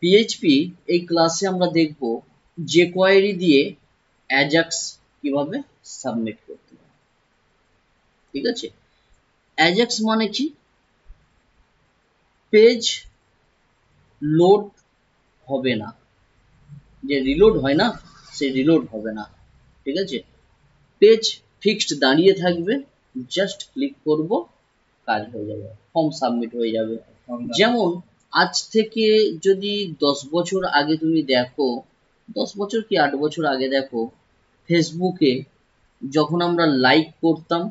PHP এই ক্লাসে আমরা দেখব যে কোয়েরি দিয়ে অ্যাজাক্স কিভাবে সাবমিট করতে হয়। ঠিক আছে, অ্যাজাক্স মানে কি? পেজ লোড হবে না, যে রিলোড হয় না সেই রিলোড হবে না। ঠিক আছে, পেজ ফিক্সড দাঁড়িয়ে থাকবে, জাস্ট ক্লিক করব, কাজ হয়ে যাবে, ফর্ম সাবমিট হয়ে যাবে। যেমন আজ থেকে যদি 10 বছর আগে তুমি দেখো, 10 বছর কি 8 বছর আগে দেখো, ফেসবুকে যখন আমরা লাইক করতাম,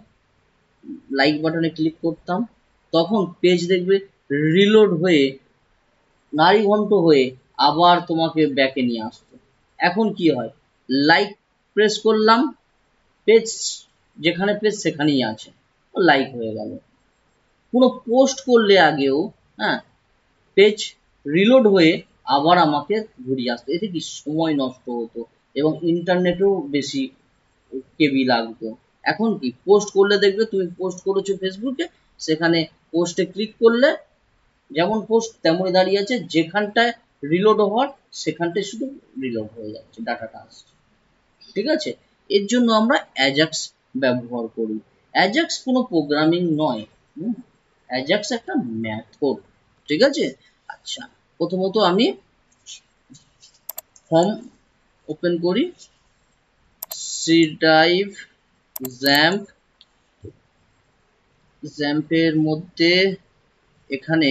লাইক বাটনে ক্লিক করতাম, তখন পেজ দেখবে রিলোড হয়ে নারী ঘন্ট হয়ে আবার তোমাকে ব্যাকে নিয়ে আসতো। এখন কি হয়, লাইক প্রেস করলাম, পেজ যেখানে পেজ সেখানেই আছে, লাইক হয়ে গেল। কোনো পোস্ট করলে আগেও হ্যাঁ পেজ রিলোড হয়ে আবার আমাকে ঘুরিয়ে আসতো, এতে কি সময় নষ্ট হতো এবং ইন্টারনেটেও বেশি কেবি লাগতো। এখন কি পোস্ট করলে দেখবে তুমি পোস্ট করেছো ফেসবুকে, সেখানে পোস্টে ক্লিক করলে যেমন পোস্ট তেমনই দাঁড়িয়ে আছে, যেখানটায় রিলোড হওয়ার সেখানটায় শুধু রিলোড হয়ে যাচ্ছে, ডাটাটা আসছে। ঠিক আছে, এর জন্য আমরা অ্যাজাক্স ব্যবহার করি। অ্যাজাক্স কোনো প্রোগ্রামিং নয়, অ্যাজাক্স একটা মেথড। ঠিক আছে, আচ্ছা প্রথমত আমি ফর্ম ওপেন করি, সি ড্রাইভ জ্যাম্পের মধ্যে এখানে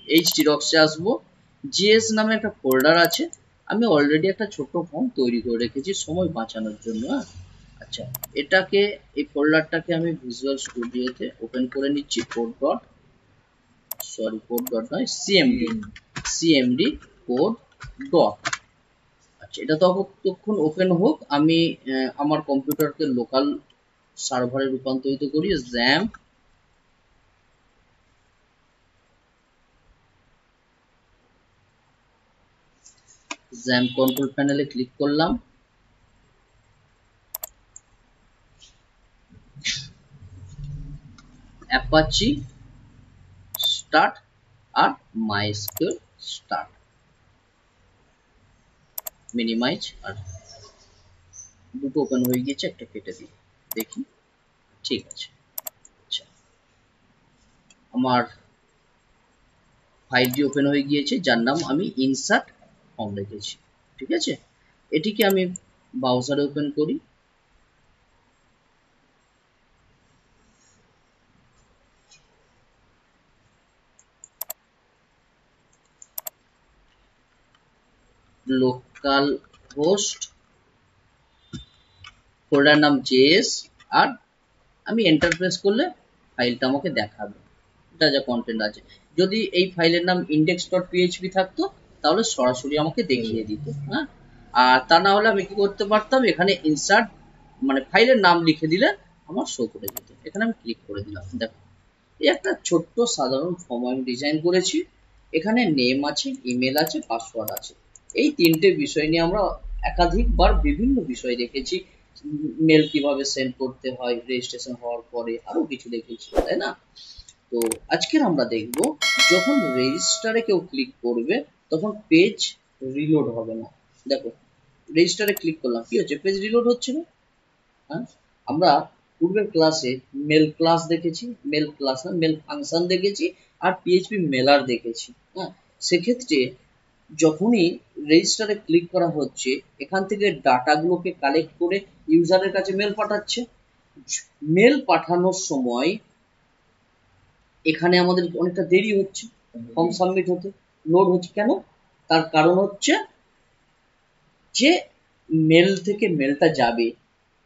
htdocs-এ আসবো, জিএস নামে একটা ফোল্ডার আছে, আমি অলরেডি একটা ছোট্ট ফর্ম তৈরি করে রেখেছি সময় বাঁচানোর জন্য। আচ্ছা, এটাকে এই ফোল্ডারটাকে আমি ভিজুয়াল স্টুডিওতে ওপেন করে নিচ্ছি, কোড ডট নয় সিএমডি কোড ডট। আচ্ছা, এটা ততক্ষণ ওপেন হোক, আমি আমার কম্পিউটারকে লোকাল সার্ভারে রূপান্তরিত করি। জ্যাম্প কন্ট্রোল প্যানেলে ক্লিক করলাম, অ্যাপাচি স্টার্ট আর মাইস্কুয়েল স্টার্ট, মিনিমাইজ, আর দুটো ওপেন হয়ে গিয়েছে, একটা কেটে দিই দেখি। ঠিক আছে, আচ্ছা আমার ফাইলটি ওপেন হয়ে গিয়েছে, যার নাম আমি ইনসার্ট ফর্ম রেখেছি। ঠিক আছে, এটিকে আমি ব্রাউজারে ওপেন করি, লোকাল হোস্ট, ফোল্ডার নাম জেএস, আর আমি এন্টার প্রেস করলে ফাইলটা আমাকে দেখাবে, এটা যা কন্টেন্ট আছে। যদি এই ফাইলের নাম index.php থাকতো তাহলে সরাসরি আমাকে দেখিয়ে দিত, হ্যাঁ। আর তা না হলে আমি কি করতে পারতাম, এখানে ইনসার্ট মানে ফাইলের নাম লিখে দিলে আমার শো করে যেত। এখানে আমি ক্লিক করে দিলাম, দেখো এই একটা ছোট্ট সাধারণ ফর্ম আমি ডিজাইন করেছি। এখানে নেম আছে, ইমেল আছে, পাসওয়ার্ড আছে। এই তিনটে বিষয় নিয়ে আমরা একাধিকবার বিভিন্ন বিষয় দেখেছি, মেল কিভাবে সেন্ড করতে হয় রেজিস্ট্রেশন হওয়ার পরে, আরো কিছু দেখেছি, তাই না? তো আজকের আমরা দেখব, যখন রেজিস্টারে কেউ ক্লিক করবে তখন পেজ রিলোড হবে না। দেখো রেজিস্টারে ক্লিক করলাম, কি হচ্ছে, পেজ রিলোড হচ্ছে না। হ্যাঁ, আমরা পূর্বের ক্লাসে মেল ক্লাস দেখেছি, মেল ক্লাস না মেল ফাংশন দেখেছি, আর পিএইচপি মেলার দেখেছি। হ্যাঁ, সেক্ষেত্রে যখনই রেজিস্টারে ক্লিক করা হচ্ছে, এখান থেকে ডাটাগুলোকে কালেক্ট করে ইউজারের কাছে মেল পাঠাচ্ছে। মেল পাঠানোর সময় এখানে আমাদের অনেকটা দেরি হচ্ছে, ফর্ম সাবমিট হতে, লোড হচ্ছে কেন, তার কারণ হচ্ছে যে মেল থেকে মেলটা যাবে,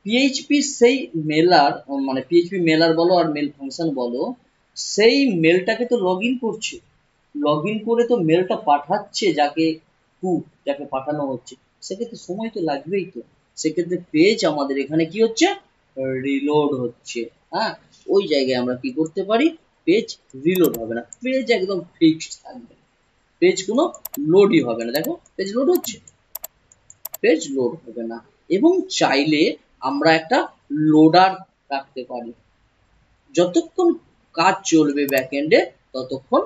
পিএইচপি সেই মেলার মানে পিএইচপি মেলার বলো আর মেল ফাংশন বলো, সেই মেলটাকে তো লগ ইন করছে, লগ ইন করে তো মেলটা পাঠাচ্ছে যাকে পাঠানো হচ্ছে, সেক্ষেত্রে সময় তো লাগবেই। তো সেক্ষেত্রে পেজ আমাদের এখানে কি হচ্ছে, রিলোড হচ্ছে। হ্যাঁ, ওই জায়গায় আমরা কি করতে পারি, পেজ রিলোড হবে না, পেজ একদম ফিক্সড থাকবে, পেজ কোনো লোডই হবে না। দেখো পেজ লোড হচ্ছে, পেজ লোড হবে না। এবং চাইলে আমরা একটা লোডার রাখতে পারি, যতক্ষণ কাজ চলবে ব্যাকএন্ডে ততক্ষণ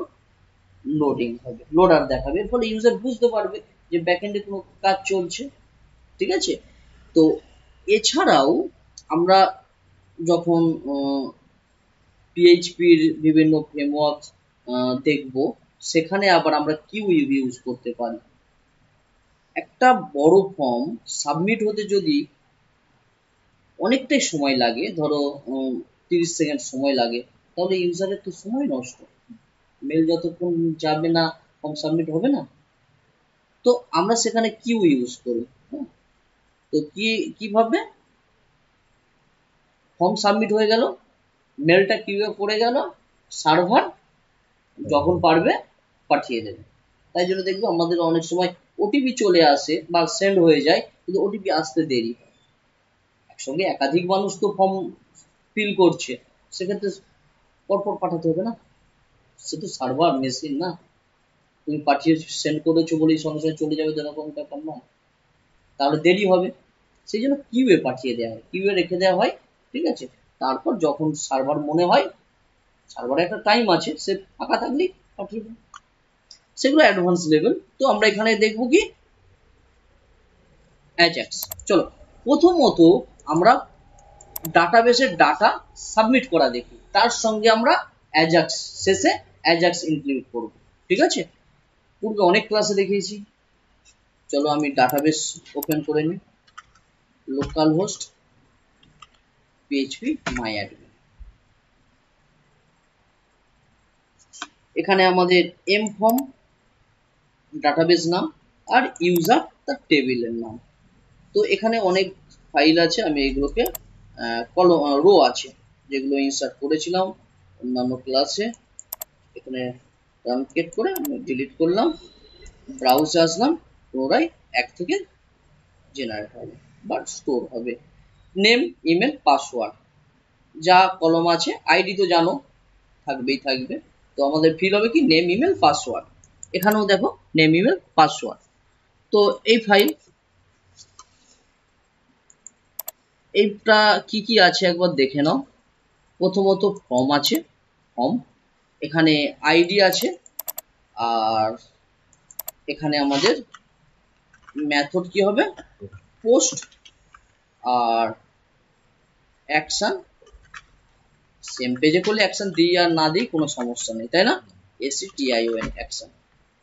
লোডিং হবে, লোডার দেখাবে, এর ফলে ইউজার বুঝতে পারবে যে ব্যাকএন্ডে কোনো কাজ চলছে। ঠিক আছে, তো এছাড়াও আমরা যখন পিএইচপির বিভিন্ন ফ্রেমওয়ার্ক দেখব, সেখানে আবার আমরা কিউ ইউজ করতে পারি। একটা বড় ফর্ম সাবমিট হতে যদি অনেকটাই সময় লাগে, ধরো 30 সেকেন্ড সময় লাগে, তাহলে ইউজারের তো সময় নষ্ট, মেল যতক্ষণ যাবে না ফর্ম সাবমিট হবে না। তো আমরা সেখানে কিউ ইউজ করি। তো কিভাবে ফর্ম সাবমিট হয়ে গেল, মেলটা কিউয়ে পড়ে গেল, সার্ভার যখন পারবে পাঠিয়ে দেবে। তাই জন্য দেখবো আমাদের অনেক সময় ওটিপি চলে আসে বা সেন্ড হয়ে যায়, কিন্তু ওটিপি আসতে দেরি হয়। একসঙ্গে একাধিক মানুষ তো ফর্ম ফিল করছে, সেক্ষেত্রে পরপর পাঠাতে হবে না, সে তো সার্ভার মেশিন না, তুমি পাঠিয়ে সেন্ড করেছো বলেই সঙ্গে সঙ্গে চলে যাবে এরকম ব্যাপার না, তাহলে দেরি হবে। সেই জন্য কিউয়ে পাঠিয়ে দেওয়া হয়, কিউয়ে রেখে দেওয়া হয়। ঠিক আছে, তারপর যখন সার্ভার মনে হয়, সার্ভারে একটা টাইম আছে, সে ফাঁকা থাকলেই পাঠিয়ে দেয়। সেগুলো অ্যাডভান্স লেভেল। তো আমরা এখানে দেখবো কি অ্যাজাক্স। চলো প্রথমত আমরা ডাটাবেসের ডাটা সাবমিট করা দেখি, তার সঙ্গে আমরা অ্যাজাক্স শেষে অ্যাজাক্স ইনক্লুড করব। ঠিক আছে, পূর্বে অনেক ক্লাসে দেখিয়েছি। চলো আমি ডাটাবেস ওপেন করে নিই, লোকাল হোস্ট পিএইচপি মাই অ্যাডমিন। এখানে আমাদের এম ফর্ম ডাটাবেস নাম আর ইউজার তার টেবিলের নাম। তো এখানে অনেক ফাইল আছে, আমি এগুলোকে রো আছে যেগুলো ইনসার্ট করেছিলাম অন্যান্য ক্লাসে, এখানে ট্রানকেট করে আমি ডিলিট করলাম, ব্রাউজে আসলাম, পুনরায় এক থেকে জেনারেট হবে বা স্টোর হবে। নেম, ইমেল, পাসওয়ার্ড, যা কলম আছে, আইডি তো জানো থাকবেই থাকবে। তো আমাদের ফিল হবে কি নেম, ইমেল, পাসওয়ার্ড। এখানেও দেখো নেম, ইমেল, পাসওয়ার্ড। তো এই ফাইল, এইটা কি কি আছে একবার দেখে নাও। প্রথমত ফর্ম আছে, ফর্ম, এখানে আইডি আছে, আর এখানে আমাদের মেথড কি হবে পোস্ট, আর অ্যাকশন, সেম পেজে করলে অ্যাকশন দিই আর না দিই কোনো সমস্যা নেই, তাই না? ACTION অ্যাকশন,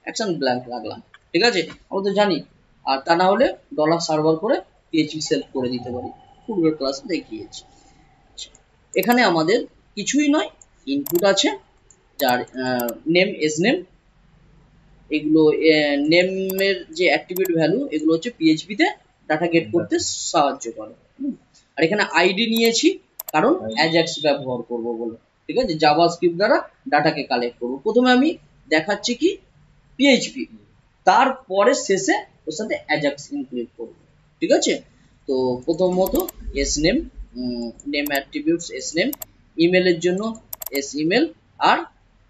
অ্যাকশন ব্ল্যাঙ্ক রাখলাম। ঠিক আছে, আমরা তো জানি। আর তা না হলে ডলার সার্ভার করে PHP সেলফ করে দিতে পারি, পূর্বের ক্লাসে দেখিয়েছি। এখানে আমাদের কিছুই নয়, ইনপুট আছে যার নেম, এস নেম, এগুলো নেমের যে অ্যাট্রিবিউট ভ্যালু, এগুলো হচ্ছে PHP তে ডাটা গেট করতে সাহায্য করে। আর এখানে আইডি নিয়েছি কারণ অ্যাজাক্স ব্যবহার করব বলে। ঠিক আছে, জাভাস্ক্রিপ্ট দ্বারা ডাটাকে কালেক্ট করব। প্রথমে আমি দেখাচ্ছি কি PHP, তারপরে শেষে ওর সাথে অ্যাজাক্স ইনক্লুড করব। ঠিক আছে, তো প্রথমত S name, name attributes S name, ইমেলের জন্য এস ইমেল, আর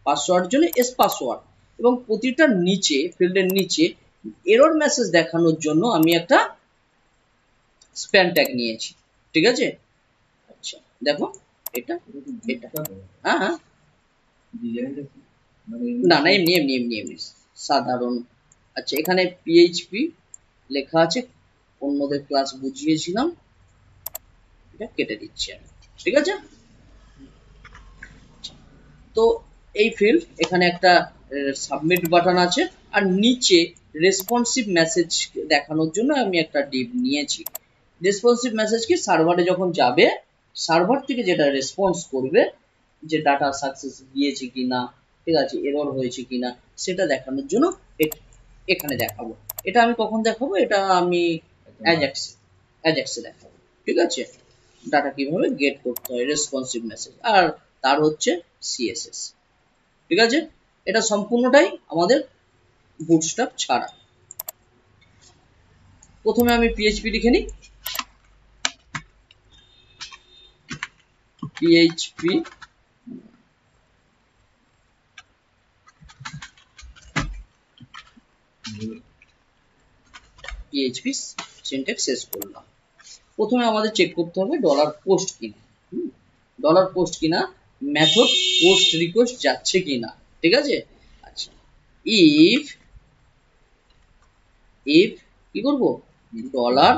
পাসওয়ার্ডের জন্য এস পাসওয়ার্ড। এবং প্রতিটার নিচে, ফিল্ডের নিচে এরর মেসেজ দেখানোর জন্য আমি একটা স্প্যান ট্যাগ নিয়েছি। ঠিক আছে, আচ্ছা দেখো এটা এটা হ্যাঁ হ্যাঁ, না না এমনি এমনি এমনি এমনি সাধারণ। আচ্ছা এখানে PHP লেখা আছে, অন্যদের ক্লাস বুঝিয়েছিলাম, এটা কেটে দিচ্ছি আমি। ঠিক আছে, তো এই ফিল্ড, এখানে একটা সাবমিট বাটন আছে, আর নিচে রেসপন্সিভ মেসেজ দেখানোর জন্য আমি একটা ডিভ নিয়েছি। রেসপন্সিভ মেসেজ কি, সার্ভারে যখন যাবে, সার্ভার থেকে যেটা রেসপন্স করবে, যে ডাটা সাকসেস গিয়েছে কিনা, ঠিক আছে, এরর হয়েছে কিনা, সেটা দেখানোর জন্য এখানে দেখাবো। এটা আমি কখন দেখাবো, এটা আমি অ্যাজাক্সে দেখাবো। ঠিক আছে, ডাটা কিভাবে গেট করতে হয়, রেসপন্সিভ মেসেজ, আর তার হচ্ছে CSS। ঠিক আছে, এটা সম্পূর্ণটাই আমাদের বুটস্ট্র্যাপ ছাড়া। প্রথমে আমি PHP লিখে নিই, PHP সিনট্যাক্স শেষ করলাম। প্রথমে আমাদের চেক করতে হবে ডলার পোস্ট কিনা, ডলার পোস্ট কিনা, মেথড পোস্ট রিকোয়েস্ট যাচ্ছে কিনা। ঠিক আছে, আচ্ছা ইফ কি করব, ডলার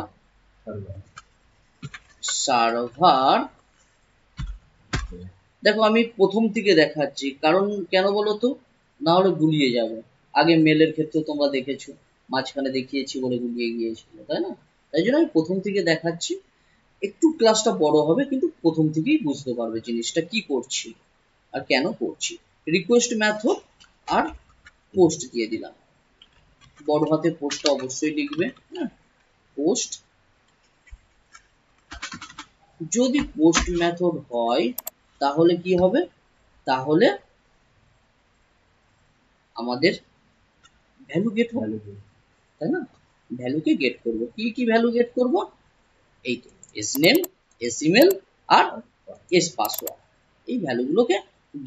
সার্ভার। দেখো আমি প্রথম থেকে দেখাচ্ছি, কারণ কেন বলো তো, না হলে গুলিয়ে যাবে। আগে মেলের ক্ষেত্রে তোমরা দেখেছো, মাঝখানে দেখিয়েছি বলে গুলিয়ে গিয়েছিল, তাই না? তাই জন্য আমি প্রথম থেকে দেখাচ্ছি। একটু ক্লাসটা বড় হবে, কিন্তু প্রথম থেকেই বুঝতে পারবে জিনিসটা কি করছি আর কেন করছি। রিকোয়েস্ট মেথড আর পোস্ট দিয়ে দিলাম, বড় হাতে পোস্টটা অবশ্যই লিখবে। হ্যাঁ, পোস্ট। যদি পোস্ট মেথড হয় তাহলে কি হবে, তাহলে আমাদের ভ্যালু গেট হবে, তাই না? ভ্যালুকে গেট করব। কি কি ভ্যালু গেট করব? এই তো এস নেম, এস ইমেল আর এস পাসওয়ার্ড, এই ভ্যালুগুলোকে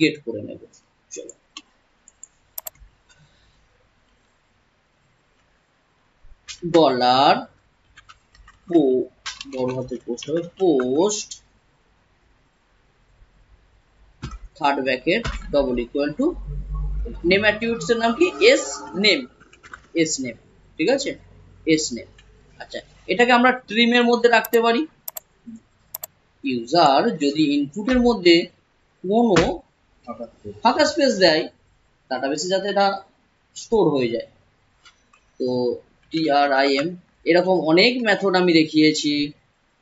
গেট করে নেব। চলো, ডলার বড় হাতে পোস্ট হবে, post third bracket double equal to name attributes এর নাম কি, এস নেম, এস নেম, ঠিক আছে, এস নেম। আচ্ছা, এটাকে আমরা ট্রিমের মধ্যে রাখতে পারি। ইউজার যদি ইনপুটের মধ্যে কোনো ফাঁকা স্পেস দেয়, ডাটাবেসে যাতে এটা স্টোর হয়ে যায়। তো TRIM এরকম অনেক মেথড আমি দেখিয়েছি,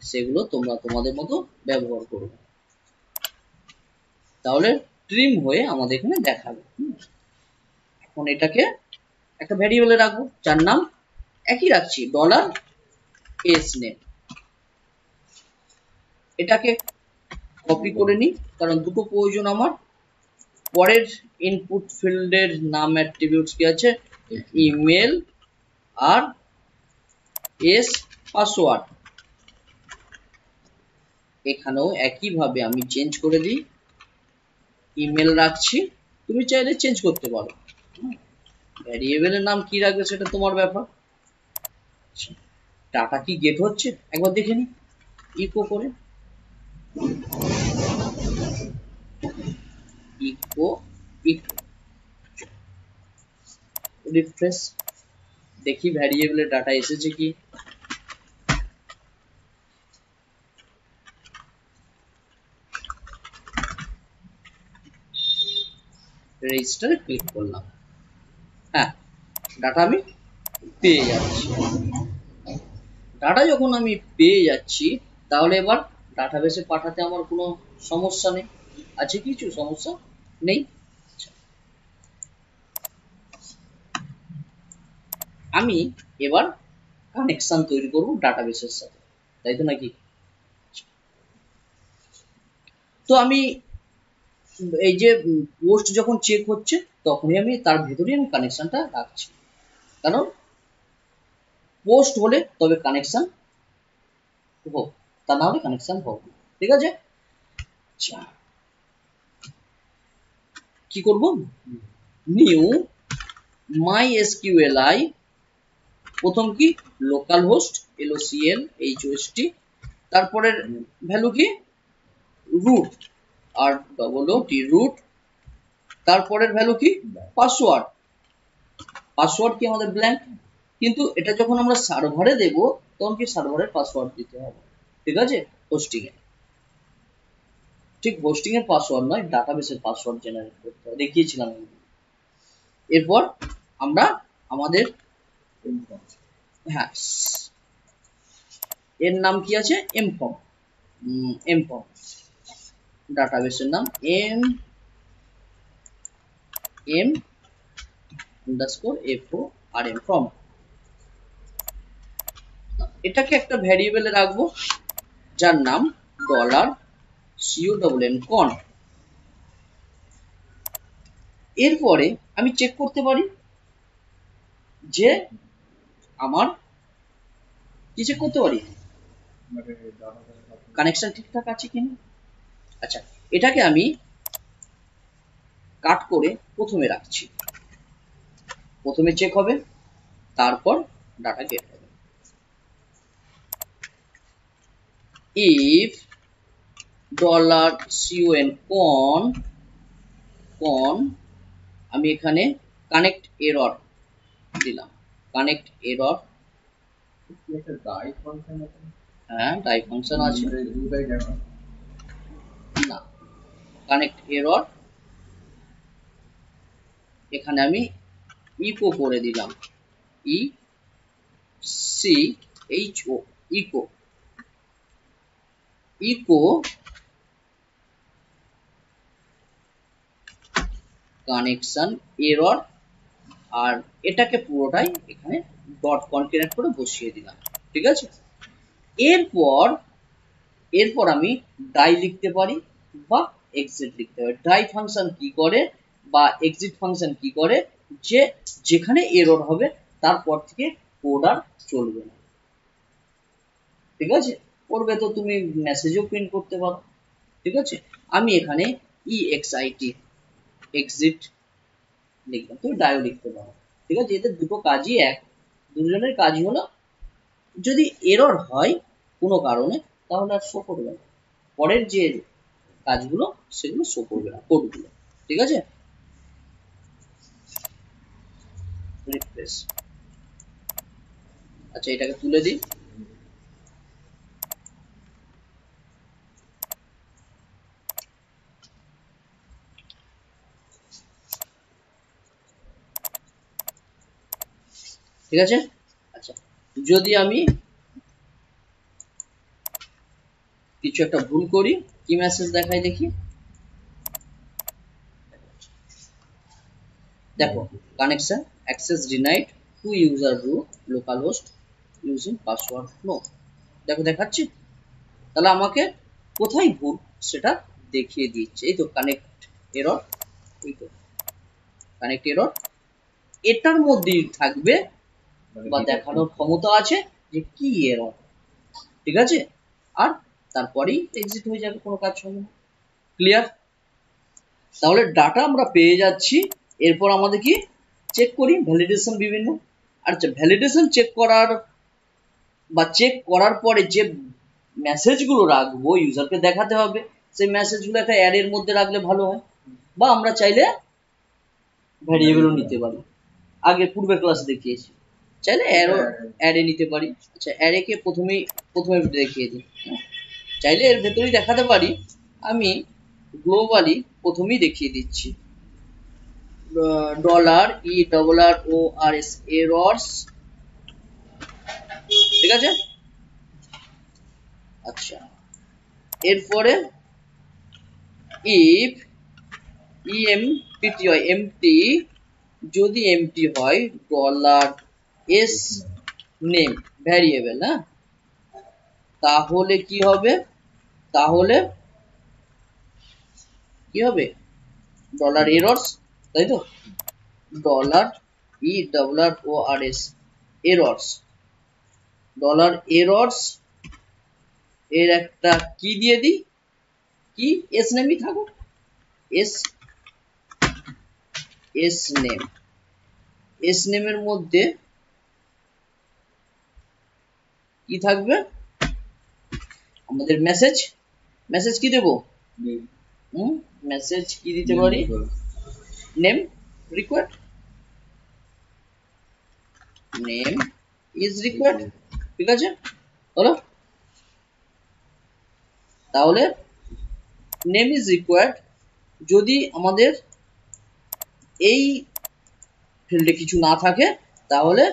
সেগুলো তোমরা তোমাদের মতো ব্যবহার করবে, তাহলে ট্রিম হয়ে আমাদের এখানে দেখাবে। এখন এটাকে একটা ভ্যারিয়েবলে রাখবো, যার নাম একই রাখছি, ডলার এস নেম। এটাকে কপি করে নিই, কারণ দুটো প্রয়োজন আমার। পরের ইনপুট ফিল্ডের নাম অ্যাট্রিবিউটস কি আছে, ইমেল আর এস পাসওয়ার্ড। এখানেও একইভাবে আমি চেঞ্জ করে দিই, ইমেল রাখছি, তুমি চাইলে চেঞ্জ করতে পারো। ভ্যারিয়েবলের নাম কি রাখবে সেটা তোমার ব্যাপার। ডাটা কি গেট হচ্ছে একবার দেখে নি, ইকো করে, ইকো ইকো, রিফ্রেশ, দেখি ভ্যারিয়েবলের ডাটা এসেছে কি। রেজিস্টারে ক্লিক করলাম, হ্যাঁ ডাটা আমি পেয়ে যাচ্ছি। ডাটা যখন আমি পেয়ে যাচ্ছি, তাহলে এবার ডাটাবেসে পাঠাতে আমার কোনো সমস্যা নেই, আছে কিছু সমস্যা নেই। আমি এবার কানেকশন তৈরি করব ডাটাবেসের সাথে, তাই তো নাকি? তো আমি এই যে পোস্ট যখন চেক হচ্ছে, তখনই আমি তার ভেতরেই আমি কানেকশনটা রাখছি, কারণ পোস্ট হলে তবে কানেকশন হোক, তা না হলে কানেকশন হোক, ঠিক আছে? আচ্ছা, কি করব, নিউ মাই এসকিউএলআই, প্রথম কি লোকাল হোস্ট LOCL তারপরের ভ্যালু কি রুট আর টি রুট, তারপরের ভ্যালু কি পাসওয়ার্ড। পাসওয়ার্ড কি আমাদের ব্ল্যাঙ্ক, কিন্তু এটা যখন আমরা সার্ভারে দেব তখন কি সার্ভারের পাসওয়ার্ড দিতে হবে, ঠিক আছে? হোস্টিং এ ঠিক, হোস্টিং এর পাসওয়ার্ড নয়, ডাটাবেসের পাসওয়ার্ড জেনারেট করতে হবে, দেখিয়েছিলাম। এরপর আমরা আমাদের, হ্যাঁ এর নাম কি আছে, এমফর্ম, এমফর্ম ডাটাবেসের নাম m_f_o_rm ফর্ম। এটাকে একটা ভ্যারিয়েবলে রাখবো, যার নাম ডলার con। এরপরে আমি চেক করতে পারি যে আমার কি চেক করতে পারি, কানেকশন ঠিকঠাক আছে কিনা। আচ্ছা, এটাকে আমি কাট করে প্রথমে রাখছি, প্রথমে চেক হবে, তারপর ডাটা গেট হবে। if $con আমি এখানে কানেক্ট এরর দিলাম, কানেক্ট এরর। হ্যাঁ ডাই ফাংশন আছে না, কানেক্ট এরর। এখানে আমি ইকো করে দিলাম, E C H O, echo, echo connection error. আর এটাকে পুরোটাই এখানে ডট কনক্যাটেনেট করে বসিয়ে দিলাম, ঠিক আছে। এরপর এরপর আমি ডাই লিখতে পারি বা এক্সিট লিখতে পারি। ডাই ফাংশন কি করে বা এক্সিট ফাংশন কি করে, যে যেখানে এরর হবে তারপর থেকে কোড আর চলবে না, ঠিক আছে। করবে তো তুমি মেসেজও প্রিন্ট করতে পারো, ঠিক আছে। আমি এখানে EXIT এক্সিট লিখলাম, তুমি ডাইও লিখতে পারো, ঠিক আছে। এদের দুটো কাজই এক, দুজনের কাজই হলো যদি এরর হয় কোনো কারণে তাহলে আর শো করবে না, পরের যে কাজগুলো সেগুলো শো করবে না, কোডগুলো, ঠিক আছে। রিফ্রেশ। আচ্ছা এটাকে তুলে দিই, ঠিক আছে। আচ্ছা যদি আমি কিছু একটা ভুল করি, কি মেসেজ দেখাই দেখি, দেখো connection access denied to user root localhost using password no, দেখো দেখাচ্ছি। তাহলে আমাকে কোথায় ভুল সেটা দেখিয়ে দিচ্ছে, এই তো কানেক্ট এরর, এই তো কানেক্ট এরর, এটার মধ্যেই থাকবে বা দেখানোর ক্ষমতা আছে যে কি এরর, ঠিক আছে। আর তারপরেই এক্সিট হয়ে যাবে, কোনো কাজ হবে না, ক্লিয়ার। তাহলে ডাটা আমরা পেয়ে যাচ্ছি, এরপর আমাদের কি চেক করি ভ্যালিডেশন বিভিন্ন। আচ্ছা ভ্যালিডেশন চেক করার বা চেক করার পরে যে মেসেজগুলো রাখবো ইউজারকে দেখাতে হবে, সেই মেসেজগুলো একটা অ্যারের মধ্যে রাখলে ভালো হয়, বা আমরা চাইলে ভ্যারিয়েবলও নিতে পারি, আগে পূর্বে ক্লাস দেখিয়েছি, চাইলে অ্যারে নিতে পারি। আচ্ছা অ্যারেকে প্রথমে দেখিয়ে দিই, চাইলে এর ভেতরেই দেখাতে পারি, আমি গ্লোবালি প্রথমেই দেখিয়ে দিচ্ছি, $ERRORS এরর্স, ঠিক আছে। আচ্ছা এরপরে ইফ এমটি হয়, এমটি যদি এমটি হয় $s নেম ভ্যারিয়েবল, না তাহলে কি হবে, তাহলে কি হবে $errors, তাই তো, $ERRORS এরর্স, $errors এর একটা কি দিয়ে দিই, কি এস নেমই থাকুক, এস নেম, এস নেমের মধ্যে কি থাকবে আমাদের মেসেজ, মেসেজ কি দেব, মেসেজ কি দিতে পারি, name required, name is required, ঠিক আছে হলো। তাহলে নেম ইজ রিকোয়ার্ড, যদি আমাদের এই ফিল্ডে কিছু না থাকে তাহলে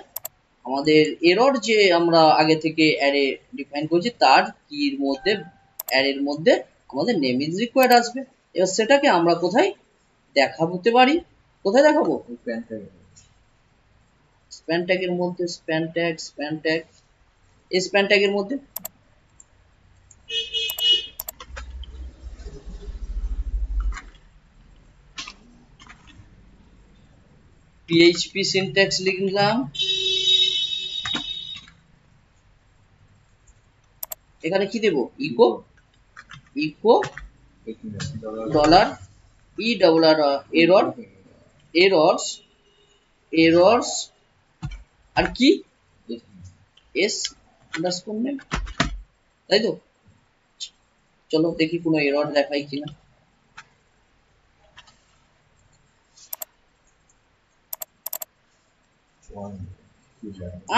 আমাদের এরর যে আমরা আগে থেকে অ্যারে ডিফাইন করেছি তার কির মধ্যে, অ্যারের মধ্যে আমাদের নেম ইজ রিকোয়ার্ড আসবে। এবার সেটাকে আমরা কোথায় দেখাতে পারি, কোথায় দেখাবো, স্প্যান ট্যাগের মধ্যে, স্প্যান ট্যাগ এই স্প্যান ট্যাগের মধ্যে PHP সিনট্যাক্স লিখলাম, এখানে কি দেব, ইকো $errors আর কি s আন্ডারস্কোর নেম, তাই তো। চলো দেখি কোনো এরর দেখাই কিনা,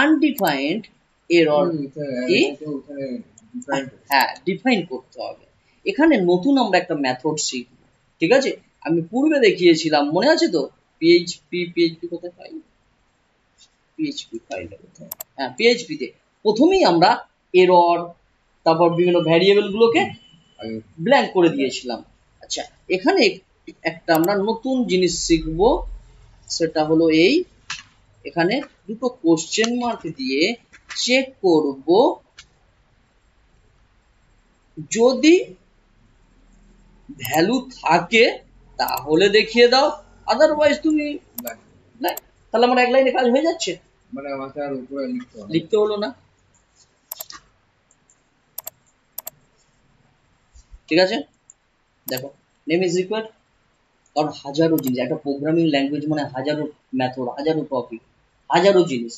আনডিফাইন্ড এরর কি হ্যাঁ ডিফাইন করতে হবে। এখানে নতুন আমরা একটা মেথড শিখব, ঠিক আছে? আমি পূর্বে দেখিয়েছিলাম, মনে আছে তো? পিএইচপি কোথায় পাই? পিএইচপি ফাইলটা কোথায়? হ্যাঁ, পিএইচপিতে প্রথমেই আমরা এরর, তারপর বিভিন্ন ভ্যারিয়েবল গুলোকে ব্ল্যাঙ্ক করে দিয়েছিলাম। আচ্ছা, এখানে একটা আমরা নতুন জিনিস শিখব, সেটা হলো এই, এখানে দুটো কোশ্চেন মার্ক দিয়ে চেক করব যদি ভ্যালু থাকে তাহলে দেখিয়ে দাও, আদারওয়াইজ তুমি না। তাহলে আমার এক লাইনে কাজ হয়ে যাচ্ছে, মানে আমাকে আর উপরে লিখতে হলো না। ঠিক আছে, দেখো নেম ইজ রিকোয়ার্ড, কারণ হাজারো জিনিস, একটা প্রোগ্রামিং ল্যাঙ্গুয়েজ মানে হাজারো মেথড, হাজারো টপিক, হাজারো জিনিস,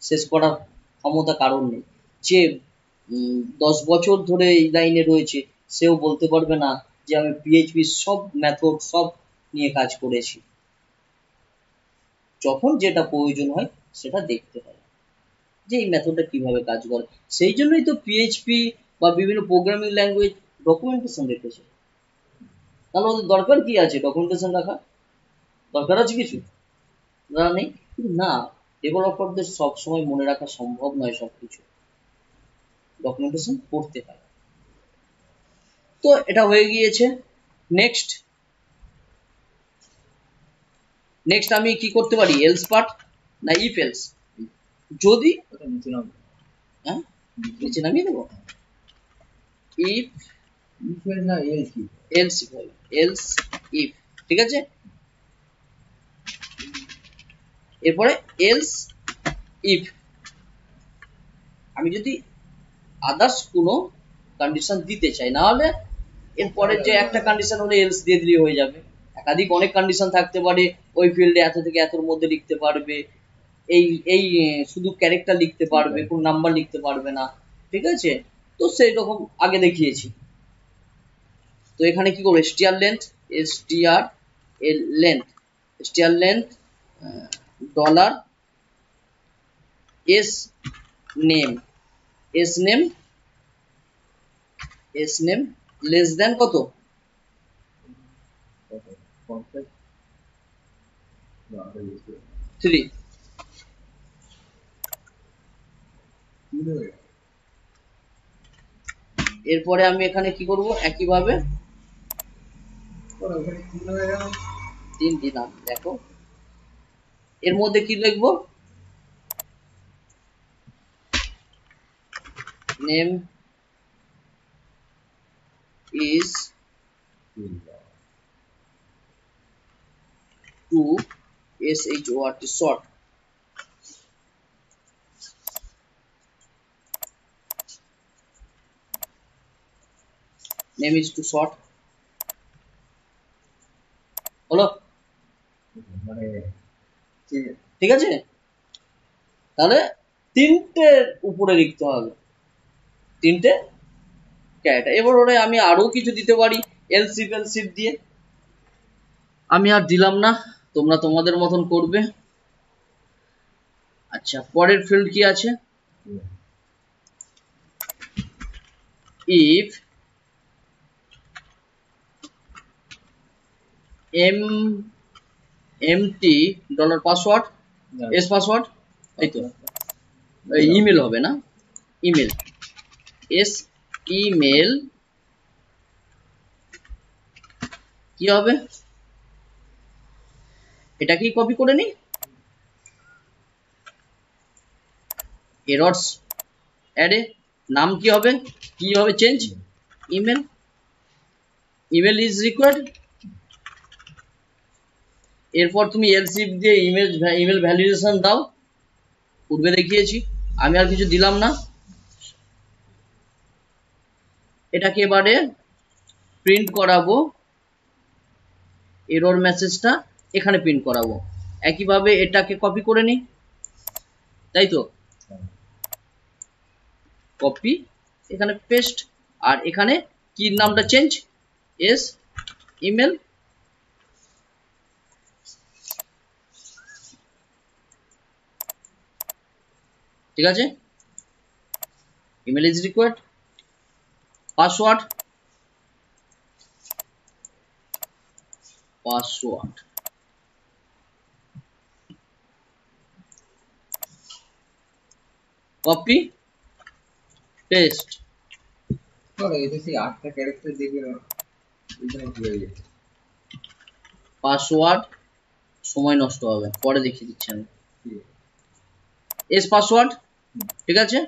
শেষ করার ক্ষমতা কারণ নেই। যে 10 বছর ধরে এই লাইনে রয়েছে সেও বলতে পারবে না যে আমি পিএইচপি সব মেথড সব নিয়ে কাজ করেছি। যখন যেটা প্রয়োজন হয় সেটা দেখতে হয় যে এই মেথডটা কিভাবে কাজ করে। সেই জন্যই তো পিএইচপি বা বিভিন্ন প্রোগ্রামিং ল্যাঙ্গুয়েজ ডকুমেন্টেশন রেখেছে। তাহলে ওদের দরকার কি আছে ডকুমেন্টেশন রাখা? দরকার আছে কিছু? জানা নেই, কিন্তু না, ডেভেলপারদের সবসময় মনে রাখা সম্ভব নয় সবকিছু, ডকুমেন্টেশন করতে হয়। তো এটা হয়ে গিয়েছে। নেক্সট নেক্সট আমি কি করতে পারি? এলস পার্ট না ইফ এলস? যদি হ্যাঁ নিচে নামিয়ে দেবো, ইফ না এলস এলস ইফ, ঠিক আছে। এরপরে এলস ইফ আমি যদি আদার্স কোনো কন্ডিশন দিতে চাই, না হলে এরপরে যে একটা কন্ডিশন হলে এলস দিয়ে দিলে হয়ে যাবে। একাধিক অনেক কন্ডিশন থাকতে পারে, ওই ফিল্ডে এত থেকে এতর মধ্যে লিখতে পারবে, এই এই শুধু ক্যারেক্টার লিখতে পারবে, কোন নাম্বার লিখতে পারবে না, ঠিক আছে? তো সেই রকম আগে দেখিয়েছি। তো এখানে কি করবো? str length, str length, str length dollar s name, s name less than কত? 3। এরপরে আমি এখানে কি করব? একইভাবে 3 দিলাম। দেখো এর মধ্যে কি লিখবো? Name is to short short, name is to short হলো, মানে ঠিক আছে? তাহলে তিনটের উপরে লিখতে হবে, তিনটে ক্যারেক্টার। এবার ওরে আমি আরো কিছু দিতে পারি এলসিফ দিয়ে, আমি আর দিলাম না, তোমরা তোমাদের মতন করবে। আচ্ছা, পরের ফিল্ড কি আছে? if empty dollar password S password, এই তো ইমেল হবে না, ইমেল এস ইমেল কি হবে? এটা কি কপি করে নি, এরর্স অ্যারে নাম কি হবে? Change email, email is required. এরপর তুমি এলসিফ দিয়ে ইমেল ভ্যালিডেশন দাও, পূর্বে দেখিয়েছি, আমি আর কিছু দিলাম না। এটাকে এবারে প্রিন্ট করাবো, এরর মেসেজটা এখানে প্রিন্ট করাবো। একইভাবে এটাকে কপি করে নি, তাই তো, কপি, এখানে পেস্ট, আর এখানে কি নামটা চেঞ্জ, এস ইমেল। ঠিক আছে, email is required, password, copy paste. এটা সেই 8টা ক্যারেক্টার দেখে না এখানে ভুলে গেছে। পাসওয়ার্ড সময় নষ্ট হবে, পরে দেখিয়ে দিচ্ছি আমি। এস পাসওয়ার্ড, ঠিক আছে,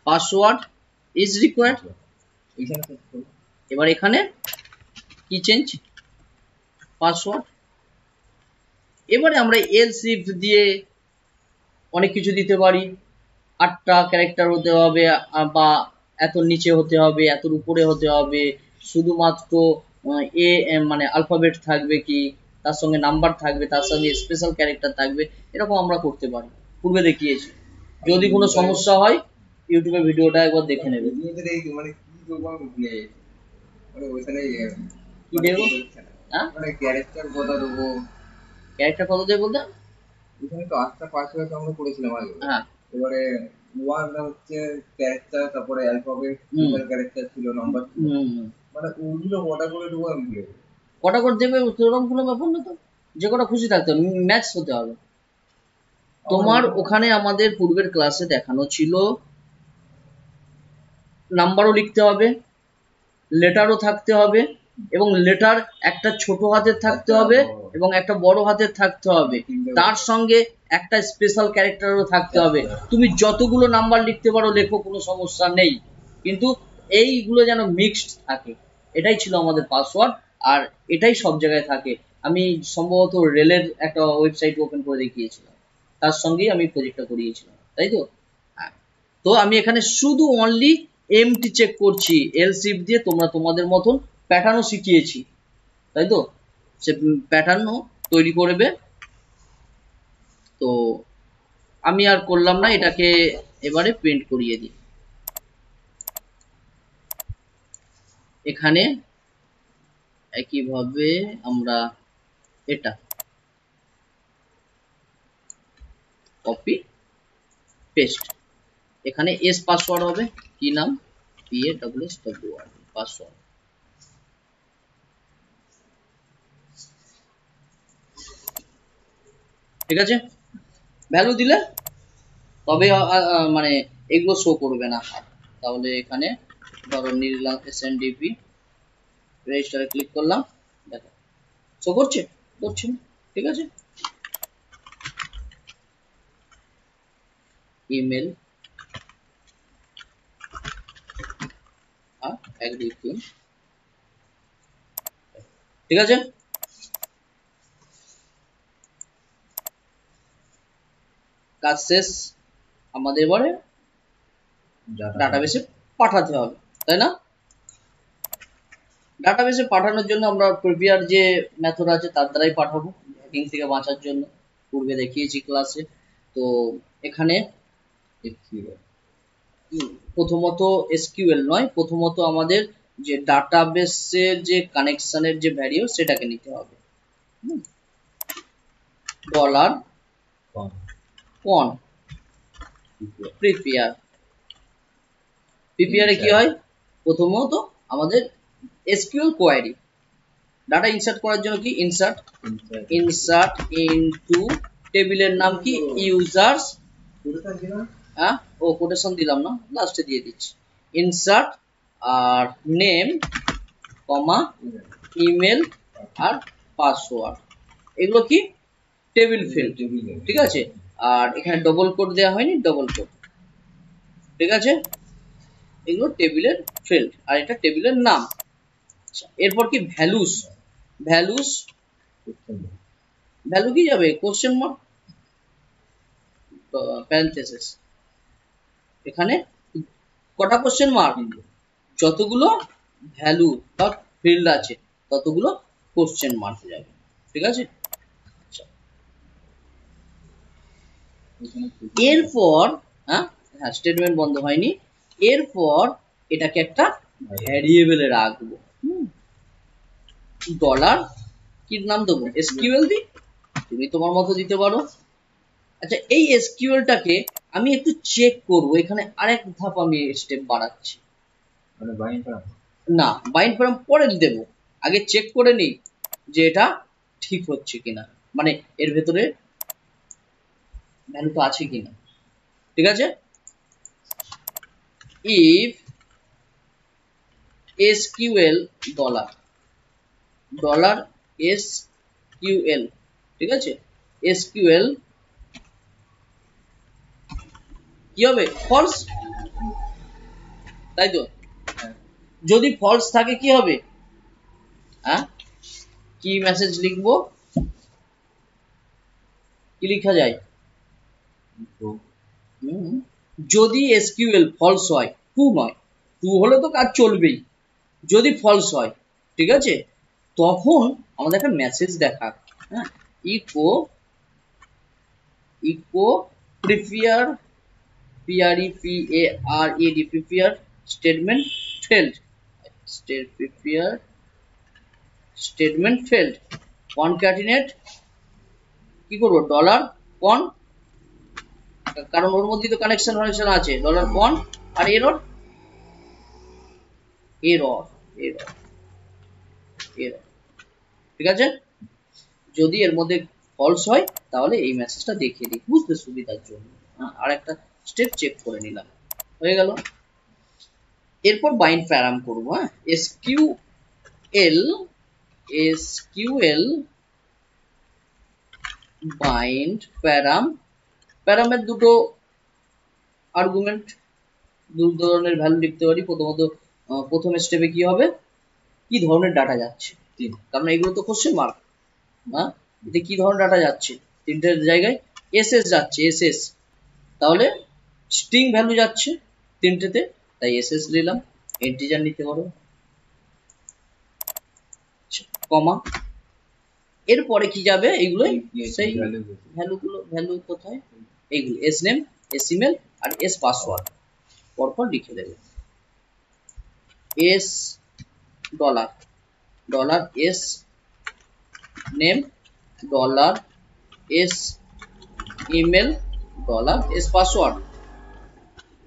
পাসওয়ার্ড ইজ রিকোয়ার্ড। এইখানে সেট করো। এবার এখানে কি চেঞ্জ, পাসওয়ার্ড। এবারে আমরা এলস ইফ দিয়ে অনেক কিছু দিতে পারি, 8টা ক্যারেক্টার হতে হবে, বা এত নিচে হতে হবে, এতর উপরে হতে হবে, শুধুমাত্র এ মানে আলফাবেট থাকবে কি, তার সঙ্গে নাম্বার থাকবে, তার সঙ্গে স্পেশাল ক্যারেক্টার থাকবে, এরকম আমরা করতে পারি, পূর্বে দেখিয়েছি। যদি কোনো সমস্যা হয় ইউটিউবে ভিডিওটা একবার দেখে নেবে। মানে কি দেবো আমি ভুলে গেছি। মানে ওইখানে কি দেবো? হ্যাঁ, মানে ক্যারেক্টার কথা দেবো। ক্যারেক্টার কত দেবে বলতে? ওখানে তো 8টা পাসওয়ার্ড আমরা করেছিলাম আগে। হ্যাঁ, এবারে 1 হচ্ছে ক্যারেক্টার, তারপরে অ্যালফাবেট, স্পেশাল ক্যারেক্টার ছিল, নাম্বার ছিল। মানে ওগুলো কটা করে দেবো আমি ভুলে গেছি। কটা করে দেবে সেরকম কোনো ব্যাপার না তো, যে কটা খুশি থাকতে হবে, ম্যাচ হতে হবে। তোমার ওখানে আমাদের পূর্বের ক্লাসে দেখানো ছিল নাম্বারও লিখতে হবে, লেটারও থাকতে হবে, এবং লেটার একটা ছোট হাতের থাকতে হবে এবং একটা বড় হাতের থাকতে হবে, তার সঙ্গে একটা স্পেশাল ক্যারেক্টারও থাকতে হবে। তুমি যতগুলো নাম্বার লিখতে পারো লেখো, কোনো সমস্যা নেই, কিন্তু এইগুলো যেন মিক্সড থাকে, এটাই ছিল আমাদের পাসওয়ার্ড। আর এটাই সব জায়গায় থাকে। আমি সম্ভবত রেলের একটা ওয়েবসাইট ওপেন করে দেখিয়েছিলাম, তার সঙ্গেই আমি প্রজেক্টটা করিয়েছিলাম, তাই তো? হ্যাঁ, তো আমি এখানে শুধু অনলি এমটি চেক করছি, এলস ইফ দিয়ে তোমরা তোমাদের মতন প্যাটার্নও শিখিয়েছি, তাই তো? সে প্যাটার্নও তৈরি করবে। তো আমি আর করলাম না, এটাকে এবারে প্রিন্ট করিয়ে দিই। এখানে একইভাবে আমরা এটা কপি পেস্ট, এখানে এস পাসওয়ার্ড হবে, কি নাম, PASSWORD পাসওয়ার্ড। ঠিক আছে, ভ্যালু দিলে তবে মানে এগুলো শো করবে না। তাহলে এখানে ধরো নিলাম SNDP, রেজিস্টারে ক্লিক করলাম, দেখো শো করছে, করছে না, ঠিক আছে। ইমেল 1 2 3, ঠিক আছে। কাজ শেষ, আমাদের এবারে ডাটাবেসে পাঠাতে হবে, তাই না? ডাটাবেসে পাঠানোর জন্য আমরা প্রিপেয়ার যে মেথড আছে তার দ্বারাই পাঠাবো, হ্যাকিং থেকে বাঁচার জন্য, পূর্বে দেখিয়েছি ক্লাসে। তো এখানে প্রথমত এসকিউএল নয়, প্রথমত আমাদের যে ডাটাবেসের যে কানেকশনের যে ভ্যারিয়েবল সেটাকে নিতে হবে। ডলার কন প্রিপেয়ার, প্রিপেয়ারে কি হয়, প্রথমত আমাদের এসকিউএল কোয়ারি, ডাটা ইনসার্ট করার জন্য কি ইনসার্ট ইনটু টেবিলের নাম কি ইউজার্স, হ্যাঁ ও কোটেশন দিলাম না, লাস্টে দিয়ে দিচ্ছি, ইনসার্ট আর নেম কমা ইমেল আর পাসওয়ার্ড, এগুলো কি টেবিল ফিল্ড, ঠিক আছে। আর এখানে ডবল কোড দেওয়া হয়নি, ডবল কোড, ঠিক আছে, এগুলো টেবিলের ফিল্ড আর এটা টেবিলের নাম। এরপর কি ভ্যালুস, ভ্যালু কি যাবে কোশ্চেন মার্ক প্যারেনথেসিস, এখানে কটা কোশ্চেন মার্ক, যতগুলো ভ্যালু বা ফিল্ড আছে ততগুলো কোশ্চেন মার্ক যাবে, ঠিক আছে। এরপর হ্যাঁ স্টেটমেন্ট বন্ধ হয়নি, এরপর এটাকে একটা ভ্যারিয়েবলে রাখবো, ডলার কি নাম দেবো, এসকিউএল দি তুমি তোমার মতো দিতে পারো। আচ্ছা, এই এসকিউএলটাকে আমি একটু চেক করব, এখানে আরেক ধাপ আমি স্টেপ বাড়াচ্ছি। মানে বাইন্ড করা না, বাইন্ড ফর্ম পরে দেব, আগে চেক করে নিই যে এটা ঠিক হচ্ছে কিনা, মানে এর ভেতরে ভ্যালু তো আছে কিনা। ঠিক আছে, if SQL dollar dollar SQL, ঠিক আছে, এসকিউএল কি হবে, ফলস, তাই তো? যদি ফলস থাকে কি হবে, হ্যাঁ, কি মেসেজ লিখবো, কি লেখা যায়, যদি এসকিউএল ফলস হয়, ট্রু নয়, ট্রু হলে তো কাজ চলবেই, যদি ফলস হয়, ঠিক আছে, তখন আমাদের একটা মেসেজ দেখা, হ্যাঁ, echo echo prepare prepare statement failed, statement failed, concatenate কি করবো, ডলার কন, কারণ ওর মধ্যে তো কানেকশন আছে, ডলার কন আর এরর এরর এরর এরর, ঠিক আছে। যদি এর মধ্যে ফলস হয় তাহলে এই মেসেজটা দেখিয়ে দিই বুঝতে সুবিধার জন্য, আর একটা স্টেপ চেক করে নিলাম, হয়ে গেল। এরপর বাইন্ড প্যারাম করবো, হ্যাঁ, এসকিউএল বাইন্ড প্যারামের দুটো আর্গুমেন্ট, দু ধরনের ভ্যালু লিখতে পারি। প্রথমত প্রথম স্টেপে কি হবে, কি ধরনের ডাটা যাচ্ছে, কারণ এগুলো তো কোশ্চেন মার্ক, হ্যাঁ, এতে কি ধরনের ডাটা যাচ্ছে, তিনটের জায়গায় এসএস যাচ্ছে, এসএস, তাহলে স্ট্রিং ভ্যালু যাচ্ছে তিনটেতে, তাই এসএস নিলাম, ইন্টিজার নিতে পারো, কমা, এরপরে কি যাবে, এইগুলো সেই ভ্যালু কোথায়, এইগুলো এস নেম, এস ইমেল আর এস পাসওয়ার্ড পরপর লিখে দেবে, S dollar dollar S name dollar S email dollar S password,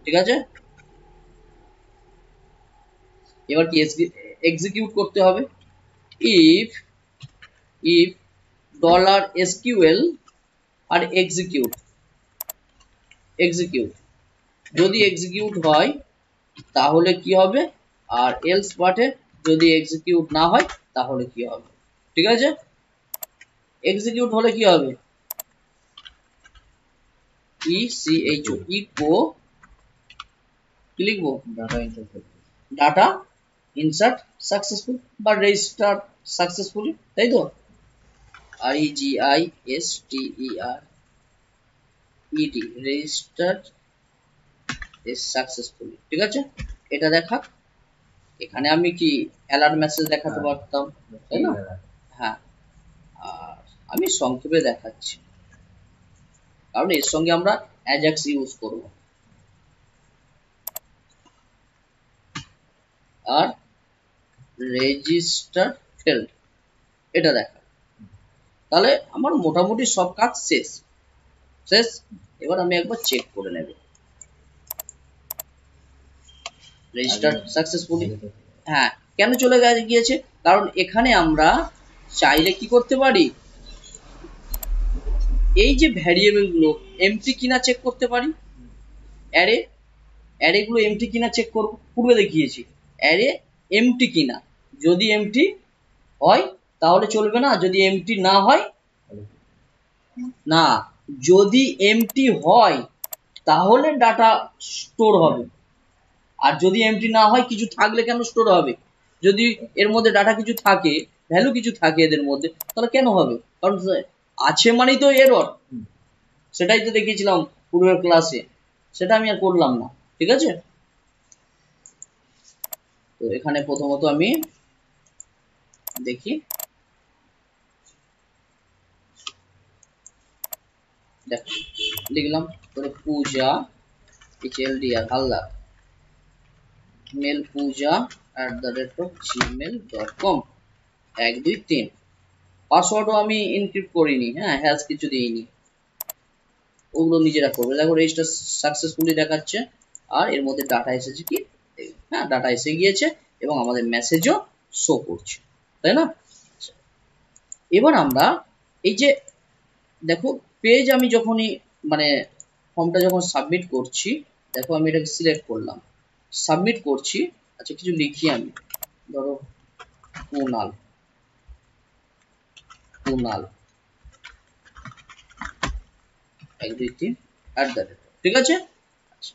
ঠিক আছে। এবার কি এক্সিকিউট করতে হবে, ইফ ডলার এসকিউএল আর এক্সিকিউট যদি এক্সিকিউট হয় তাহলে কি হবে, আর এলস পার্টে যদি এক্সিকিউট না হয় তাহলে কি হবে, ঠিক আছে। এক্সিকিউট হলে কি হবে, ইকো কি লিখবো, ডাটা ইনসার্ট সাকসেসফুল বা রেজিস্টার সাকসেসফুলি, তাই তো, REGISTER রেজিস্টার্ড সাকসেসফুলি, ঠিক আছে। এটা দেখা, এখানে আমি কি অ্যালার্ট মেসেজ দেখাতে পারতাম, তাই না, হ্যাঁ, আর আমি সংক্ষেপে দেখাচ্ছি কারণ এর সঙ্গে আমরা অ্যাজাক্স ইউজ করব, আর রেজিস্টার ফেল্ড এটা দেখা, তাহলে আমার মোটামুটি সব কাজ শেষ। এবার আমি একবার চেক করে নেব, রেজিস্টার সাকসেসফুলি, হ্যাঁ, কেন চলে গিয়েছে, কারণ এখানে আমরা চাইলে কি করতে পারি, এই যে ভ্যারিয়েবল গুলো এমটি কিনা চেক করতে পারি, অ্যারে গুলো এমটি কিনা চেক করব, পূর্বে দেখিয়েছি, অ্যারে এমটি কিনা, যদি এমটি হয় তাহলে চলবে না, যদি এমটি না হয়, না, যদি এমটি হয় তাহলে ডাটা স্টোর হবে, আর যদি এমটি না হয়, কিছু থাকলে কেন স্টোর হবে, যদি এর মধ্যে ডাটা কিছু থাকে, ভ্যালু কিছু থাকে এদের মধ্যে, তাহলে কেন হবে, কারণ আছে মানেই তো এরর, সেটাই তো দেখিয়েছিলাম পূর্বের ক্লাসে, সেটা আমি আর করলাম না, ঠিক আছে। তো এখানে প্রথমত আমি দেখি, দেখো লিখলাম পূজা HLDR হালদার মেল pooja@gmail.com 1 2 3, পাসওয়ার্ডও আমি এনক্রিপ্ট করিনি, হ্যাঁ হ্যাশ কিছু দিইনি, ওগুলো নিজেরা করবে। দেখো রেজিস্টার সাকসেসফুলি দেখাচ্ছে, আর এর মধ্যে ডাটা এসেছে কি, হ্যাঁ ডাটা এসে গিয়েছে এবং আমাদের মেসেজও শো করছে, তাই না? এবার আমরা এই যে দেখো পেজ আমি যখনই মানে ফর্মটা যখন সাবমিট করছি, দেখো আমি এটাকে সিলেক্ট করলাম, সাবমিট করছি। আচ্ছা কিছু লিখি আমি, ধরো কুনাল, কুনাল 1 2 3 ঠিক আছে। আচ্ছা,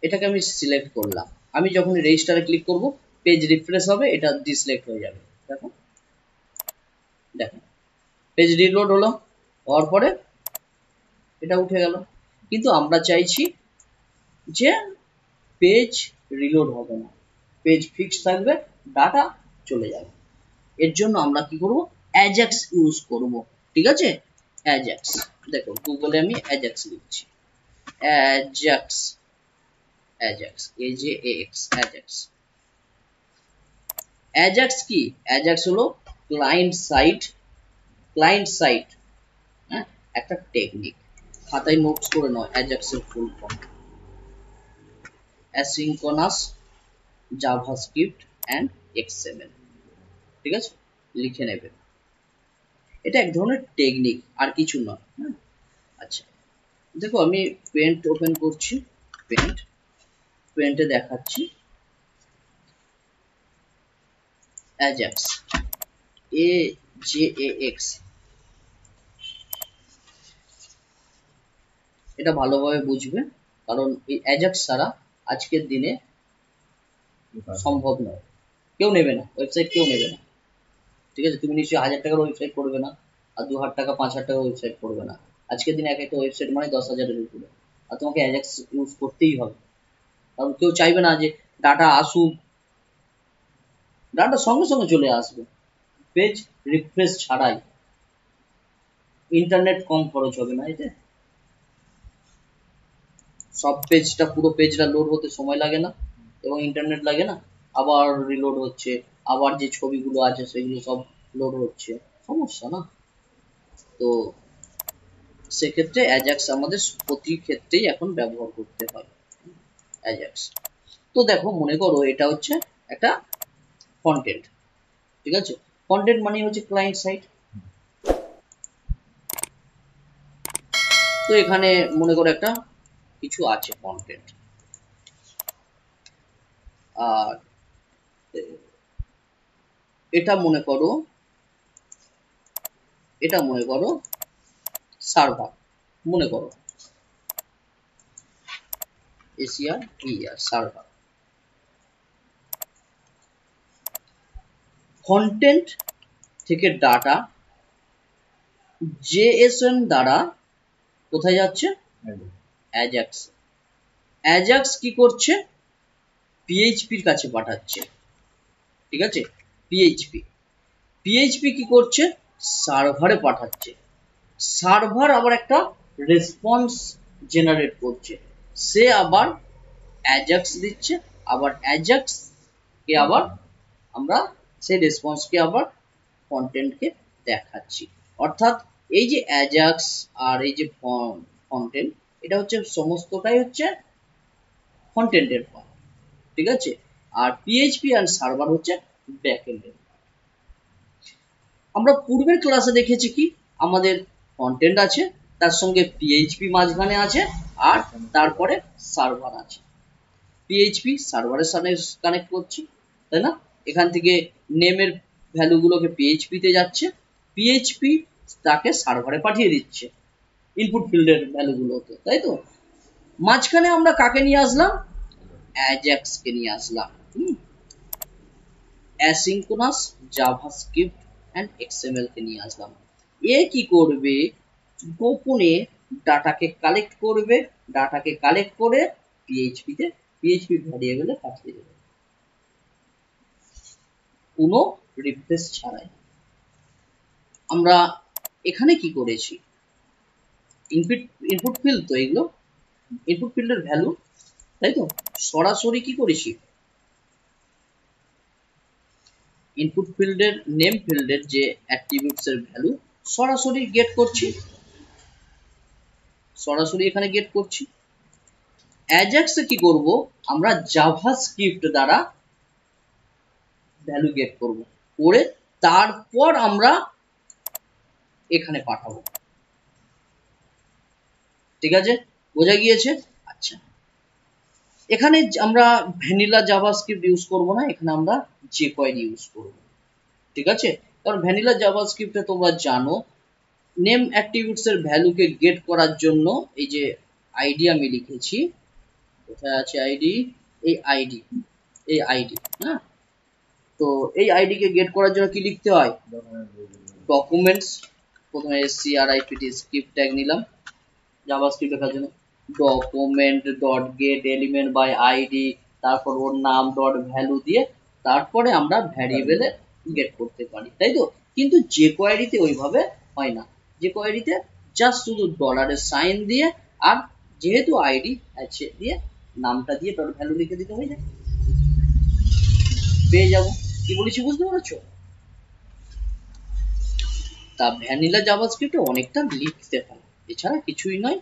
এটাকে আমি সিলেক্ট করলাম। আমি যখন রেজিস্টারে ক্লিক করব পেজ রিফ্রেশ হবে, এটা ডিসিলেক্ট হয়ে যাবে। দেখো দেখো পেজ রিলোড হলো, হওয়ার পরে এটা উঠে গেল। কিন্তু আমরা চাইছি যে পেজ রিলোড হবে না, পেজ ফিক্সড থাকবে, ডাটা চলে যাবে। এর জন্য আমরা কি করব, অ্যাজাক্স ইউজ করব, ঠিক আছে। অ্যাজাক্স, দেখো গুগলে আমি অ্যাজাক্স লিখছি, Ajax, Ajax AJAX, Ajax. Ajax কি, অ্যাজাক্স হলো ক্লায়েন্ট সাইড, ক্লায়েন্ট সাইড, হ্যাঁ একটা টেকনিক, খাতায় নোটস করে নাও। অ্যাজাক্সের full form asynchronous JavaScript and XML, ঠিক আছে, লিখে নেবে। এটা এক ধরনের টেকনিক, আর কিছু নয়। হ্যাঁ আচ্ছা দেখো আমি পেন্ট ওপেন করছি, পেন্টে দেখাচ্ছি অ্যাজাক্স AJAX, এটা ভালোভাবে বুঝবে, কারণ এই অ্যাজাক্স ছাড়া আজকের দিনে সম্ভব নয়, কেউ নেবে না, ওয়েবসাইট কেউ নেবে না, ঠিক আছে। তুমি নিশ্চয়ই 1000 টাকার ওয়েবসাইট করবে না, আর 2000 টাকা 5000 টাকার ওয়েবসাইট করবে না। আজকের দিনে এক একটা ওয়েবসাইট মানে 10,000-এর উপরে, আর তোমাকে অ্যাজাক্স ইউজ করতেই হবে, কারণ কেউ চাইবে না যে ডাটা আসুক, ডাটা সঙ্গে সঙ্গে চলে আসবে, পেজ রিফ্রেশ ছাড়াই, ইন্টারনেট কম খরচ হবে না এতে, সব পেজটা পুরো পেজটা লোড হতে সময় লাগে না এবং ইন্টারনেট লাগে না, আবার রিলোড হচ্ছে, আবার যে ছবিগুলো আছে সেগুলো সব লোড হচ্ছে, সমস্যা না। তো সেক্ষেত্রে অ্যাজাক্স আমাদের প্রতি ক্ষেত্রেই এখন ব্যবহার করতে হয় অ্যাজাক্স। তো দেখো মনে করো এটা হচ্ছে একটা কন্টেন্ট, ঠিক আছে, কন্টেন্ট মানে হচ্ছে ক্লায়েন্ট সাইট। তো এখানে মনে করো একটা কিছু আছে কন্টেন্ট, আর এটা মনে করো, এটা মনে করো সার্ভার, মনে করো এশিয়ার সার্ভার। কন্টেন্ট থেকে ডাটা JSON দ্বারা কোথায় যাচ্ছে, অ্যাজাক্স। অ্যাজাক্স কি করছে, PHP-র কাছে পাঠাচ্ছে, ঠিক আছে, PHP কি করছে, সার্ভারে পাঠাচ্ছে, সার্ভার আবার একটা রেসপন্স জেনারেট করছে, সে আবার অ্যাজাক্স দিচ্ছে, আবার অ্যাজাক্স কে আবার আমরা সেই রেসপন্সকে আবার কন্টেন্টকে দেখাচ্ছি। অর্থাৎ এই যে অ্যাজাক্স আর এই যে কন্টেন্ট, এটা হচ্ছে সমস্তটাই হচ্ছে কন্টেন্টের ফর্ম, ঠিক আছে, আর PHP আর সার্ভার হচ্ছে ব্যাকএন্ডের। আমরা পূর্বের ক্লাসে দেখেছি কি, আমাদের কন্টেন্ট আছে, তার সঙ্গে PHP মাঝখানে আছে, আর তারপরে সার্ভার আছে। PHP সার্ভারের সাথে কানেক্ট করছি, তাই না, এখান থেকে নেমের ভ্যালুগুলোকে PHP তে যাচ্ছে, PHP তাকে সার্ভারে পাঠিয়ে দিচ্ছে ইনপুট ফিল্ডের ভ্যালুগুলোকে, তাই তো। মাঝখানে আমরা কাকে নিয়ে আসলাম, অ্যাজাক্স কে নিয়ে আসলাম, অ্যাসিনক্রোনাস জাভাস্ক্রিপ্ট অ্যান্ড XML কে নিয়ে আসলাম। এ কি করবে, গোপনে ডাটাকে কালেক্ট করবে, ডাটাকে কালেক্ট করে PHP তে PHP ভ্যারিয়েবলে পাঠিয়ে দেবে, কোনো রিফ্রেশ ছাড়াই। আমরা এখানে কি করেছি, ইনপুট ফিল্ড, তো এগুলো ইনপুট ফিল্ডের ভ্যালু, তাই তো, সরাসরি কি করেছি, ইনপুট ফিল্ডের নেম ফিল্ডের যে অ্যাট্রিবিউটস এর ভ্যালু সরাসরি গেট করছি, সরাসরি এখানে গেট করছি। অ্যাজাক্সে কি করব, আমরা জাভাস্ক্রিপ্ট দ্বারা ভ্যালু গেট করব, করে তারপর আমরা এখানে পাঠাবো। ঠিক আছে, বোঝা গিয়েছে? আচ্ছা, এখানে আমরা ভ্যানিলা জাভাস্ক্রিপ্ট ইউজ করব না, এখানে আমরা jQuery ইউজ করব। ঠিক আছে, কারণ ভ্যানিলা জাভাস্ক্রিপ্টে তোমরা জানো নেম অ্যাট্রিবিউটস এর ভ্যালুকে গেট করার জন্য এই যে আইডি আমি লিখেছি, কোথায় আছে আইডি, এই আইডি, এই আইডি, হ্যাঁ। তো এই আইডি কে গেট করার জন্য কি লিখতে হয়, ডকুমেন্টস, প্রথমে script স্ক্রিপ্ট ট্যাগ নিলাম জাভাস্ক্রিপ্ট লেখার জন্য, document dot get element by ID, তারপর ওর নাম ডট ভ্যালু দিয়ে তারপরে আমরা ভ্যারিয়েবলে গেট করতে পারি, তাই তো। কিন্তু jQuery তে ওইভাবে হয় না, jQuery তে জাস্ট শুধু ডলারের সাইন দিয়ে আর যেহেতু আইডি আছে দিয়ে নামটা দিয়ে ডট ভ্যালু লিখে দিতে হয়ে যায়, পেয়ে যাবো। কি বলেছি বুঝতে পারছো? তা ভ্যানিলা জাভাস্ক্রিপ্টে অনেকটা লিখতে হয়, এছাড়া কিছুই নয়।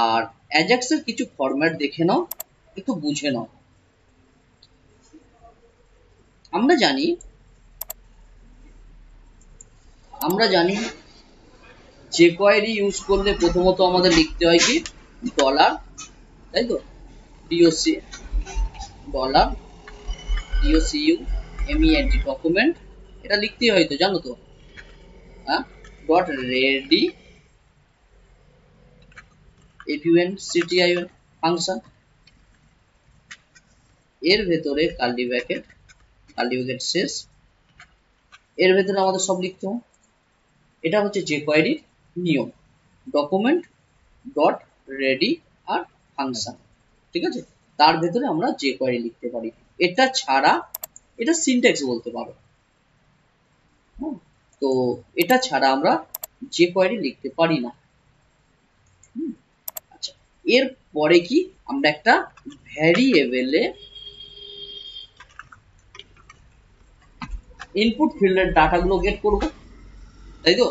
আর অ্যাজাক্সের কিছু ফরম্যাট দেখে নাও, একটু বুঝে নাও। আমরা জানি jQuery ইউজ করলে প্রথমত আমাদের লিখতে হয় কি, ডলার, তাই তো, doc ডলার document ডকুমেন্ট, এটা লিখতেই হয় তো, জানো তো, হ্যাঁ, ডট রেডি ফাংশন, এর ভেতরে কার্লি ব্র্যাকেট শেষ, এর ভেতরে আমাদের সব লিখতে হয়। এটা হচ্ছে jQuery নিয়ম, ডকুমেন্ট ডট রেডি আর ফাংশন। ঠিক আছে, তার ভেতরে আমরা jQuery লিখতে পারি। এটা ছাড়া, এটা সিনট্যাক্স বলতে পারো, তো এটা ছাড়া আমরা jQuery লিখতে পারি না। আচ্ছা, এর পরে কি, আমরা একটা ভ্যারিয়েবলে ইনপুট ফিল্ডের ডাটাগুলো গেট করব, তাই তো।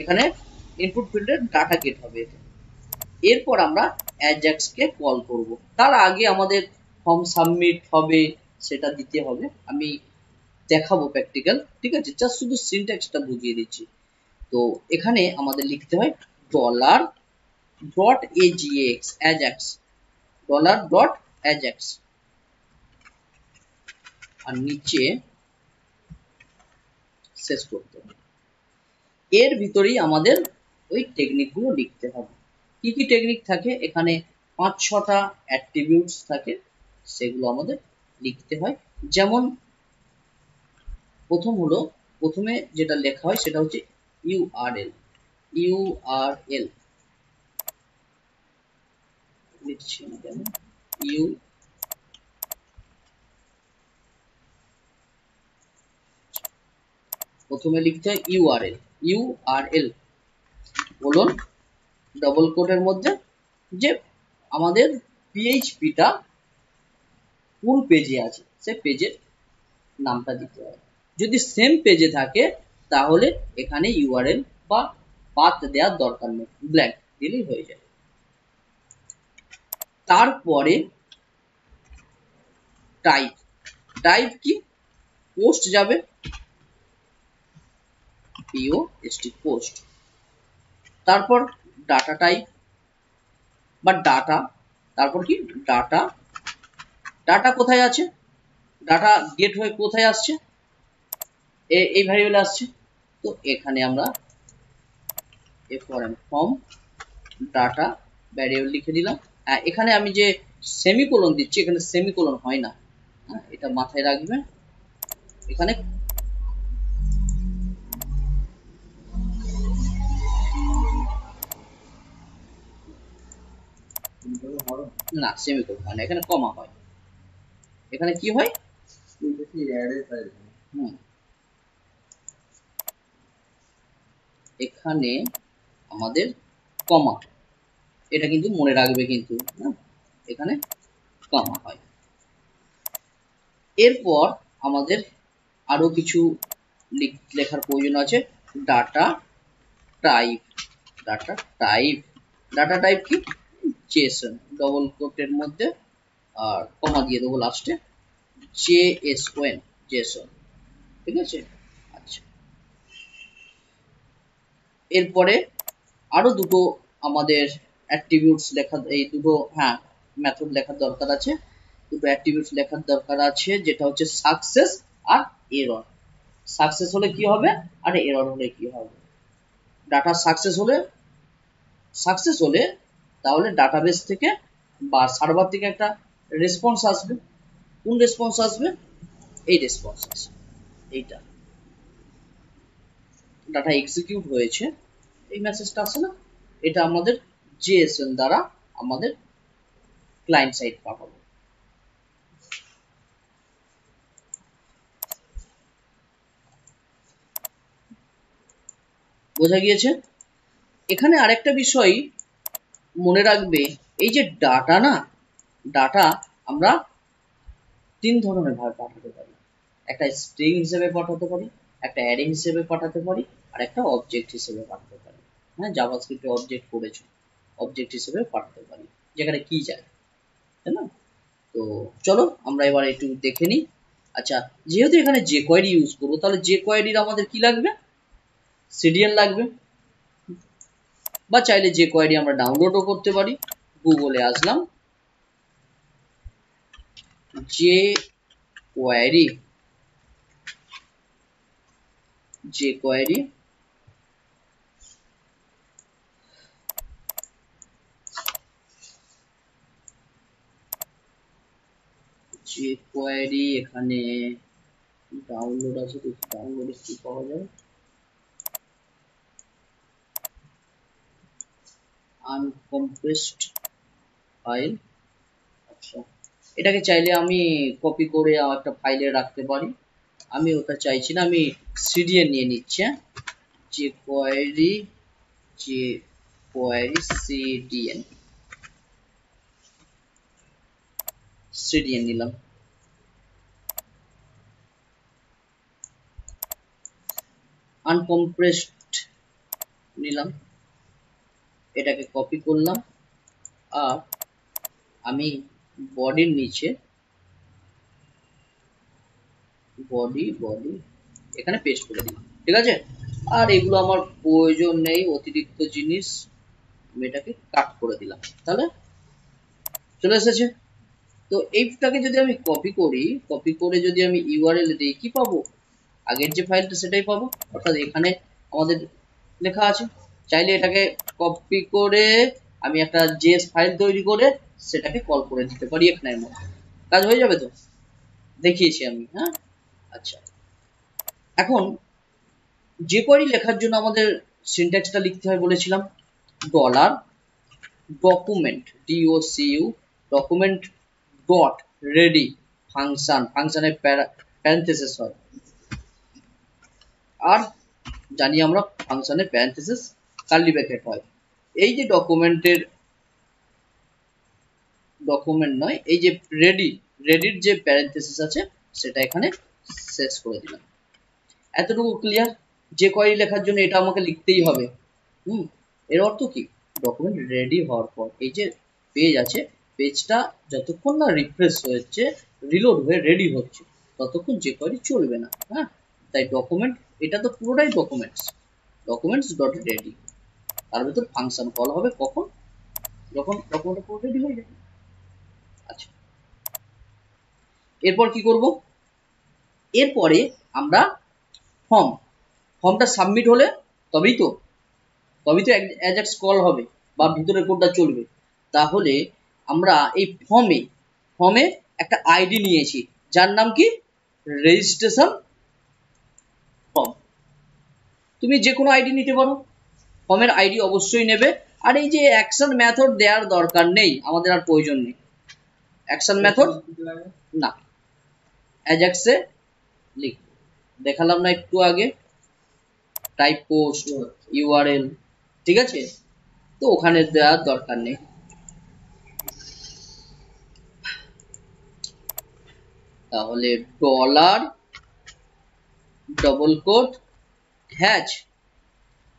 এখানে ইনপুট ফিল্ডের ডাটা গেট হবে, এরপর আমরা অ্যাজাক্স কে কল করব। তার আগে আমাদের ফর্ম সাবমিট হবে, সেটা দিতে হবে, আমি দেখাবো প্র্যাকটিক্যাল। ঠিক আছে, জাস্ট শুধু সিনট্যাক্সটা বুঝিয়ে দিচ্ছি। তো এখানে আমাদের লিখতে হয় dollar dot ajax Ajax, dollar dot Ajax, আর নিচে শেষ করতে হবে। এর ভিতরেই আমাদের ওই টেকনিকগুলো লিখতে হবে। কি কি টেকনিক থাকে এখানে, 5-6টা অ্যাট্রিবিউটস থাকে, সেগুলো আমাদের লিখতে হয়। যেমন প্রথমে যেটা লেখা হয় সেটা হচ্ছে ইউআরএল, লিখছি না কেন, প্রথমে লিখতে হয় ইউআরএল বলুন ডবল কোটের মধ্যে যে আমাদের পিএইচপিটা কোন পেজে আছে, সে পেজের নামটা দিতে হয়। যদি সেম পেজে থাকে তাহলে এখানে ইউআরএল বা পাথ দেওয়ার দরকার নেই, ব্ল্যাঙ্ক দিলেই হয়ে যায়। তারপরে টাইপ কি, পোস্ট যাবে, পোস্ট। তারপর ডাটা টাইপ বা ডাটা, তারপর কি ডাটা কোথায় আছে, ডাটা গেট হয়ে কোথায় আসছে, এই ভ্যারিয়েবলে আসছে। তো এখানে আমরা ফর্ম ডাটা ভ্যারিয়েবল লিখে দিলাম। এখানে আমি যে সেমিকোলন দিচ্ছি, এখানে সেমিকোলন হয় না, এটা মাথায় রাখবে। এখানে না সেমিকোলন হয় না, এখানে কমা হয়। এখানে কি হয়, এখানে আমাদের কমা, এটা কিন্তু মনে রাখবে কিন্তু, এখানে কমা হয়। এরপর আমাদের আরো কিছু লেখার প্রয়োজন আছে। Data type. Data type, data type কি? জেসন, ডবল কোটের মধ্যে আর কমা দিয়ে দেবো লাস্টে, জেএসওএন, জেসন। ঠিক আছে, আচ্ছা। এরপরে আরো দুটো আমাদের অ্যাট্রিবিউটস লেখা, এই দুটো মেথড লেখার দরকার আছে, দুটো অ্যাট্রিবিউটস লেখার দরকার আছে, যেটা হচ্ছে সাকসেস আর এরর। সাকসেস হলে কি হবে আর এরর হলে কি হবে? ডাটা সাকসেস হলে তাহলে ডাটাবেস থেকে বা সার্ভার থেকে একটা রেসপন্স আসবে। কোন রেসপন্স আসবে? এই রেসপন্স আসবে, এইটা ডাটা এক্সিকিউট হয়েছে, এই মেসেজটা আসে না, এটা আমাদের জেএসএন দ্বারা আমাদের ক্লায়েন্ট সাইড পাঠাবো। বোঝা গিয়েছে? এখানে আরেকটা বিষয় মনে রাখবে, এই যে ডাটা না, ডাটা আমরা তিন ধরনের ভাবে পাঠাতে পারি। একটা স্ট্রিং হিসেবে পাঠাতে পারি, একটা অ্যারে হিসেবে পাঠাতে পারি, আর একটা অবজেক্ট হিসেবে পাঠাতে পারি। হ্যাঁ, জাভাস্ক্রিপ্টে অবজেক্ট করেছো, অবজেক্ট হিসেবে পাঠাতে পারি, যেখানে কি যায়, তাই না? তো চলো আমরা এবার একটু দেখে নিই। আচ্ছা, যেহেতু এখানে যে কোয়েরি ইউজ করবো, তাহলে যে কোয়েরির আমাদের কি লাগবে? সিডিএন লাগবে, বা চাইলে যে কোয়েরি আমরা ডাউনলোডও করতে পারি। গুগলে আসলাম, যে কোয়েরি, যে কোয়েরি যে কোয়েরি এখানে ডাউনলোড আছে, দেখি ডাউনলোডে কি পাওয়া যায়। আনকম্প্রেসড ফাইল। আচ্ছা, এটাকে চাইলে আমি কপি করে একটা ফাইলে রাখতে পারি, আমি ওটা চাইছি না, আমি সিডিএন নিয়ে নিচ্ছি। যে কোয়েরি সিডিএন, সিডিএন নিলাম। আনকম্প্রেসড নিলাম, এটাকে কপি করলাম, আর আমি বডির নিচে বডি এখানে পেস্ট করে দিলাম। ঠিক আছে, আর এগুলো আমার প্রয়োজন নেই, অতিরিক্ত জিনিস, আমি এটাকে কাট করে দিলাম, তাহলে চলে এসেছে। তো এইটাকে যদি আমি কপি করি, কপি করে যদি আমি ইউআরএল দিই, কি পাবো? আগের যে ফাইলটা সেটাই পাবো, অর্থাৎ এখানে আমাদের লেখা আছে। চাইলে এটাকে কপি করে আমি একটা জেএস ফাইল তৈরি করে সেটাকে কল করে দিতে পারি এখানের মধ্যে, কাজ হয়ে যাবে। তো দেখিয়েছি আমি, হ্যাঁ। আচ্ছা, এখন যে কোয়েরি লেখার জন্য আমাদের সিনট্যাক্সটা লিখতে হয় বলেছিলাম, dollar document, DOCU document dot ready function, ফাংশনের প্যারেনথেসিস হয়, আর জানি আমরা ফাংশনের প্যারেনথেসিস কার্লি ব্র্যাকেট হয়। এই যে ডকুমেন্ট নয়, এই যে রেডির যে প্যারেনথেসিস আছে সেটা এখানে শেষ করে দিলাম। এতটুকু ক্লিয়ার? যে কোয়েরি লেখার জন্য এটা আমাকে লিখতেই হবে। এর অর্থ কি? ডকুমেন্ট রেডি হওয়ার পর এই যে পেজ আছে, পেজটা যতক্ষণ না রিফ্রেশ হচ্ছে, রিলোড হয়ে রেডি হচ্ছে, ততক্ষণ যে কোয়েরি চলবে না। হ্যাঁ, তাই ডকুমেন্ট, এটা তো পুরোটাই ডকুমেন্টস ডট রেডি, তার ভিতর ফাংশন কল হবে কখন? যখন ডকুমেন্টটা পুরো রেডি হয়ে যাবে। আচ্ছা, এরপর কি করব? এরপরে আমরা ফর্মটা সাবমিট হলে তবেই তো অ্যাজাক্স কল হবে বা ভিতরের কোডটা চলবে। তাহলে আমরা এই ফর্মে একটা আইডি নিয়েছি, যার নাম কি? Registration form. তুমি যে কোনো আইডি নিতে পারো, ফর্মের আইডি অবশ্যই নেবে। আর এই যে অ্যাকশন মেথড দেওয়ার দরকার নেই, আমাদের আর প্রয়োজন নেই অ্যাকশন মেথড, না। অ্যাজাক্সে লিখ, দেখালাম না একটু আগে, টাইপ পোস্ট, ইউআরএল, ঠিক আছে? তো ওখানে দেওয়ার দরকার নেই। তাহলে ডলার ডবল কোট হ্যাচ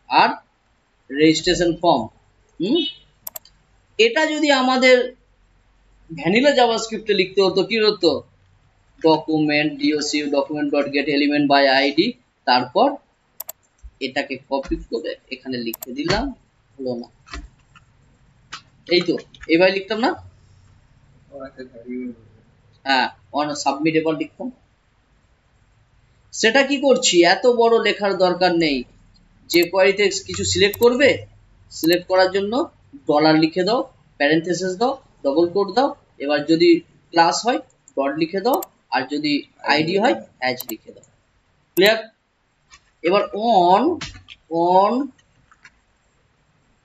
আর রেজিস্ট্রেশন ফর্ম। এটা যদি আমাদের ভ্যানিলা জাভাস্ক্রিপ্টে লিখতে হতো কি হতো, document document dot get element by ID, তারপর এটাকে কপি করে এখানে লিখতে দিলাম, হলো না, এই তো এবার লিখতাম না, হ্যাঁ অন সাবমিট এবার লিখতাম। সেটা কি করছি, এত বড় লেখার দরকার নেই, যে কোয়ারিতে কিছু সিলেক্ট করবে, সিলেক্ট করার জন্য ডলার লিখে দাও, প্যারেন্থেসিস দাও, ডবল কোট দাও, এবার যদি ক্লাস হয় ডট লিখে দাও, আর যদি আইডি হয় হ্যাজ লিখে দাও। ক্লিয়ার? এবার অন অন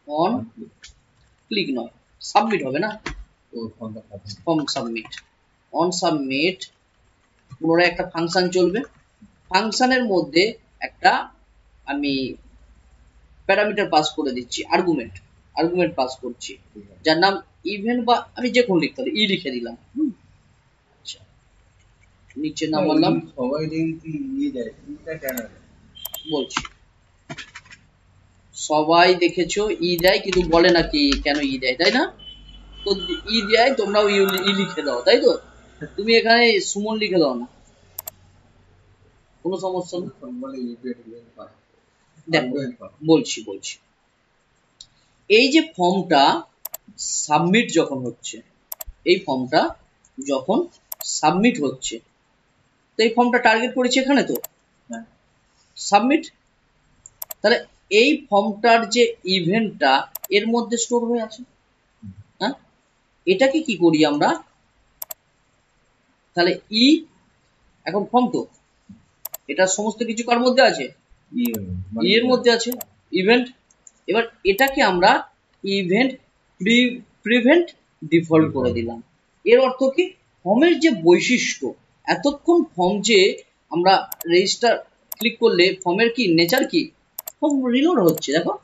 অন ক্লিক নয়, সাবমিট হবে না, ফর্ম সাবমিট, অন সাবমিট। পুনরায় একটা ফাংশন চলবে, ফাংশনের মধ্যে একটা আমি প্যারামিটার পাস করে দিচ্ছি, আর্গুমেন্ট পাস করছি, যার নাম ইভেন্ট, বা আমি যে কোন লিখতে হবে, ই লিখে দিলাম। আচ্ছা, নিচে নামালাম, সবাই দেখি ই দেয়, এটা কেন বলছি, সবাই দেখেছো ই দেয়, কিন্তু বলে না কি কেন ই দেয়, তাই না? তো ই দেয়, তোমরাও ই লিখে দাও, তাই তো? তুমি এখানে সুমন লিখে দাও না, কোনো সমস্যা নেই। দেখো বলছি, এই যে ফর্মটা সাবমিট যখন হচ্ছে, এই ফর্মটা যখন সাবমিট হচ্ছে, তো এই ফর্মটা টার্গেট করেছি এখানে তো সাবমিট, তাহলে এই ফর্মটার যে ইভেন্টটা এর মধ্যে স্টোর হয়ে আছে, হ্যাঁ, এটাকে কি করি আমরা, তাহলে ই, এখন ফর্ম তো এটা সমস্ত কিছু কার মধ্যে আছে, ই এর মধ্যে আছে, ইভেন্ট। এবার এটাকে আমরা ইভেন্ট প্রিভেন্ট ডিফল্ট করে দিলাম। এর অর্থ কি, ফর্মের যে বৈশিষ্ট্য, এতক্ষণ ফর্ম যে আমরা রেজিস্টার ক্লিক করলে ফর্মের কি নেচার, কি ফর্ম রিলোড হচ্ছে, দেখো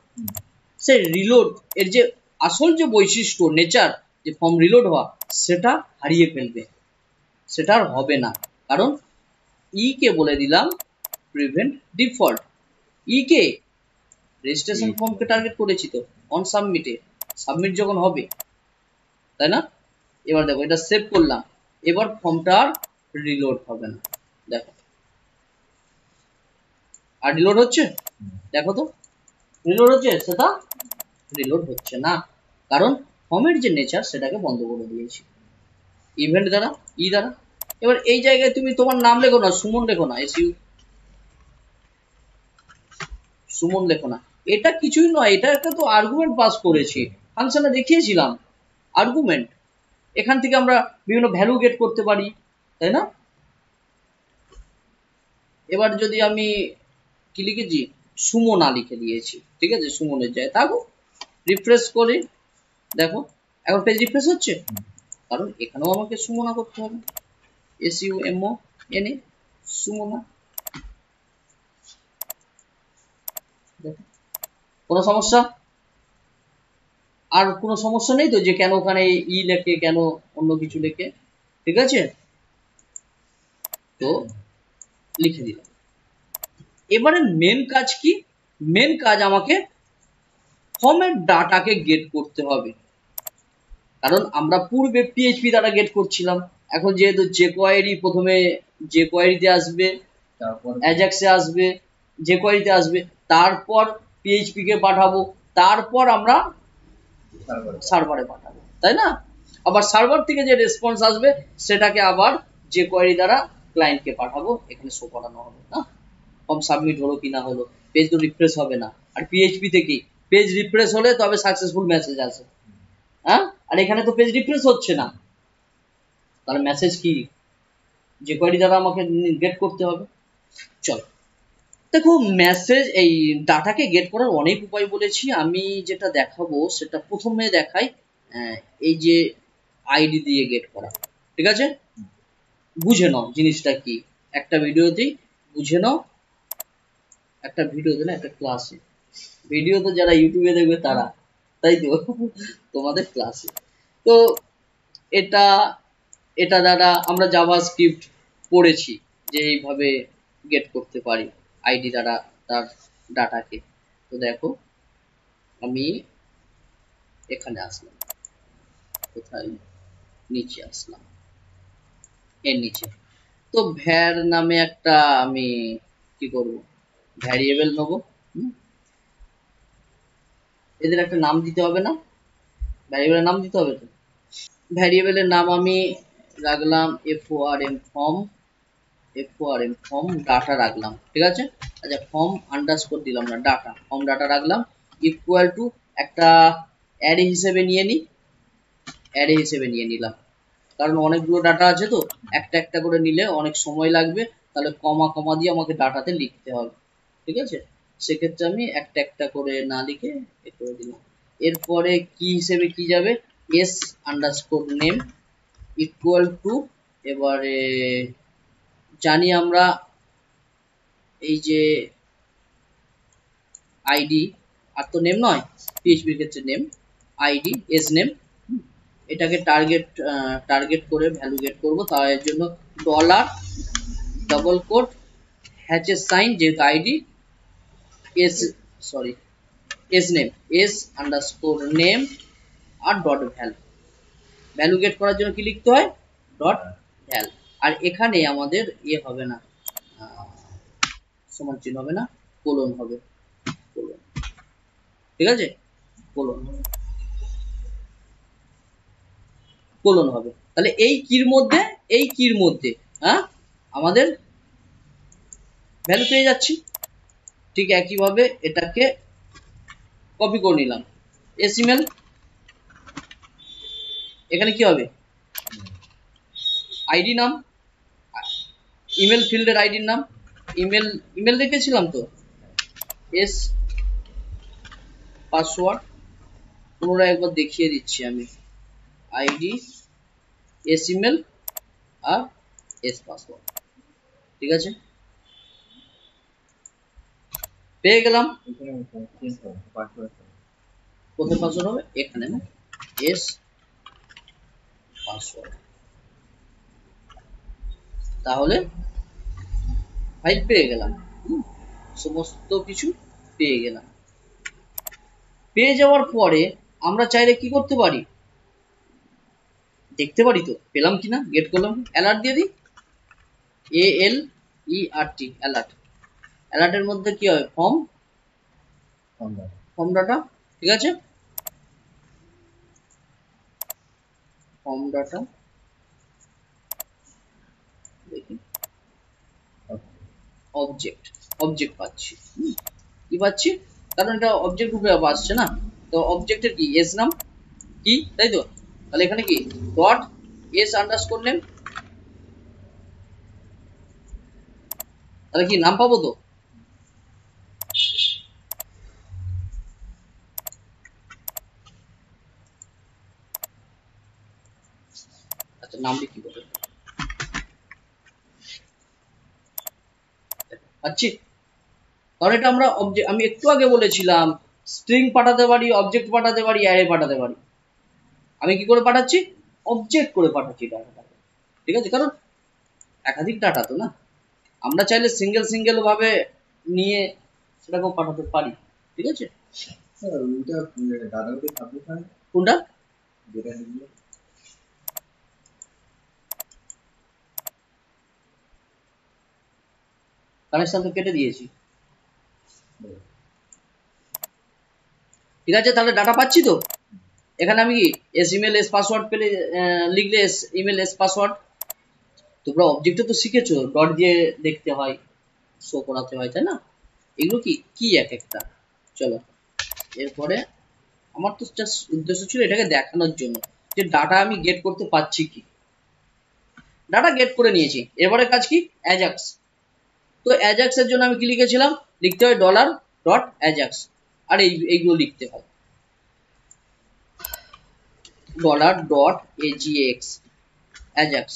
সেই রিলোড এর যে আসল যে বৈশিষ্ট্য নেচার, যে ফর্ম রিলোড হওয়া, সেটা হারিয়ে ফেলবে, সেটা আর হবে না, কারণ ই কে বলে দিলাম প্রিভেন্ট ডিফল্ট। ই কে রেজিস্ট্রেশন ফর্মকে টার্গেট করেছি তো, অন সাবমিটে, সাবমিট যখন হবে, তাই না? এবার দেখো এটা সেভ করলাম, এবার ফর্মটা আর রিলোড হবে না, দেখো আর রিলোড হচ্ছে, দেখো তো রিলোড হচ্ছে, সেটা রিলোড হচ্ছে না, কারণ ফর্মের যে নেচার সেটাকে বন্ধ করে দিয়েছি ইভেন্ট দ্বারা, ই দ্বারা। এবার এই জায়গায় তুমি তোমার নাম লেখো না, সুমন লেখো না, এসইউ সুমন লেখো না, এটা কিছুই নয়, এটা একটা তো আর্গুমেন্ট পাস করেছি, ফাংশনে দেখিয়েছিলাম আর্গুমেন্ট, এখান থেকে আমরা বিভিন্ন ভ্যালু গেট করতে পারি, তাই না? এবার যদি আমি কি লিখেছি, সুমনা লিখে দিয়েছি, ঠিক আছে, সুমনের জায়গায় থাকো, রিফ্রেশ করি, দেখো এখন পেজ রিফ্রেশ হচ্ছে, কারণ এখানেও আমাকে সুমনা করতে হবে, SUMONA, সুমনা। দেখো কোনো সমস্যা, আর কোনো সমস্যা নেই তো, যে কেন ওখানে ই লেখে, কেন অন্য কিছু লেখে, ঠিক আছে, তো লিখে দিলাম। এবারে মেন কাজ কি, মেন কাজ আমাকে ফর্মের ডাটাকে গেট করতে হবে, কারণ আমরা পূর্বে পিএইচপি দ্বারা গেট করছিলাম, এখন যেহেতু যে কোয়ারি প্রথমে যে কোয়ারিতে আসবে, তারপর অ্যাজাক্সে আসবে, যে কোয়ারিতে আসবে, তারপর পিএইচপি কে পাঠাবো, তারপর আমরা সার্ভারে পাঠাবো, তাই না? আবার সার্ভার থেকে যে রেসপন্স আসবে সেটাকে আবার যে কোয়ারি দ্বারা ক্লায়েন্টকে পাঠাবো, এখানে শো করানো হবে না ফর্ম সাবমিট হলো কি না হলো, পেজ তো রিফ্রেশ হবে না, আর পিএইচপি থেকে পেজ রিফ্রেশ হলে তবে সাকসেসফুল মেসেজ আসে, হ্যাঁ, আর এখানে তো পেজ রিফ্রেশ হচ্ছে না, তাহলে মেসেজ কি, যে কোয়ারি দ্বারা আমাকে গেট করতে হবে। চলো দেখো, মেসেজ এই ডাটাকে গেট করার অনেক উপায় বলেছি, আমি যেটা দেখাবো সেটা প্রথমে দেখাই, এই যে আইডি দিয়ে গেট করা, ঠিক আছে, বুঝে নাও জিনিসটা কি, একটা ভিডিওতেই বুঝে নাও, একটা ভিডিওতে না, একটা ক্লাসে, ভিডিও তো যারা ইউটিউবে দেখবে তারা, তাই তো, তোমাদের ক্লাসে, তো এটা দ্বারা আমরা জাভাস্ক্রিপ্ট পড়েছি যে এইভাবে গেট করতে পারি আইডি দ্বারা তার ডাটাকে। তো দেখো আমি এখানে আসলাম, কোথায়, নিচে আসলাম, এর নিচে। তো ভ্যার নামে একটা আমি কি করব, ভ্যারিয়েবল নেবো। এদের একটা নাম দিতে হবে না, ভ্যারিয়েবলের নাম দিতে হবে তো। ভ্যারিয়েবলের নাম আমি রাখলাম form ফর্ম ডাটা রাখলাম, ঠিক আছে। আচ্ছা ফর্ম আন্ডারস্কোর দিলাম না, ডাটা, ফর্ম ডাটা রাখলাম, ইকুয়াল টু একটা অ্যারে হিসেবে নিয়ে নিই, অ্যারে হিসেবে নিয়ে নিলাম, কারণ অনেকগুলো ডাটা আছে তো একটা একটা করে নিলে অনেক সময় লাগবে, তাহলে কমা কমা দিয়ে আমাকে ডাটাতে লিখতে হবে, ঠিক আছে। সেক্ষেত্রে আমি একটা একটা করে না লিখে এ করে দিলাম। এরপরে কি হিসেবে কি যাবে, S underscore name equal to, এবারে জানি আমরা এই যে আইডি, আর তো নেম নয়, পিএইচপির ক্ষেত্রে নেম, আইডি এস নেম, এটাকে টার্গেট করে ভ্যালু গেট করব। তার জন্য ডলার ডবল কোট হ্যাচের সাইন, যেহেতু ID S, sorry S name, S underscore name আর ডট ভ্যালু। ভ্যালু গেট করার জন্য কি লিখতে হয়, ডট ভ্যাল। আর এখানে আমাদের ইয়ে হবে না, সমান চিহ্ন হবে না, কোলন হবে, কোলন, ঠিক আছে, কোলন, কোলন হবে। তাহলে এই কির মধ্যে, এই কির মধ্যে আমাদের ভ্যালু পেয়ে যাচ্ছি। ঠিক একইভাবে এটাকে কপি করে নিলাম, এস ইমেল, এখানে কি হবে, আইডি নাম, ইমেল ফিল্ডের আইডির নাম, ইমেল, ইমেল রেখেছিলাম তো, এস পাসওয়ার্ড, পুনরায় একবার দেখিয়ে দিচ্ছি আমি, আইডি এস ইমেল আর এস পাসওয়ার্ড, ঠিক আছে, পেয়ে গেলাম। কোথায় পাসওয়ার্ড হবে, এখানে না, এস পাসওয়ার্ড, তাহলে ফাইল পেয়ে গেলাম, সমস্ত কিছু পেয়ে গেলাম। পেয়ে যাওয়ার পরে আমরা চাইলে কি করতে পারি, দেখতে পারি তো পেলাম কিনা, গেট করলাম, অ্যালার্ট দিয়ে দিই, ALERT, অ্যালার্ট। অ্যালার্টের মধ্যে কি হবে, ফর্ম ডাটা, ঠিক আছে, ফর্ম ডাটা, দেখি অবজেক্ট, অবজেক্ট পাচ্ছি, কি পাচ্ছি, কারণ এটা অবজেক্ট রূপে আসছে না, তো অবজেক্টের কি এস নাম কি, তাই তো, তাহলে এখানে কি ডট এস আন্ডারস্কোর নেম, তাহলে কি নাম পাবো তো, আচ্ছা নাম লিখি বলে পাচ্ছি, কারণ এটা আমরা অবজেক্ট, আমি একটু আগে বলেছিলাম স্ট্রিং পাঠাতে পারি, অবজেক্ট পাঠাতে পারি, অ্যারে পাঠাতে পারি, আমি কি করে পাঠাচ্ছি, অবজেক্ট করে পাঠাচ্ছি ডাটাটাকে, ঠিক আছে, কারণ একাধিক ডাটা তো না, আমরা চাইলে সিঙ্গেল সিঙ্গেল ভাবে নিয়ে সেটাকেও পাঠাতে পারি, ঠিক আছে। কোনটা, কানেকশন তো কেটে দিয়েছি, ঠিক আছে, তাহলে ডাটা পাচ্ছি তো। এখানে আমি কি এস ইমেল এস পাসওয়ার্ড পেলে লিখলে এস ইমেল এস পাসওয়ার্ড, তোমরা অবজেক্টে তো শিখেছো ডট দিয়ে দেখতে হয়, শো করাতে হয়, তাই না, এগুলো কি কি এক একটা। চলো এরপরে আমার তো জাস্ট উদ্দেশ্য ছিল এটাকে দেখানোর জন্য যে ডাটা আমি গেট করতে পারছি কি, ডাটা গেট করে নিয়েছি, এবারে কাজ কি, অ্যাজাক্স। তো অ্যাজাক্স এর জন্য আমি কি লিখেছিলাম, লিখতে হয় ডলার ডট অ্যাজাক্স, আর এইগুলো লিখতে হয় ডলার ডট AJAX, অ্যাজাক্স,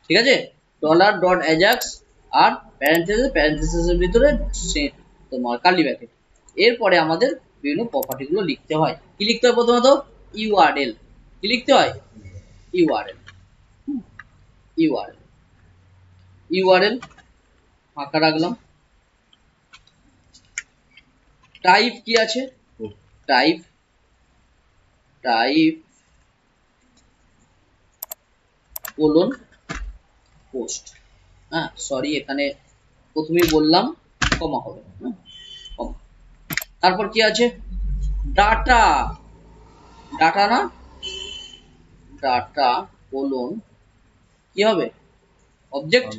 ঠিক আছে, ডলার ডট অ্যাজাক্স আর প্যারেন্থেসিসের ভিতরে তোমার কার্লি ব্র্যাকেট। এরপরে আমাদের বিভিন্ন প্রপার্টি গুলো লিখতে হয়, কি লিখতে হয়, প্রথমত ইউআরএল, কি লিখতে হয়, ইউআরএল ইউআরএল ইউআরএল ফাঁকা রাখলাম। টাইপ কি আছে? Type colon post. হ্যাঁ সরি, এখানে প্রথমেই বললাম কমা হবে, কমা। তারপর কি আছে? ডাটা, ডাটা না, ডাটা কোলন কি হবে? অবজেক্ট,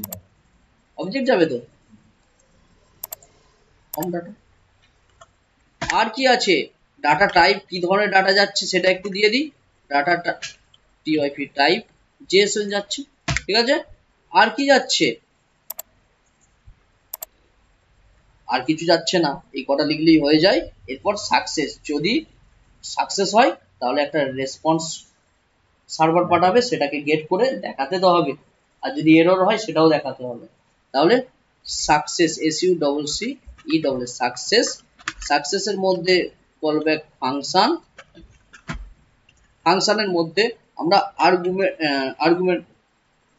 অবজেক্ট যাবে তো, কম ডাটা। আর কি আছে? ডাটা টাইপ, কি ধরনের ডাটা যাচ্ছে সেটা একটু দিয়ে দিই। ডাটা টিআইপি টাইপ জেএসএল যাচ্ছে, ঠিক আছে। আর কি যাচ্ছে? আর কিছু যাচ্ছে না, এই কটা লিখলেই হয়ে যায়। এরপর সাকসেস, যদি সাকসেস হয় তাহলে একটা রেসপন্স সার্ভার পাঠাবে, সেটাকে গেট করে দেখাতে তো হবে। আর যদি এরর হয় সেটাও দেখাতে হবে। তাহলে সাকসেস, SUCCE সাকসেস। সাকসেসের মধ্যে কলব্যাক ফাংশন, ফাংশনের মধ্যে আমরা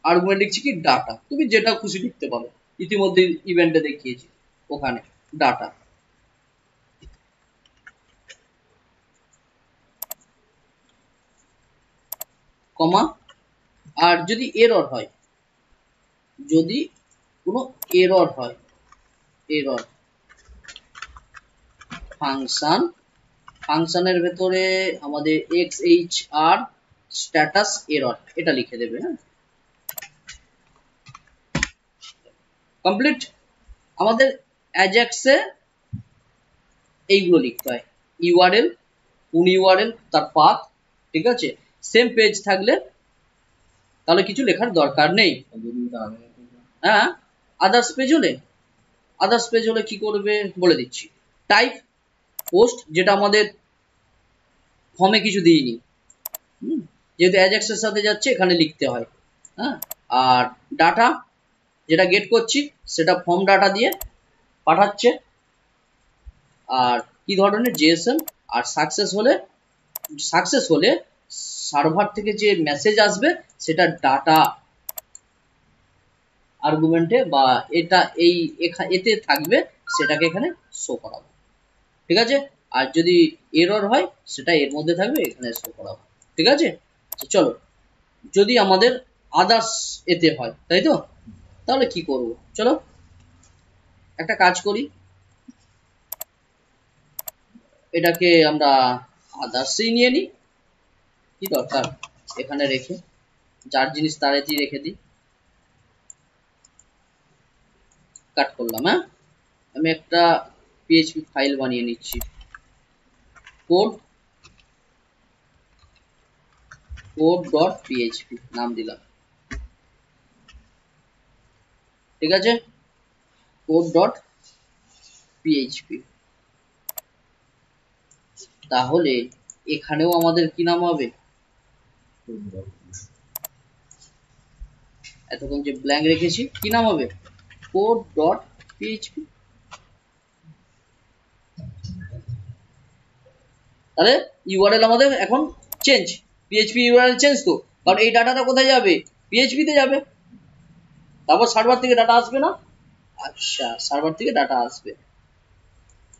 আর্গুমেন্ট লিখছি কি? ডাটা। তুমি যেটা খুশি লিখতে পারো, ইতিমধ্যে ইভেন্টে দেখিয়েছি ওখানে ডাটা। কমা। আর যদি এরর হয়, যদি কোনো এরর হয়, এরর ফাংশন, ফাংশনের ভেতরে আমাদের XHR স্ট্যাটাস এরর এটা লিখে দেবে। হ্যাঁ কমপ্লিট। আমাদের অ্যাজাক্সে এইগুলো লিখতে হয়, ইউআরএল, কোন ইউআরএল, তার পাথ, ঠিক আছে। সেম পেজ থাকলে তাহলে কিছু লেখার দরকার নেই। হ্যাঁ আদার্স পেজ হলে, আদার্স পেজ হলে কি করবে বলে দিচ্ছি। টাইপ পোস্ট, যেটা আমাদের ফর্মে কিছু দিইনি, যেহেতু অ্যাজাক্সের সাথে যাচ্ছে এখানে লিখতে হয়। হ্যাঁ আর ডাটা যেটা গেট করছি সেটা ফর্ম ডাটা দিয়ে পাঠাচ্ছে। আর কি ধরনের? জেএসএল। আর সাকসেস হলে সার্ভার থেকে যে মেসেজ আসবে সেটা ডাটা আর্গুমেন্টে বা এটা এই এতে থাকবে, সেটাকে এখানে শো করাবো, ঠিক আছে। আর যদি এরর হয় সেটা এর মধ্যে থাকবে, এখানে শো করাবো, ঠিক আছে। চলো, যদি আমাদের আদার্স এতে হয়, তাই তো, তাহলে কি করব? চলো একটা কাজ করি, এটাকে আমরা আদার্সেই নিয়ে নিই। কি দরকার এখানে রেখে, যার জিনিস তার এতেই রেখে দিই। কাট করলাম। হ্যাঁ আমি একটা পিএইচপি ফাইল বানিয়ে নিচ্ছি, code.php নাম দিলাম, ঠিক আছে। code.php। তাহলে এখানেও আমাদের কি নাম হবে? এতক্ষণ যে ব্ল্যাঙ্ক রেখেছি কি নাম হবে? code.php। তাহলে ইউআরএল আমাদের এখন চেঞ্জ, পিএইচপি ইউআরএল চেঞ্জ তো, কারণ এই ডাটাটা কোথায় যাবে? পিএইচপি তে যাবে। তারপর সার্ভার থেকে ডাটা আসবে না? আচ্ছা সার্ভার থেকে ডাটা আসবে।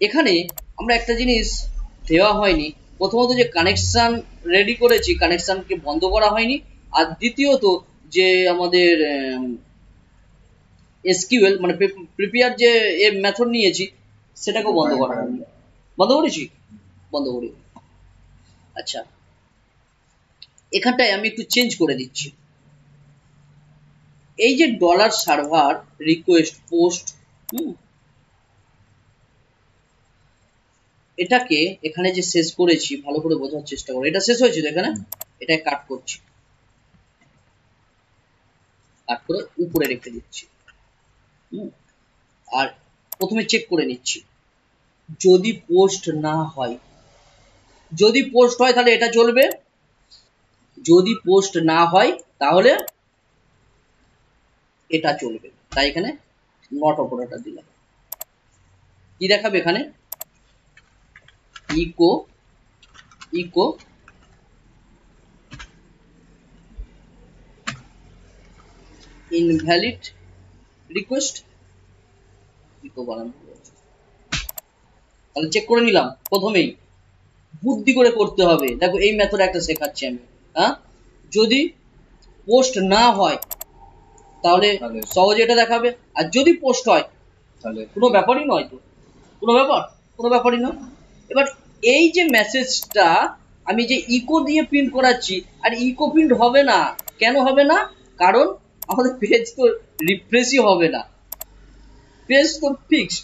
এখানে আমরা একটা জিনিস দেওয়া হয়নি, প্রথমত যে কানেকশন রেডি করেছি কানেকশনকে বন্ধ করা হয়নি। আর দ্বিতীয়ত যে আমাদের এসকিউএল মানে প্রিপেয়ার যে মেথড নিয়েছি সেটাকেও বন্ধ করা হয়নি। বন্ধ করেছি? বন্ধ করি। আচ্ছা এখানটায় আমি একটু চেঞ্জ করে দিচ্ছি। এই যে ডলার সার্ভার রিকোয়েস্ট পোস্ট, এটাকে এখানে যে শেষ করেছি ভালো করে বোঝার চেষ্টা করো। এটা শেষ হয়েছে তো এখানে, এটা কাট করছি, কাট করে উপরে রেখে দিচ্ছি। আর প্রথমে চেক করে নিচ্ছি, যদি পোস্ট না হয়, যদি পোস্ট হয় তাহলে এটা চলবে, যদি পোস্ট না হয় তাহলে এটা চলবে। তাই এখানে নট অপারেটর দিলাম। কি দেখাবে এখানে? ইকো ইনভ্যালিড রিকোয়েস্ট, তাহলে চেক করে নিলাম। প্রথমেই বুদ্ধি করে করতে হবে। দেখো এই মেথড একটা শেখাচ্ছি আমি, হ্যাঁ, যদি পোস্ট না হয় তাহলে সহজে এটা দেখাবে, আর যদি পোস্ট হয় তাহলে কোনো ব্যাপারই নয়, তো কোনো ব্যাপারই নয়। এবার এই যে মেসেজটা আমি যে ইকো দিয়ে প্রিন্ট করাচ্ছি, আর ইকো প্রিন্ট হবে না, কেন হবে না? কারণ আমাদের পেজ তো রিফ্রেশই হবে না, পেজ তো ফিক্সড,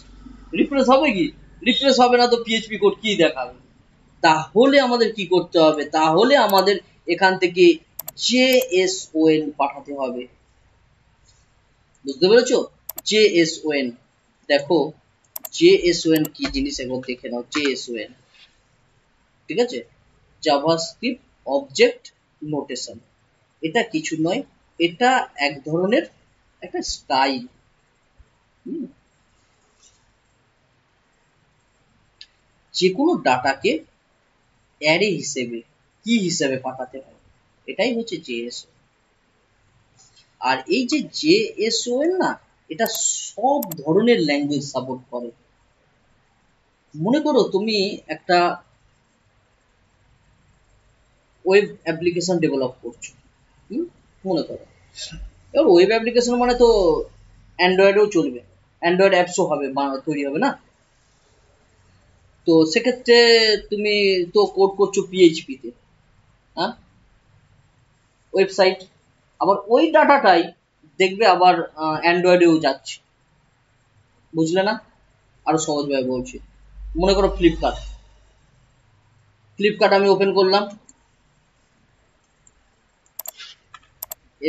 রিফ্রেশ হবে কি? রিফ্রেশ হবে না, তো পিএইচপি কোড কি দেখাবে? তাহলে আমাদের কি করতে হবে? তাহলে আমাদের এখান থেকে JSON পাঠাতে হবে। বুঝতে পেরেছো? JSON, দেখো JSON কি জিনিস একবার দেখে নাও। JSON, ঠিক আছে, জাভাস্ক্রিপ্ট অবজেক্ট নোটেশন। এটা কিছু নয়, এটা এক ধরনের একটা স্টাইল। যে কোনো ডাটাকে অ্যারে হিসেবে, কি হিসেবে পাঠাতে হয়, এটাই হচ্ছে JSON। আর এই যে JSON না, এটা সব ধরনের ল্যাঙ্গুয়েজ সাপোর্ট করে। মনে করো তুমি একটা ওয়েব অ্যাপ্লিকেশন ডেভেলপ করছো, মনে করো। এবার ওয়েব অ্যাপ্লিকেশন মানে তো অ্যান্ড্রয়েডেও চলবে, অ্যান্ড্রয়েড অ্যাপসও হবে, তৈরি হবে না? তো সেক্ষেত্রে তুমি তো কোড করছো পিএইচপিতে, হ্যাঁ, ওয়েবসাইট। আবার ওই ডাটাটাই দেখবে আবার অ্যান্ড্রয়েডেও যাচ্ছে। বুঝলে না? আরো সহজভাবে বলছি, মনে করো ফ্লিপকার্ট আমি ওপেন করলাম,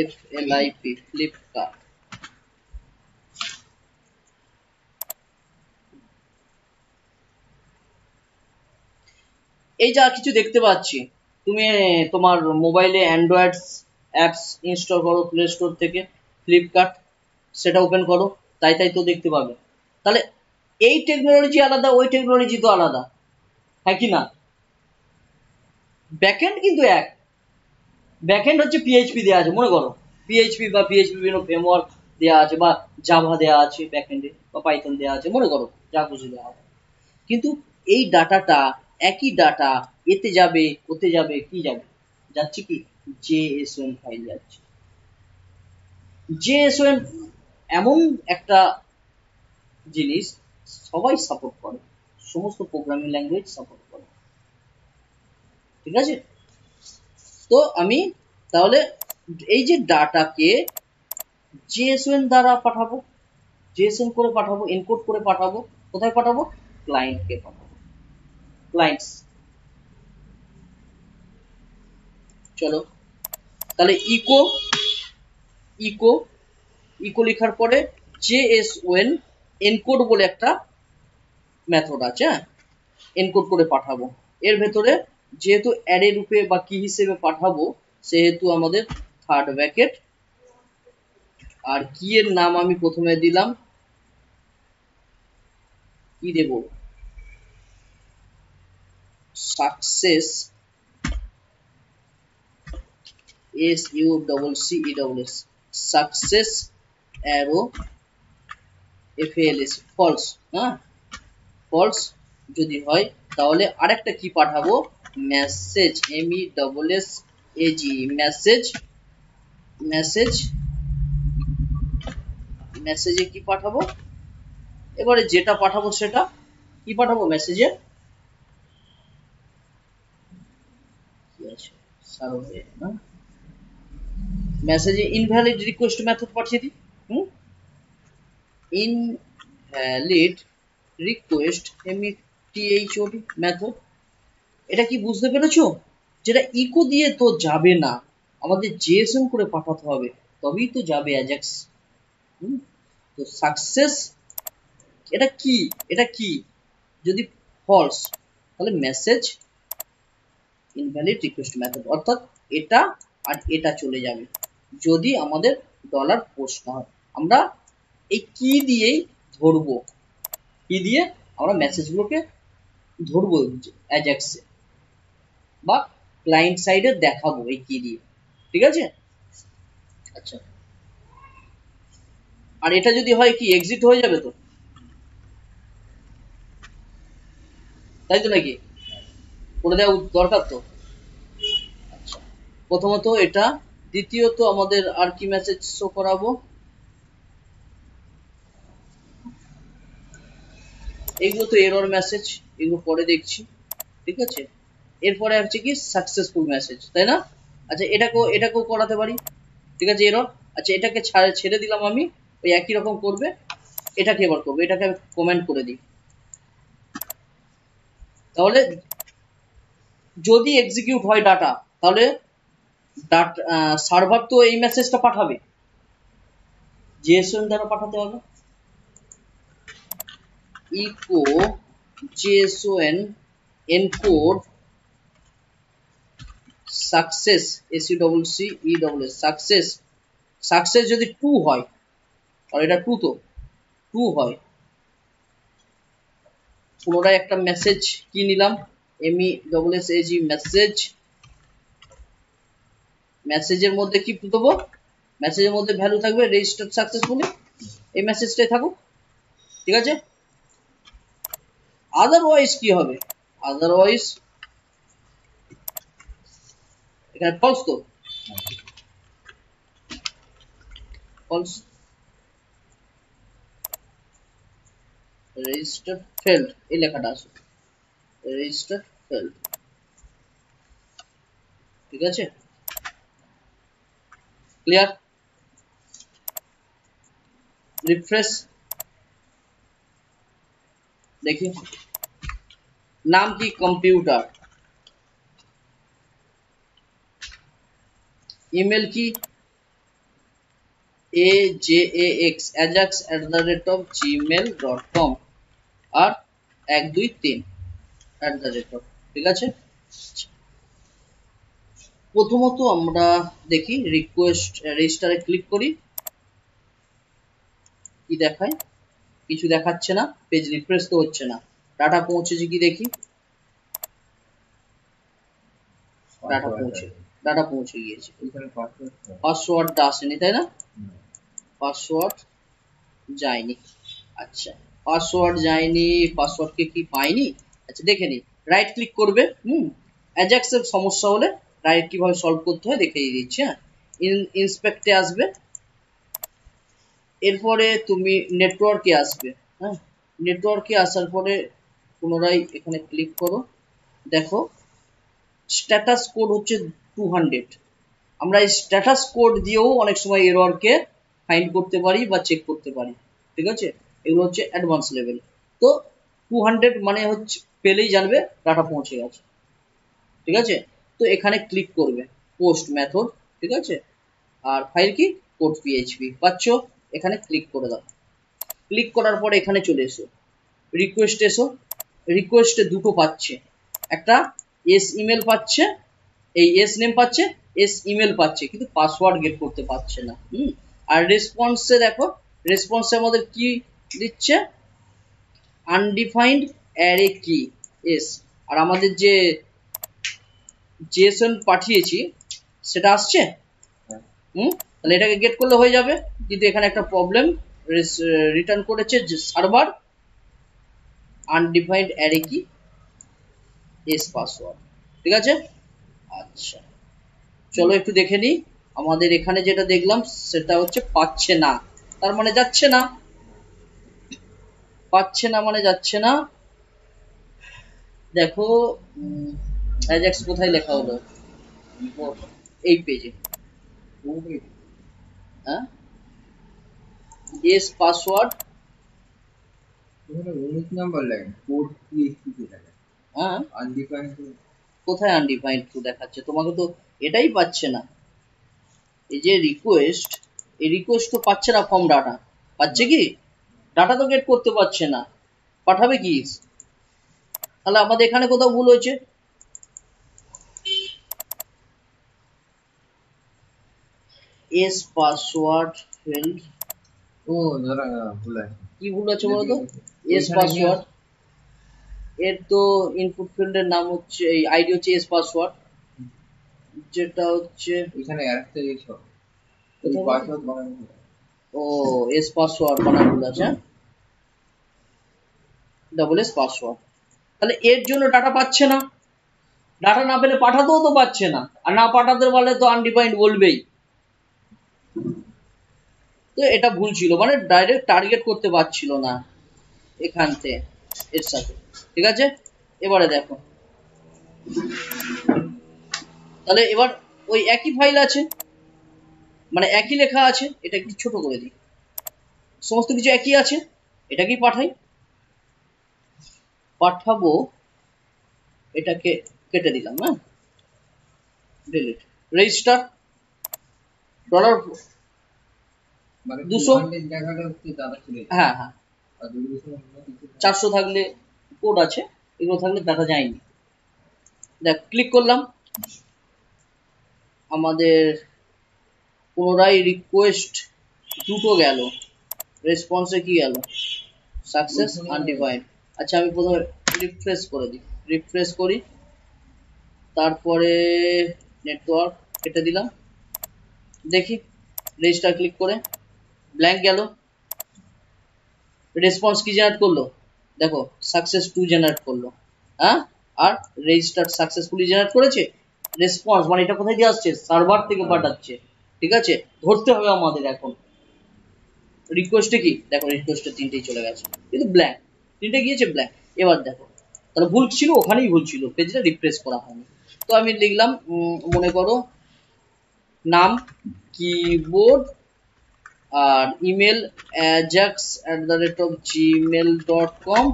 FLIP, ফ্লিপকার্ট। এই যা কিছু দেখতে পাচ্ছি, তুমি তোমার মোবাইলে অ্যান্ড্রয়েড অ্যাপস ইনস্টল করো প্লে স্টোর থেকে, ফ্লিপকার্ট, সেটা ওপেন করো, তাই তো দেখতে পাবে। তাহলে এই টেকনোলজি আলাদা, ওই টেকনোলজি তো আলাদা, হ্যাঁ কি না? ব্যাকএন্ড কিন্তু এক। ব্যাকএন্ড হচ্ছে পিএইচপি দেওয়া আছে, মনে করো পিএইচপি বা পিএইচপি বিভিন্ন ফ্রেমওয়ার্ক দেওয়া আছে, বা জাভা দেওয়া আছে ব্যাকএন্ডে, বা পাইথন দেওয়া আছে, মনে করো যা খুশি দেওয়া আছে। কিন্তু এই ডাটাটা একই ডাটা এতে যাবে, ওতে যাবে, কি যাবে? যাচ্ছে কি? JSON ফাইল যাচ্ছে। JSON এমন একটা জিনিস সবাই সাপোর্ট করে, সমস্ত প্রোগ্রামিং ল্যাঙ্গুয়েজ সাপোর্ট করে, ঠিক আছে? তো আমি তাহলে এই যে ডাটাকে JSON দ্বারা পাঠাবো, JSON করে পাঠাবো, এনকোড করে পাঠাবো, কোথায় পাঠাবো? ক্লায়েন্টকে পাঠাবো, ক্লায়েন্টস। চলো তাহলে ইকো ইকো ইকো লেখার পরে JSON এনকোড বলে একটা মেথড আছে, এনকোড করে পাঠাবো। এর ভেতরে যেহেতু অ্যারে রূপে বা কি হিসেবে পাঠাবো, সেহেতু আমাদের থার্ড ব্র্যাকেট, আর কি এর নাম আমি প্রথমে দিলাম, কি দেব? Success, SUCCESS, success arrow FALS, false, হ্যাঁ, ফলস যদি হয় তাহলে আরেকটা কি পাঠাবো? Message, MESSAG, message. মেসেজে কি পাঠাবো? এবারে যেটা পাঠাবো সেটা কি পাঠাবো? মেসেজে কি আছে, সার্ভে না, মেসেজে ইনভ্যালিড রিকোয়েস্ট মেথড পাঠিয়ে দিই। Invalid request METHOD method. এটা কি বুঝতে পেরেছো? যেটা ইকো দিয়ে তো যাবে না, আমাদের JSON করে পাঠাতে হবে, তবেই তো যাবে অ্যাজাক্স। তো সাকসেস, এটা কি? এটা কি? যদি ফলস তাহলে মেসেজ ইনভ্যালিড রিকোয়েস্ট মেথড, অর্থাৎ এটা আর এটা চলে যাবে যদি আমাদের ডলার পোস্ট না হয়। আমরা এই কি দিয়েই ধরবো, কি দিয়ে আমরা মেসেজগুলোকে ধরবো অ্যাজাক্সে, বা ক্লায়েন্ট সাইডে দেখাবো এই কি দিয়ে, ঠিক আছে? আচ্ছা, আর এটা যদি হয় কি এক্সিট হয়ে যাবে তো, তাই তো নাকি? করে দেওয়া দরকার তো। আচ্ছা, প্রথমত এটা, দ্বিতীয়ত আমাদের আর কি মেসেজ শো করাবো, এইগুলো তো এরর মেসেজ, এগুলো পরে দেখছি, ঠিক আছে। এরপরে হচ্ছে কি সাকসেসফুল মেসেজ, তাই না? আচ্ছা, এটাকেও করাতে পারি, ঠিক আছে, এরর। আচ্ছা, এটাকে ছেড়ে দিলাম আমি, ওই একই রকম করবে। এটাকে এবার করবো, এটাকে আমি কমেন্ট করে দিই। তাহলে যদি এক্সিকিউট হয় ডাটা, তাহলে সার্ভার তো এই মেসেজটা পাঠাবে, জেএসএন দ্বারা পাঠাতে হবে, echo JSON encode success, SUCCESS success. Success যদি 2 হয়, আর এটা 2 তো 2 হয়, পুনরায় একটা মেসেজ কি নিলাম, MESSAG মেসেজ। মেসেজের মধ্যে কি দেবো, মেসেজের মধ্যে ভ্যালু থাকবে রেজিস্টার্ড সাকসেসফুলি, এই মেসেজটাই থাকুক, ঠিক আছে। আদারওয়াইজ কি হবে, আদারওয়াইজ এখানে ফলস তো, ফলস, রেজিস্টার ফেল্ড, এই লেখাটা আছে, রেজিস্টার ফেল্ড, ঠিক আছে, ক্লিয়ার। রিফ্রেশ দেখি, নাম কি কম্পিউটার, ইমেল কি ajax@gmail.com, আর 123 ঠিক আছে। প্রথমত আমরা দেখি রিকোয়েস্ট রেজিস্টারে ক্লিক করি, কি দেখায়, কিছু দেখাচ্ছে না, পেজ রিফ্রেশ তো হচ্ছে না। ডাটা পৌঁছেছে কি দেখি, ডাটা পৌঁছে গিয়েছে, পাসওয়ার্ডটা আসেনি, তাই না? পাসওয়ার্ড যায়নি। আচ্ছা, পাসওয়ার্ড যায়নি, পাসওয়ার্ডকে কি পাইনি? আচ্ছা, দেখে নি, রাইট ক্লিক করবে, অ্যাজাক্সের সমস্যা হলে রাইট কিভাবে সলভ করতে হয় দেখিয়ে দিচ্ছি। হ্যাঁ, ইন্সপেক্টে আসবে, এরপরে তুমি নেটওয়ার্কে আসবে। হ্যাঁ, নেটওয়ার্কে আসার পরে পুনরায় এখানে ক্লিক করো, দেখো স্ট্যাটাস কোড হচ্ছে 200। আমরা এই স্ট্যাটাস কোড দিয়েও অনেক সময় এররকে ফাইন্ড করতে পারি বা চেক করতে পারি, ঠিক আছে। এগুলো হচ্ছে অ্যাডভান্স লেভেল। তো 200 মানে হচ্ছে পেলেই জানবে ডাটা পৌঁছে গেছে, ঠিক আছে। তো এখানে ক্লিক করবে পোস্ট মেথড, ঠিক আছে, আর ফাইল কি কোড পিএইচপি পাচ্ছ, এখানে ক্লিক করে দাও। ক্লিক করার পরে এখানে চলে এসো, রিকোয়েস্ট এসো, রিকোয়েস্টে দুটো পাচ্ছে, একটা এস ইমেল পাচ্ছে, এই এস নেম পাচ্ছে, এস ইমেল পাচ্ছে, কিন্তু পাসওয়ার্ড গেট করতে পারছে না। আর রেসপন্সে দেখো, রেসপন্সে আমাদের কি দিচ্ছে, আনডিফাইন্ড অ্যারে কি এস, আর আমাদের যে জেএসএন পাঠিয়েছি সেটা আসছে। তাহলে এটাকে গেট করলে হয়ে যাবে, কিন্তু এখানে একটা প্রবলেম রিটার্ন করেছে যে সার্ভার আনডিফাইন্ড অ্যারে কি এস পাসওয়ার্ড, ঠিক আছে। আচ্ছা, চলো একটু দেখে নিই, আমাদের এখানে যেটা দেখলাম সেটা হচ্ছে পাচ্ছে না, তার মানে যাচ্ছে না, পাচ্ছে না মানে যাচ্ছে না। দেখো অ্যাজাক্স কোথায় লেখা হলো, এই পেজে, হ্যাঁ, S password, 19 number line code PHP তে থাকে, হ্যাঁ, আনডিফাইন্ড। কোথায় আনডিফাইন্ড টু দেখাচ্ছে, তোমাকে তো এটাই পাচ্ছে না। এই যে রিকোয়েস্ট, এই রিকোয়েস্ট তো পাচ্ছে না, ফর্ম ডাটা পাচ্ছে কি, ডাটা তো গেট করতে পারছে না, পাঠাবে কি? তাহলে আমাদের এখানে কোথাও ভুল হয়েছে, এস পাসওয়ার্ড ফিল্ড, ও ধরা ভুল আছে, কি ভুল আছে বলতো, এস পাসওয়ার্ড, এর তো ইনপুট ফিল্ডের নাম হচ্ছে, এই আইডি হচ্ছে এস পাসওয়ার্ড, যেটা হচ্ছে এখানে আরেকটা জিনিস হবে, এই পাসওয়ার্ড বানানো ও এস পাসওয়ার্ড বানানো আছে, ডাবল এস পাসওয়ার্ড। তাহলে এর জন্য ডাটা পাচ্ছে না, ডাটা না পেলে পাঠাতেও তো পাচ্ছে না, আর না পাঠাতে পারলে তো আনডিফাইন্ড বলবেই। তো এটা ভুল ছিল, মানে ডাইরেক্ট টার্গেট করতে পারছিল না এখান থেকে এর সাথে। ঠিক আছে, এবারে দেখো, তাহলে এবার ওই একই ফাইল আছে, মানে একই লেখা আছে, এটা একটু ছোট করে দিই, সমস্ত কিছু একই আছে, এটাকেই পাঠাই। পাঠাবো, এটাকে কেটে দিলাম, হ্যাঁ, ডিলিট, রেজিস্টার ডলার মানে 200, জায়গাটা হচ্ছে দাদা ছিল, হ্যাঁ হ্যাঁ, আর 400 থাকলে কোড আছে, এগুলো থাকলে ডাটা যায়নি। দেখ, ক্লিক করলাম, আমাদের পুনরায় রিকোয়েস্ট দুটো গেল, রেসপন্সে কি গেল, সাকসেস আনডিফাইন্ড। আচ্ছা আমি প্রথমে রিফ্রেশ করে দিই, রিফ্রেশ করি, তারপরে নেটওয়ার্ক কেটে দিলাম, দেখি রেজিস্টার ক্লিক করে ব্ল্যাঙ্ক গেল, রেসপন্স কি জেনারেট করলো, দেখো সাকসেস 2 জেনারেট করলো, হ্যাঁ, আর রেজিস্টার সাকসেসফুলি জেনারেট করেছে। রেসপন্স মানে এটা কোথায় দিয়ে আসছে, সার্ভার থেকে পাঠাচ্ছে। ঠিক আছে, ধরতে হবে আমাদের এখন রিকোয়েস্টে কি, দেখো রিকোয়েস্টে 3টেই চলে গেছে, কিন্তু ব্ল্যাঙ্ক, 3টে গিয়েছে ব্ল্যাঙ্ক। এবার দেখো, তাহলে ভুল ছিল, ওখানেই ভুল ছিল, পেজটা রিফ্রেশ করা হয়নি। তো আমি লিখলাম, মনে করো নাম কিবোর্ড, আর ইমেল ajax@gmail.com,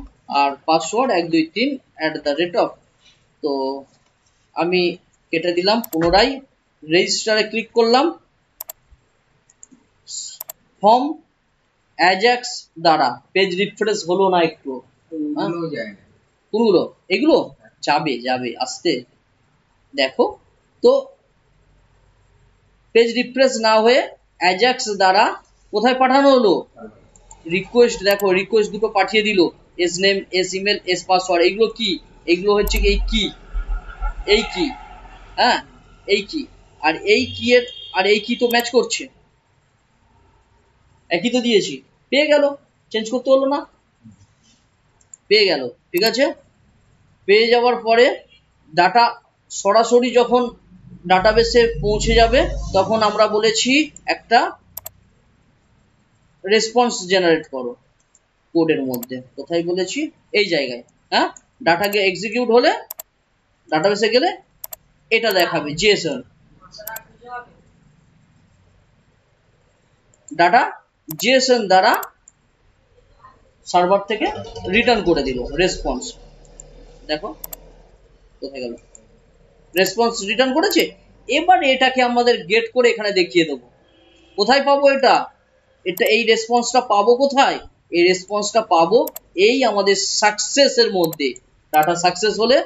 আর পাসওয়ার্ড 123 @, তো আমি কেটে দিলাম, পুনরায় রেজিস্টারে ক্লিক করলাম, ফর্ম অ্যাজাক্স দ্বারা পেজ রিফ্রেশ হলো না একটু, কোনগুলো, এগুলো যাবে যাবে আসতে, দেখো তো পেজ রিফ্রেশ না হয়ে অ্যাজাক্স দ্বারা কোথায় পাঠানো হলো, রিকোয়েস্ট, দেখো রিকোয়েস্ট দুটো পাঠিয়ে দিল, S name, S email, S password. এইগুলো কি, এইগুলো হচ্ছে কি এই কি, এই কি, হ্যাঁ এই কি, আর এই কি এর আর এই কি তো ম্যাচ করছে, একই তো দিয়েছি, পেয়ে গেল, চেঞ্জ করতে হলো না, পেয়ে গেল। ঠিক আছে, পেয়ে যাওয়ার পরে ডাটা সরাসরি যখন ডাটাবেসে পৌঁছে যাবে, তখন আমরা বলেছি একটা রেসপন্স জেনারেট করো কোডের মধ্যে, কোথায় বলেছি, এই জায়গায়, হ্যাঁ, ডাটাকে এক্সিকিউট হলে ডাটাবেসে গেলে এটা দেখাবে জেএসএন, ডাটা জেএসএন দ্বারা সার্ভার থেকে রিটার্ন করে দিল রেসপন্স, দেখো কোথায় গেল, রেসপন্স রিটার্ন করেছে। এবার এটাকে আমাদের গেট করে এখানে দেখিয়ে দেবো, কোথায় পাবো এটা, এটা এই রেসপন্সটা পাবো কোথায়, এই রেসপন্সটা পাবো এই আমাদের সাকসেসের মধ্যে, ডাটা সাকসেস হলে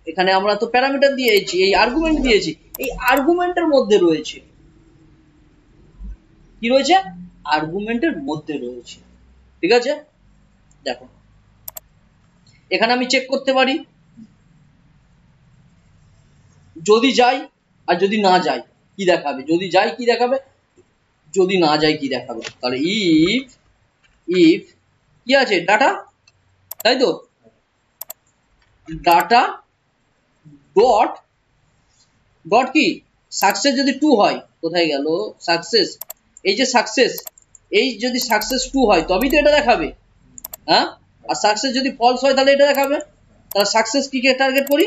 এখানে আমরা তো প্যারামিটার দিয়েছি, এই আর্গুমেন্ট দিয়েছি, এই আর্গুমেন্টের মধ্যে রয়েছে, কি রয়েছে, আর্গুমেন্টের মধ্যে রয়েছে। ঠিক আছে, দেখো এখানে আমি চেক করতে পারি, যদি যাই আর যদি না যাই কি দেখাবে, যদি যাই কি দেখাবে, যদি না যাই কি দেখাবে, তাহলে ইফ ইফ কি আছে, ডাটা, তাই তো, ডাটা ডট ডট কি, সাকসেস যদি 2 হয়, কোথায় গেল সাকসেস, এই যে সাকসেস, এই যদি সাকসেস 2 হয় তবেই তো এটা দেখাবে, হ্যাঁ, আর সাকসেস যদি ফলস হয় তাহলে এটা দেখাবে। তাহলে সাকসেস কি কে টার্গেট করি,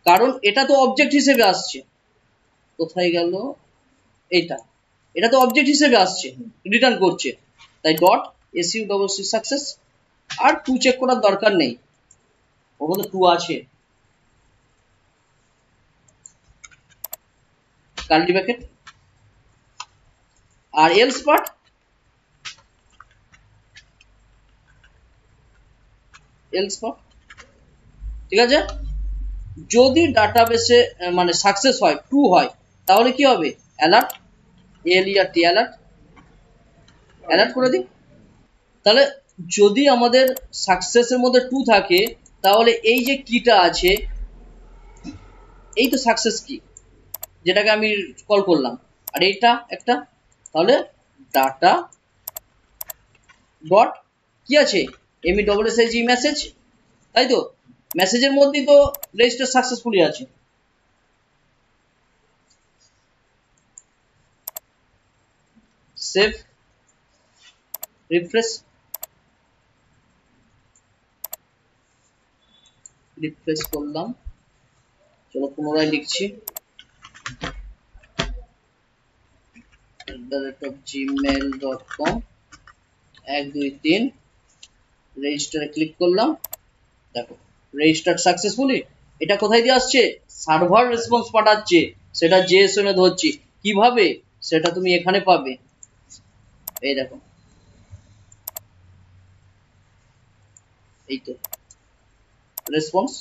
কারণ এটা তো অবজেক্ট হিসেবে আসছে, কোথায় গেল এইটা, এটা তো অবজেক্ট হিসেবে আসছে, রিটার্ন করছে, তাই dot SU double C success, আর 2 চেক করার দরকার নেই, ওর মধ্যে 2 আছে, কার্লি ব্র্যাকেট, আর এলস পার্ট, এলস পার্ট। ঠিক আছে, যদি ডাটাবেসে মানে সাকসেস হয় 2 হয়, তাহলে কি হবে, অ্যালার্ট, এলইআরটি অ্যালার্ট, অ্যালার্ট করে দিই। তাহলে যদি আমাদের সাকসেসের মধ্যে 2 থাকে, তাহলে এই যে কিটা আছে, এই তো সাকসেস কি, যেটাকে আমি কল করলাম, আর এইটা একটা, তাহলে ডাটা ডট কি আছে MESSAGE মেসেজ, তাই তো? মেসেজের মধ্যেই তো রেজিস্টার সাকসেসফুলি আছে। সেভ, রিফ্রেশ, রিফ্রেশ করলাম। চলো পুনরায় লিখছি @gmail.com 1 2 3 রেজিস্টারে ক্লিক করলাম। দেখো রেজিস্টার সাকসেসফুলি। এটা কোথায় দিয়ে আসছে? সার্ভার রেসপন্স পাঠাচ্ছে, সেটা JSON এ ধরছি। কিভাবে সেটা তুমি এখানে পাবে, এই দেখো, এই তো রেসপন্স।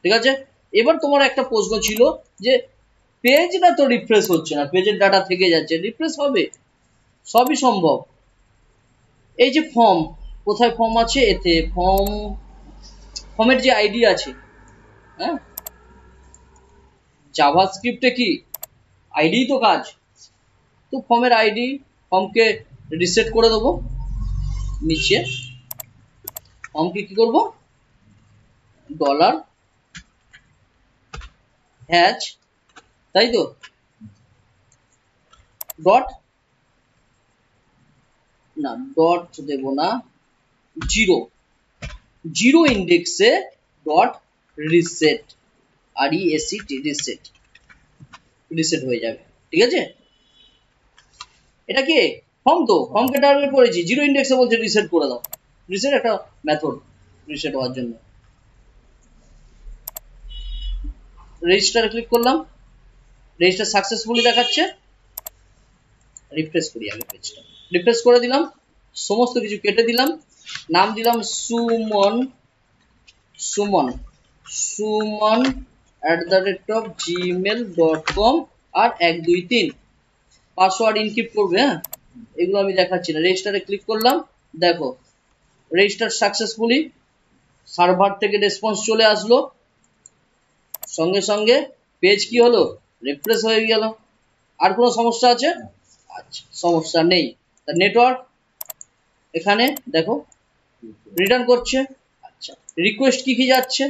ঠিক আছে, এবার তোমার একটা প্রশ্ন ছিল যে পেজটা তো রিফ্রেশ হচ্ছে না, পেজের ডাটা থেকে যাচ্ছে, রিফ্রেশ হবে? সবই সম্ভব। এই যে ফর্ম, কোথায় ফর্ম আছে? এতে ফর্মের যে আইডি আছে, হ্যাঁ, জাভাস্ক্রিপ্টে কি আইডি তো কাজ। তো ফর্মের আইডি, ফর্মকে রিসেট করে দেবো। নিচে ফর্মকে কি করব, $হ্যাচ, তাই তো, ডট, না ডট দেব না, জিরো ইন্ডেক্সে dot reset, RESET, reset, reset হয়ে যাবে। ঠিক আছে, এটা কি ফর্ম? তো ফর্মকে টার্গেট করেছি, জিরো ইন্ডেক্সে বলছে রিসেট করে দাও। রিসেট একটা মেথড রিসেট হওয়ার জন্য। রেজিস্টারে ক্লিক করলাম, রেজিস্টার সাকসেসফুলি দেখাচ্ছে। রিফ্রেশ করি আগে পেজটা, রিফ্রেশ করে দিলাম, সমস্ত কিছু কেটে দিলাম, নাম দিলাম সুমন, সুমন সুমন @gmail.com আর 1 2 3 পাসওয়ার্ড ইনক্রিপ্ট করবে। হ্যাঁ, এগুলো আমি দেখাচ্ছি না। রেজিস্টারে ক্লিক করলাম, দেখো রেজিস্টার সাকসেসফুলি, সার্ভার থেকে রেসপন্স চলে আসলো, সঙ্গে সঙ্গে পেজ কি হলো, রিফ্রেশ হয়ে গেল। আর কোনো সমস্যা আছে? আচ্ছা, সমস্যা নেই। নেটওয়ার্ক এখানে দেখো রিটার্ন করছে। আচ্ছা, রিকোয়েস্ট কি কি যাচ্ছে?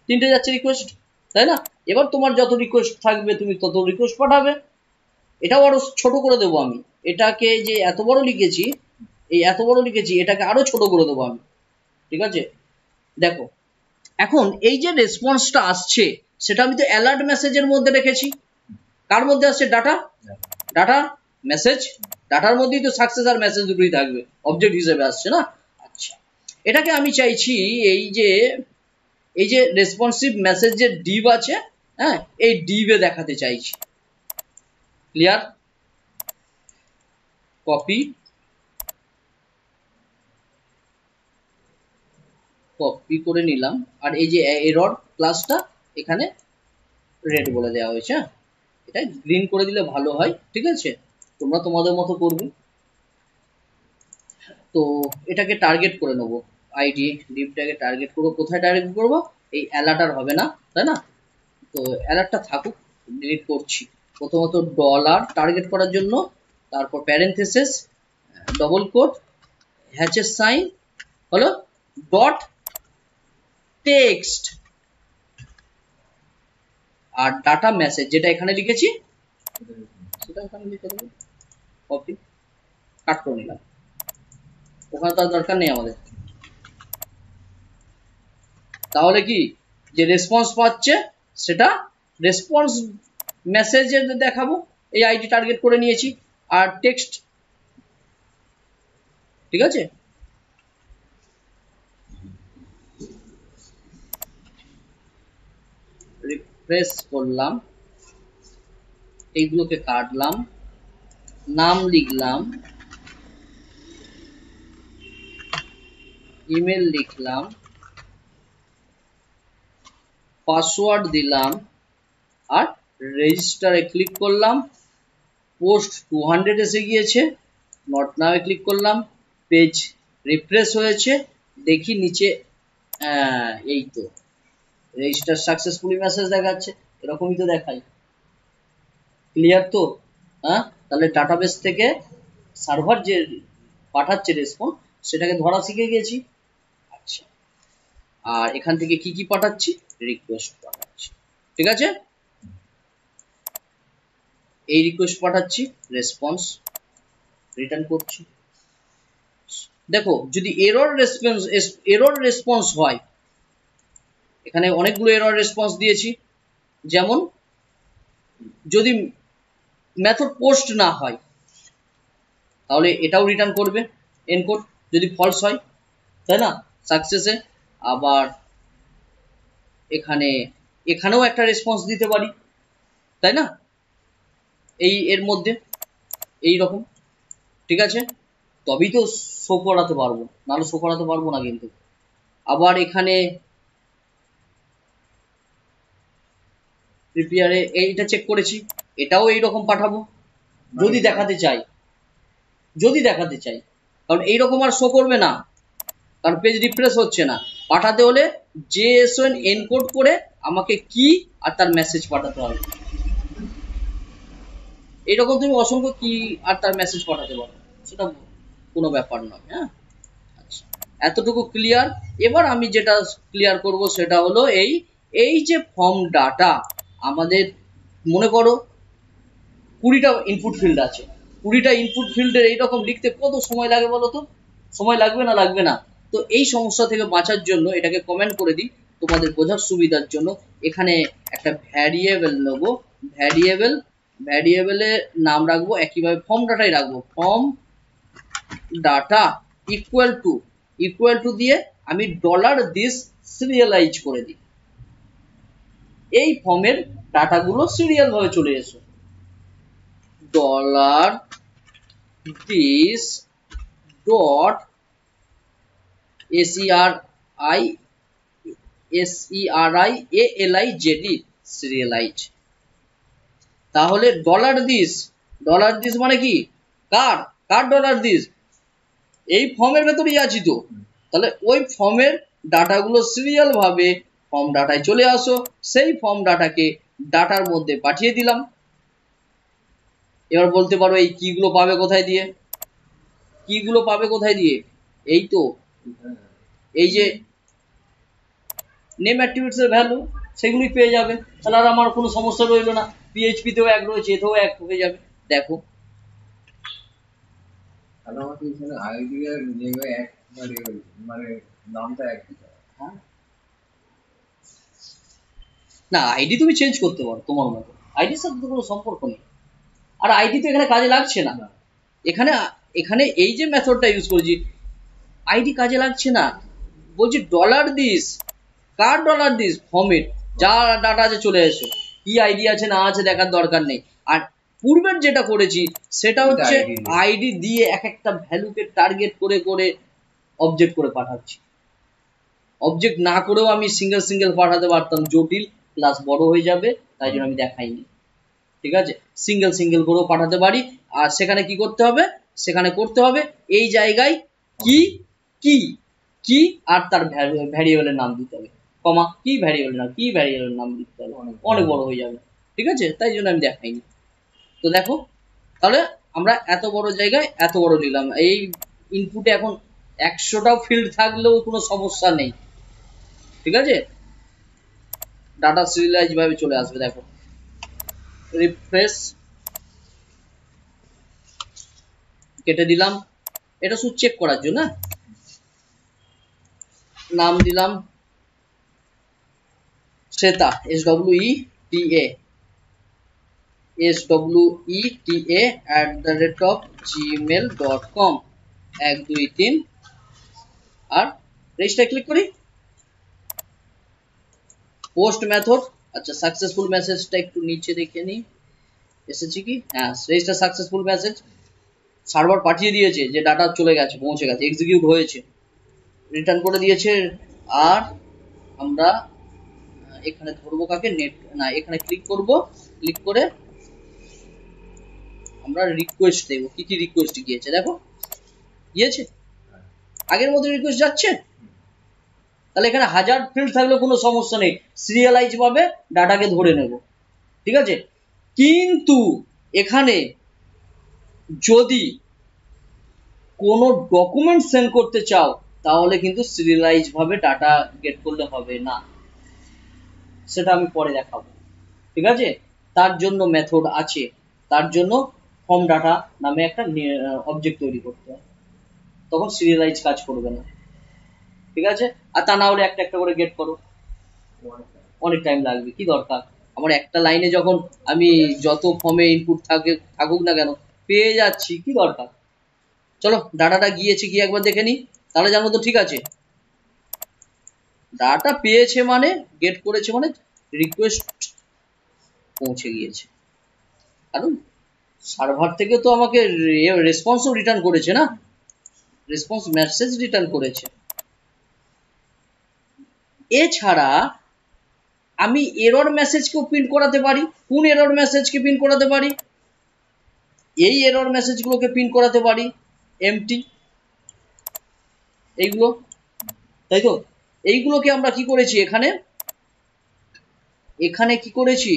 3টে যাচ্ছে রিকোয়েস্ট, তাই না? এবার তোমার যত রিকোয়েস্ট থাকবে তুমি তত রিকোয়েস্ট পাঠাবে। এটাও আরো ছোট করে দেবো আমি, এটাকে যে এত বড় লিখেছি, এই এত বড় লিখেছি, এটাকে আরো ছোট করে দেবো আমি। ঠিক আছে, দেখো এখন এই যে রেসপন্সটা আসছে, সেটা আমি তো অ্যালার্ট মেসেজের মধ্যে রেখেছি। কার মধ্যে আসছে? ডাটা, ডাটা মেসেজ, ডাটার মধ্যেই তো সাকসেস আর মেসেজ দুটোই থাকবে, অবজেক্ট হিসেবে আসছে না। আচ্ছা, এটাকে আমি চাইছি এই যে রেসপন্সিভ মেসেজ যে ডিভ আছে, হ্যাঁ, এই ডিভে দেখাতে চাইছি। ক্লিয়ার? কপি, কপি করে নিলাম, আর এই যে এরর ক্লাসটা এখানে রেড বলে দেওয়া হয়েছে, এটা গ্রিন করে দিলে ভালো হয়। ঠিক আছে, তোমরা তোমাদের মতো করবে। তো এটাকে টার্গেট করে নেবো, আইডি ডিভটাকে টার্গেট করবো। কোথায় টার্গেট করবো? এই অ্যালার্ট আর হবে না, তাই না? তো অ্যালার্টটা থাকুক, ডিলিট করছি। প্রথমত ডলার টার্গেট করার জন্য, তারপর প্যারেন্থেসিস, ডবল কোট, হ্যাচের সাইন হলো, ডট টেক্সট, আর ডাটা মেসেজ যেটা এখানে লিখেছি সেটা এখানে লিখে দেবো। কপি, কাট করে নিলাম, ওখানে তো আর দরকার নেই আমাদের। তাহলে কি যে রেসপন্স পাচ্ছে সেটা রেসপন্স মেসেজে দেখাবো, এই আইডি টার্গেট করে নিয়েছি, আর টেক্সট। ঠিক আছে, রিফ্রেশ করলাম, এইগুলোকে কাটলাম, নাম লিখলাম, ইমেল লিখলাম, পাসওয়ার্ড দিলাম, আর রেজিস্টারে ক্লিক করলাম। পোস্ট 200 এসে গিয়েছে, নট নাও ক্লিক করলাম, পেজ রিফ্রেশ হয়েছে। দেখি নিচে, এই তো রেজিস্টার সাকসেসফুলি মেসেজ দেখাচ্ছে, এরকমই তো দেখাই। ক্লিয়ার তো? হ্যাঁ, তাহলে ডাটাবেস থেকে সার্ভার যে পাঠাচ্ছে রেসপন্স সেটাকে ধরা শিখে গেছি। আচ্ছা, আর এখান থেকে কি কি পাঠাচ্ছি, রিকোয়েস্ট পাঠাচ্ছি, ঠিক আছে। এই রিকোয়েস্ট পাঠাচ্ছি, রেসপন্স রিটার্ন করছি। দেখো যদি এরর রেসপন্স হয়, এখানে অনেকগুলো এরর রেসপন্স দিয়েছি, যেমন যদি মেথড পোস্ট না হয় তাহলে এটাও রিটার্ন করবে এনকোড, যদি ফলস হয়, তাই না, সাকসেসে। আবার এখানেও একটা রেসপন্স দিতে পারি, তাই না, এর মধ্যে এই রকম, ঠিক আছে, তবেই তো শো করাতে পারবো, নাহলে শো করাতে পারবো না কিন্তু। আবার এখানে প্রিপেয়ারে এইটা চেক করেছি, এটাও এইরকম পাঠাবো যদি দেখাতে চাই, কারণ এইরকম আর শো করবে না, কারণ পেজ রিফ্রেশ হচ্ছে না। পাঠাতে হলে JSON এনকোড করে আমাকে কি আর তার মেসেজ পাঠাতে হবে। এইরকম তুমি অসংখ্য কি আর তার মেসেজ পাঠাতে পারো, সেটা কোনো ব্যাপার নয়। হ্যাঁ, আচ্ছা, এতটুকু ক্লিয়ার। এবার আমি যেটা ক্লিয়ার করব সেটা হলো এই যে ফর্ম ডাটা, আমাদের মনে করো 20টা ইনপুট ফিল্ড আছে, 20টা ইনপুট ফিল্ডের এইরকম লিখতে কত সময় লাগে বলো তো? সময় লাগবে না? লাগবে না? তো এই সমস্যা থেকে বাঁচার জন্য এটাকে কমেন্ট করে দিই তোমাদের বোঝার সুবিধার জন্য। এখানে একটা ভ্যারিয়েবল নেব, ভ্যারিয়েবলের নাম রাখবো একইভাবে ফর্ম ডাটাই রাখবো, ফর্ম ডাটা ইকুয়াল টু দিয়ে আমি $this সিরিয়ালাইজ করে দিই। এই ফর্মের ডাটাগুলো সিরিয়াল ভাবে চলে এসো, $this dot serialized সিরিয়ালাইজ। তাহলে $this মানে কি, কার $this, এই ফর্মের ভেতরেই আছি তো, তাহলে ওই ফর্মের ডাটাগুলো সিরিয়াল ভাবে ফর্ম ডাটায় চলে আসো, সেই ফর্ম ডাটাকে ডাটার মধ্যে পাঠিয়ে দিলাম। এবার বলতে পারো এই কিগুলো পাবে কোথায় দিয়ে, এই তো এই যে নেম অ্যাট্রিবিউটস এর ভ্যালু, সেগুলোই পেয়ে যাবে। তাহলে আর আমার কোনো সমস্যা রইলো না, PHP তেও এক রয়েছে, এতেও এক হয়ে যাবে। দেখো তাহলে আমাকে এখানে আইডি আর নেমে এক মানে নামটা এক দিতে হবে। হ্যাঁ, না আইডি তুমি চেঞ্জ করতে পারো তোমার মতো, আইডির সাথে তো কোনো সম্পর্ক নেই। আর আইডি তো এখানে কাজে লাগছে না, এখানে এই যে মেথডটা ইউজ করেছি আইডি কাজে লাগছে না, বলছি $this, কার $this, ফর্মেট যা ডাটা আছে চলে এসো, কি আইডি আছে না আছে দেখার দরকার নেই। আর পূর্বের যেটা করেছি সেটা হচ্ছে আইডি দিয়ে এক একটা ভ্যালুকে টার্গেট করে করে অবজেক্ট করে পাঠাচ্ছি। অবজেক্ট না করেও আমি সিঙ্গেল পাঠাতে পারতাম, জটিল প্লাস বড় হয়ে যাবে, তাই জন্য আমি দেখাইনি, ঠিক আছে। সিঙ্গেল করেও পাঠাতে পারি। আর সেখানে কি করতে হবে, এই জায়গায় কি আর তার ভ্যারিয়েবলের নাম দিতে হবে, কমা কি ভ্যারিয়েবলের নাম দিতে হবে, অনেক বড় হয়ে যাবে, ঠিক আছে, তাই জন্য আমি দেখাইনি। তো দেখো তাহলে আমরা এত বড় জায়গায় এত বড় নিলাম। এই ইনপুটে এখন 100টাও ফিল্ড থাকলেও কোনো সমস্যা নেই, ঠিক আছে, ডাটা সিরিয়ালাইজ ভাবে চলে আসবে। দেখো রিফ্রেশ কেটে দিলাম, এটা শুধু চেক করার জন্য, নাম দিলাম শ্বেতা, SWETA@gmail.com 1 2 3 আর রেজিস্টার ক্লিক করি। পোস্ট মেথড, আচ্ছা সাকসেসফুল মেসেজটা একটু নিচে দেখে নিই এসেছে কি, হ্যাঁ রেজিস্টার সাকসেসফুল মেসেজ, সার্ভার পাঠিয়ে দিয়েছে যে ডাটা চলে গেছে, পৌঁছে গেছে, এক্সিকিউট হয়েছে, রিটার্ন করে দিয়েছে। আর আমরা এখানে ধরবো কাকে, নেট না, এখানে ক্লিক করব, ক্লিক করে আমরা রিকোয়েস্ট দেব, কি কি রিকোয়েস্ট গিয়েছে দেখো, গিয়েছে আগের মতো রিকোয়েস্ট যাচ্ছে। তাহলে এখানে 1000 ফিল্ড থাকলে কোনো সমস্যা নেই, সিরিয়ালাইজ ভাবে ডাটাকে ধরে নেব, ঠিক আছে। কিন্তু এখানে যদি কোনো ডকুমেন্ট সেন্ড করতে চাও তাহলে কিন্তু সিরিয়ালাইজ ভাবে ডাটা গেট করলে হবে না, সেটা আমি পরে দেখাবো। ঠিক আছে, তার জন্য মেথড আছে, তার জন্য ফর্ম ডাটা নামে একটা অবজেক্ট তৈরি করতে হয়, তখন সিরিয়ালাইজ কাজ করবে না। ঠিক আছে, আর তা না হলে একটা একটা করে গেট করো, অনেক টাইম লাগবে, কি দরকার। আমার একটা লাইনে যখন আমি যত ফর্মে ইনপুট থাকুক না কেন পেয়ে যাচ্ছি, কি দরকার। চলো ডাটাটা গিয়েছে কি একবার দেখে নিই, তাহলে জানবো তো ঠিক আছে। ডাটা পেয়েছে মানে গেট করেছে মানে রিকোয়েস্ট পৌঁছে গিয়েছে, কারণ সার্ভার থেকে তো আমাকে রেসপন্সও রিটার্ন করেছে না, রেসপন্স মেসেজ রিটার্ন করেছে। এছাড়া আমি এরর মেসেজকেও প্রিন্ট করাতে পারি। কোন এরর মেসেজকে প্রিন্ট করাতে পারি? এই এরর মেসেজগুলোকে প্রিন্ট করাতে পারি, এমটি এইগুলো, তাই তো। এইগুলোকে আমরা কি করেছি এখানে, এখানে কি করেছি,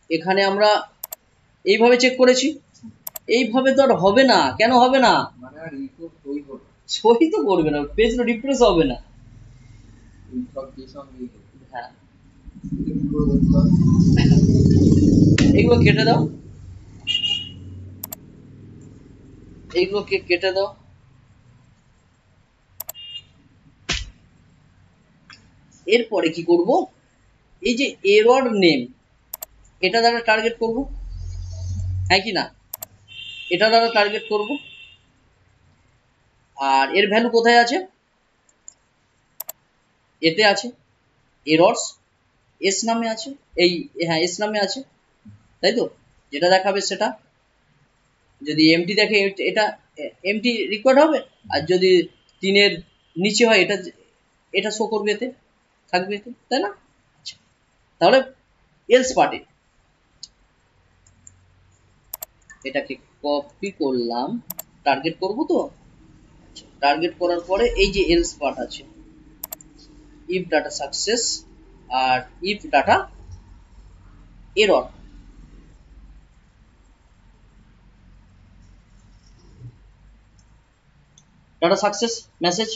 এখানে আমরা এইভাবে চেক করেছি। এইভাবে তো আর হবে না, কেন হবে না? মানে আর ইকো সই করবে, সই তো করবে না, পেজ রিফ্রেশ হবে না। হ্যাঁ, এইগুলো কেটে দাও, এইগুলোকে কেটে দাও। এরপরে কি করব, এই যে এরর নেম, এটা দ্বারা টার্গেট করব, হ্যাঁ কি না, এটা দ্বারা টার্গেট করব। আর এর ভ্যালু কোথায় আছে? এতে আছে, এরর্স এস নামে আছে, এই হ্যাঁ এস নামে আছে, তাই তো। যেটা দেখাবে সেটা, যদি এমটি দেখে এটা এমটি রিকোয়ার্ড হবে, আর যদি 3-এর নিচে হয় এটা এটা শো করবে, এতে থাকবে, এতে, তাই না। আচ্ছা, তাহলে এলস পার্টে এটাকে কপি করলাম, টার্গেট করব তো। টার্গেট করার পরে এই যে এলস পার্ট আছে, ইফ ডাটা সাকসেস আর if data error. Data success message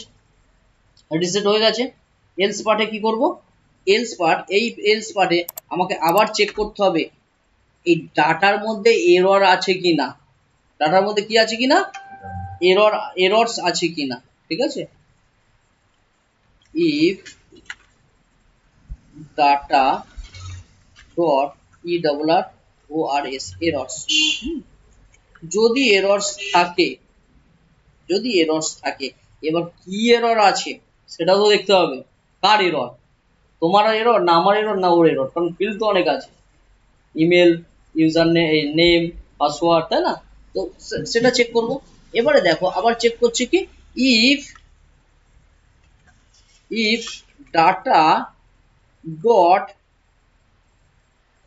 reset হয়ে গেছে। এলস পার্টে কি করব, এলস পার্ট, এই এলস পার্টে আমাকে আবার চেক করতে হবে এই ডাটার মধ্যে এরর আছে কিনা, ডাটার মধ্যে কি আছে কিনা, এরর্স আছে কিনা। ঠিক আছে, if data dot E double R O R S errors, যদি এরর্স থাকে, যদি এরর্স থাকে, এবার কি এরর আছে সেটাও তো দেখতে হবে। কার এরর, তোমার এরর না আমার এরর না ওর এরর, কারণ ফিল্ড তো অনেক আছে, ইমেল, ইউজার নেম, পাসওয়ার্ড, তাই না। তো সেটা চেক করব। এবারে দেখো আবার চেক করছি কি, if if data dot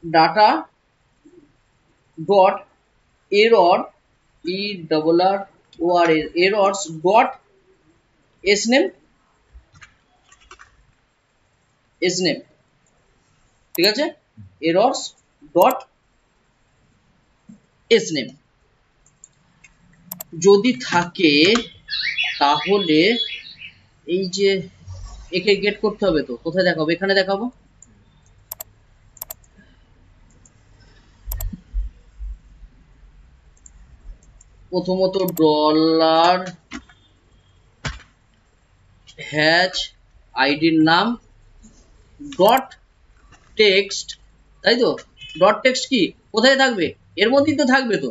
data dot error E double R O R errors dot S name, S name, ঠিক আছে, এরর্স ডট এস নেম যদি থাকে তাহলে এই যে একে গেট করতে হবে। তো কোথায় দেখাবো, এখানে দেখাবো। প্রথমত ডলার হ্যাচ আইডির নাম ডট টেক্সট, তাই তো। ডট টেক্সট কি কোথায় থাকবে, এর মধ্যেই তো থাকবে। তো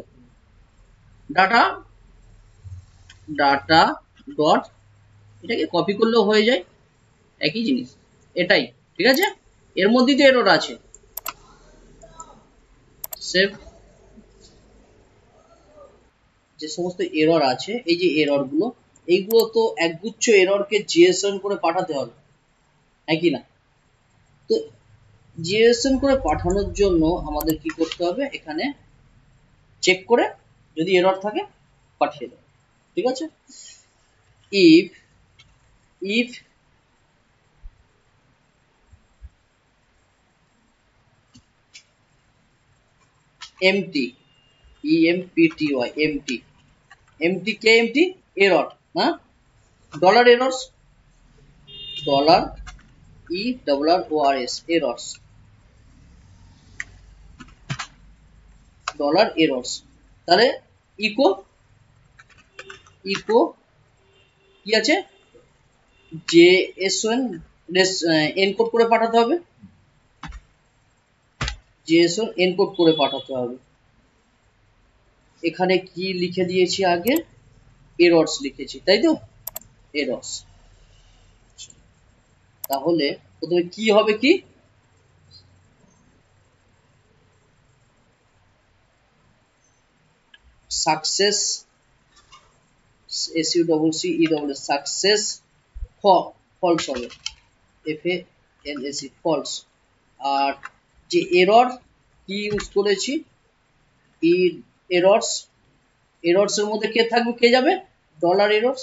ডাটা ডাটা ডট, এটাকে কপি করলেও হয়ে যায়, একই জিনিস এটাই। ঠিক আছে, এর মধ্যেই তো এরর আছে, সেভ। যে সমস্ত এরর আছে, এই যে এরর গুলো, এইগুলো তো একগুচ্ছ এররকে জিএসএন করে পাঠাতে হবে, একই না। তো জিএসএন করে পাঠানোর জন্য আমাদের কি করতে হবে, এখানে চেক করে যদি এরর থাকে পাঠিয়ে দেবে। ঠিক আছে, if if empty EMPTY empty empty কে এমটি এরর হ্যাঁ dollar errors dollar ERRORS errors dollar errors তাহলে ইকো ইকো কি আছে JSON এনকোড করে পাঠাতে হবে JSON এনকোড করে পাঠাতে হবে এখানে কি লিখে দিয়েছি আগে এরর্স লিখেছি তাই তো এরর্স তাহলে প্রথমে কি হবে কি সাকসেস SUCCE সাকসেস ফলস হবে FALS ফলস আর যে এরর কি ইউজ করেছি এরর্স এর মধ্যে কে থাকবে কে যাবে ডলার এরর্স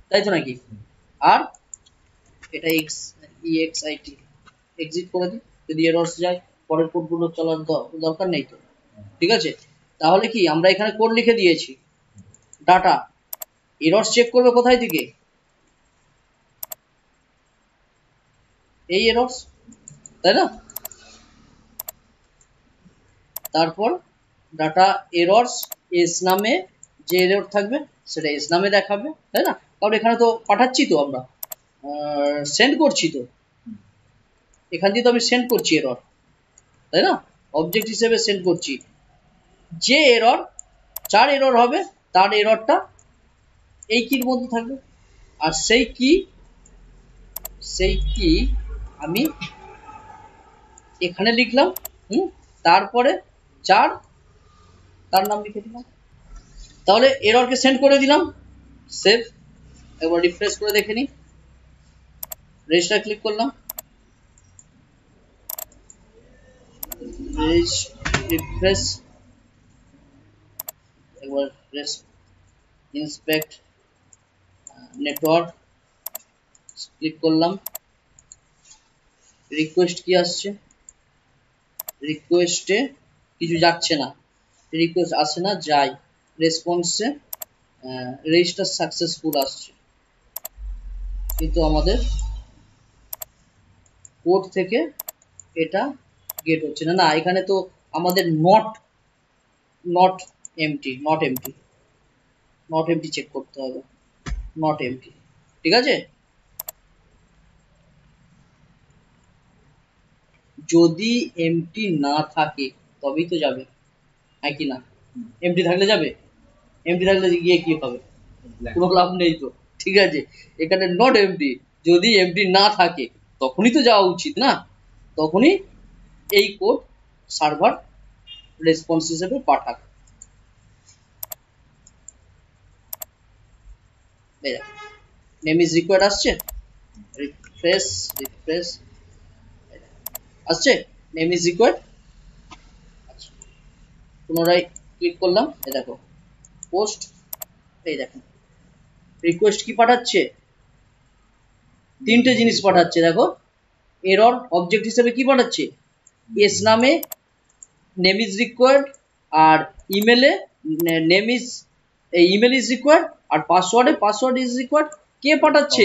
তাই তো নাকি আর এটা EXIT এক্সিট করে দিই যদি এরর্স যায় পরের কোডগুলো চলার দরকার নেই তো ঠিক আছে তাহলে কি আমরা এখানে কোড লিখে দিয়েছি ডাটা এরর্স চেক করবে কোথায় থেকে এই এরর্স তাই না তারপর ডাটা এরর্স এস নামে যে এরর থাকবে সেটা এস নামে দেখাবে তাই না কারণ এখানে তো পাঠাচ্ছি তো আমরা সেন্ড করছি তো এখান দিয়ে তো আমি সেন্ড করছি এরর তাই না অবজেক্ট হিসেবে সেন্ড করছি যে এরর যার এরর হবে তার এররটা এই কির মধ্যে থাকবে আর সেই কি আমি এখানে লিখলাম তারপরে তার নাম লিখে দিলাম তাহলে এররকে সেন্ড করে দিলাম সেভ একবার রিফ্রেশ করে দেখে নিই রেজিস্টার ক্লিক করলাম রিফ্রেশ একবার ইন্সপেক্ট নেটওয়ার্ক ক্লিক করলাম রিকোয়েস্ট কি আসছে রিকোয়েস্টে কিছু যাচ্ছে না রিকোয়েস্ট আসে না যায় রেসপন্সে রেজিস্টার সাকসেসফুল আসছে কিন্তু আমাদের কোড থেকে এটা গেট হচ্ছে না না এখানে তো আমাদের নট এমটি চেক করতে হবে নট এমটি ঠিক আছে যদি এমটি না থাকে তবেই তো যাবে হ্যাঁ কি না এমটি থাকলে যাবে এমটি থাকলে গিয়ে কি হবে কোনো লাভ নেই তো ঠিক আছে এখানে নট এমটি যদি এমটি না থাকে তখনই তো যাওয়া উচিত না তখনই এই কোড সার্ভার রেসপন্স হিসেবে পাঠাক নেম ইজ রিকোয়ার্ড আসছে রিফ্রেশ আসছে নেম ইজ রিকোয়ার্ড পুনরায় ক্লিক করলাম এই দেখো পোস্ট এই দেখো রিকোয়েস্ট কি পাঠাচ্ছে তিনটে জিনিস পাঠাচ্ছে দেখো এরর অবজেক্ট হিসেবে কি পাঠাচ্ছে এস নামে নেম ইজ রিকোয়ার্ড আর ইমেলে ইমেল ইজ রিকোয়ার্ড আর পাসওয়ার্ড ইজ রিকোয়ার্ড কে পাঠাচ্ছে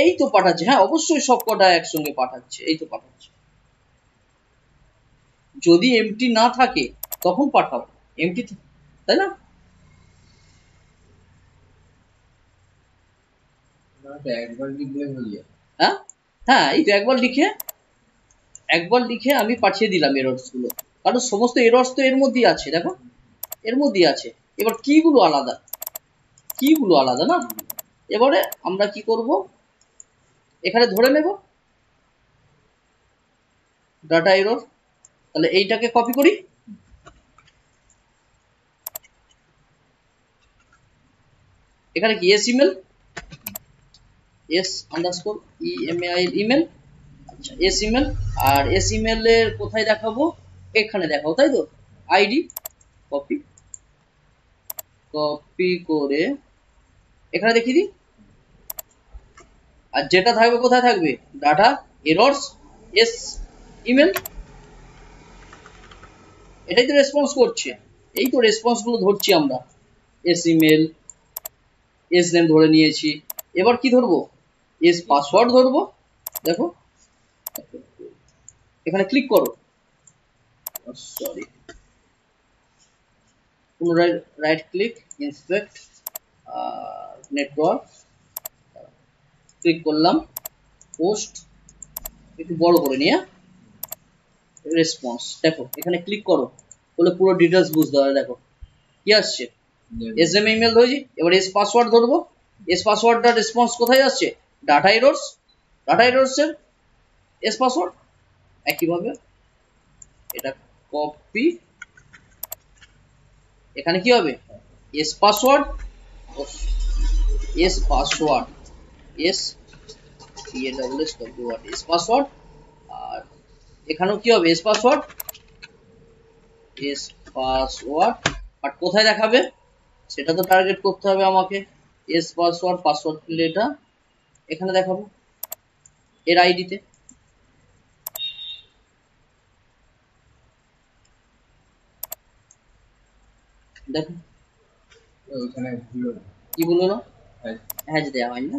এই তো পাঠাচ্ছে হ্যাঁ অবশ্যই সবকটা একসঙ্গে পাঠাচ্ছে এই তো পাঠাচ্ছে যদি এমটি না থাকে তখন পাঠাও এমটি তাই না হ্যাঁ এই তো একবার লিখে আমি পাঠিয়ে দিলাম এরর্স গুলো কারণ সমস্ত এরর্স তো এর মধ্যেই আছে দেখো এর মধ্যেই আছে এবার কিগুলো আলাদা না এবারে আমরা কি করব এখানে ধরে নেব ডাটা এরর তাহলে এইটাকে কপি করি এখানে কি S email S underscore E M A I email আচ্ছা এস ইমেল আর এস ইমেল এর কোথায় দেখাবো এখানে দেখাবো তাই তো আইডি কপি করে এখানে দেখিয়ে দিই আর যেটা থাকবে কোথায় থাকবে ডাটা এরর্স এস ইমেল এটাই তো রেসপন্স করছে এই তো রেসপন্স গুলো ধরছি আমরা, এস ইমেল, এস নেম ধরে নিয়েছি। এবার কি ধরবো? এস পাসওয়ার্ড ধরবো। দেখো এখানে ক্লিক করো, সরি পুনরায় right click, inspect network, click করলাম, পোস্ট একটু বড় করে নিয়ে রেসপন্স। দেখো এখানে ক্লিক করো, বলে পুরো ডিটেলস বুঝতে হবে। দেখো কি আসছে, এস এম ইমেল ধরেছি। এবার এস পাসওয়ার্ড ধরবো, এস পাসওয়ার্ডটা রেসপন্স কোথায় আসছে? ডাটা এরর্স, ডাটা এরর্সের এস পাসওয়ার্ড। একইভাবে এটা কপি, এখানে কি হবে? S password, S password, S S password. আর এখানেও কি হবে? S password, S password. But কোথায় দেখাবে সেটা তো টার্গেট করতে হবে আমাকে। এস পাসওয়ার্ড, পাসওয়ার্ড ফিল্ড এটা এখানে দেখাবো এর আইডিতে। দেখো ওখানে কি বললো না, হ্যাজ দেওয়া হয় না।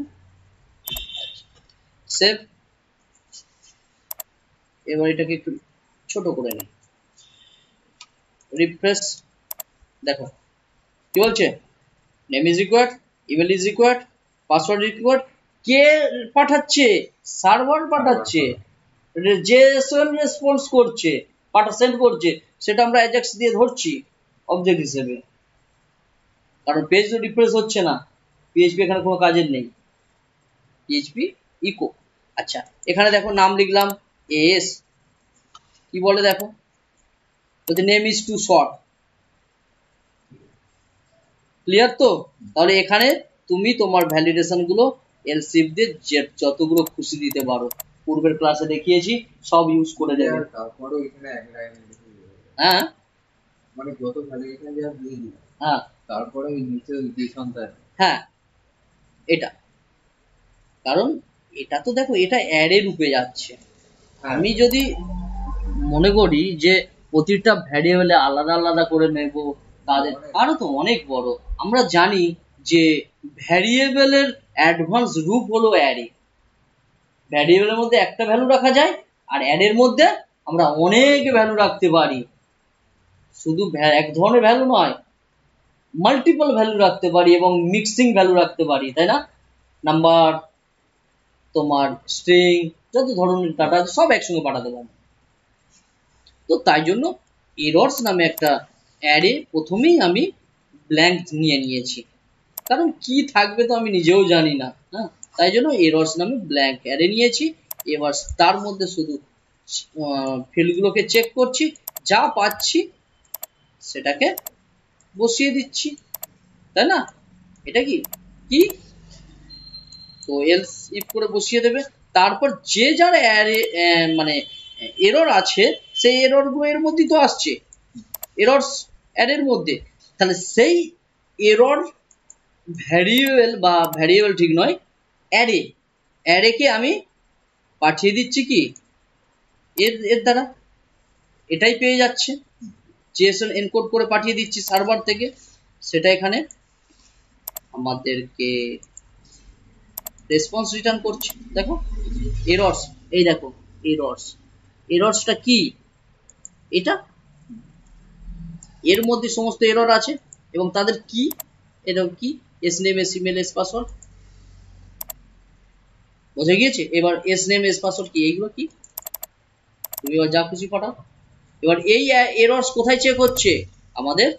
সেভ। এবার এটাকে একটু ছোট করে নিই, রিফ্রেশ। দেখো কি বলছে, name is required, email is required, password required. কে পাঠাচ্ছে? সার্ভার পাঠাচ্ছে। যে রেসপন্স করছে, সেন্ড করছে, সেটা আমরা অ্যাজাক্স দিয়ে ধরছি অবজেক্ট হিসেবে, কারণ পেজ তো রিফ্রেশ হচ্ছে না। পিএইচপি এখানে কোনো কাজের নেই, পিএইচপি ইকো। আচ্ছা এখানে দেখো নাম লিখলাম এস, কি বলে দেখো, বলছে name is too short. Clear তো? তাহলে এখানে তুমি তোমার ভ্যালিডেশন গুলো এলসিফ দিয়ে যতগুলো খুশি দিতে পারো, পূর্বের ক্লাসে দেখিয়েছি, সব ইউজ করে দেবে। তারপরে এখানে এক লাইন হ্যাঁ মানে যত ভ্যালিডেশন যা দিয়ে দিই, হ্যাঁ তারপরে নিচে ডিসন দেয়। হ্যাঁ এটা, কারণ এটা তো দেখো এটা অ্যারে রূপে যাচ্ছে। আমি যদি মনে করি যে প্রতিটা ভ্যারিয়েবলে আলাদা আলাদা করে নেব, তাদের আরো তো অনেক বড়। আমরা জানি যে ভ্যারিয়েবলের অ্যাডভান্স রূপ হলো অ্যারে। ভ্যারিয়েবলের মধ্যে একটা ভ্যালু রাখা যায়, আর অ্যারের মধ্যে আমরা অনেক ভ্যালু রাখতে পারি। শুধু এক ধরনের ভ্যালু নয়, মাল্টিপল ভ্যালু রাখতে পারি এবং মিক্সিং ভ্যালু রাখতে পারি, তাই না? নাম্বার, তোমার স্ট্রিং, যত ধরনের ডাটা সব একসঙ্গে পাঠাতে পারি। তো তাই জন্য এরর্স নামে একটা অ্যারে প্রথমেই আমি ব্ল্যাঙ্ক নিয়ে নিয়েছি, কারণ কি থাকবে তো আমি নিজেও জানি না। হ্যাঁ, তাই জন্য এরর্স নামে ব্ল্যাঙ্ক অ্যারে নিয়েছি। এবার তার মধ্যে শুধু ফিল্ডগুলোকে চেক করছি, যা পাচ্ছি সেটাকে বসিয়ে দিচ্ছি, তাই না? এটা কি কি তো এলস ইফ করে বসিয়ে দেবে। তারপর যে যার অ্যারে মানে এরর আছে, সেই এরর গুলো এর মধ্যেই তো আসছে, এরর্স অ্যারের মধ্যে। তাহলে সেই এরর ভ্যারিয়েবল, বা ভ্যারিয়েবল ঠিক নয়, অ্যারে, অ্যারেকে আমি পাঠিয়ে দিচ্ছি কি এর দ্বারা, এটাই পেয়ে যাচ্ছে, জেএসএন এনকোড করে পাঠিয়ে দিচ্ছি সার্ভার থেকে, সেটা এখানে আমাদেরকে রেসপন্স রিটার্ন করছে। দেখো এরর্স, এই দেখো এরর্স, এরর্সটা কি? এটা এর মধ্যে সমস্ত এরর আছে এবং তাদের কি, এরর কি, S name, S email, S password, বোঝা গিয়েছে? এবার এস নেম, এস পাসওয়ার্ড কি, এইগুলো কি, তুমি এবার যা খুশি পাঠাও। এবার এই এরর্স কোথায় চেক হচ্ছে? আমাদের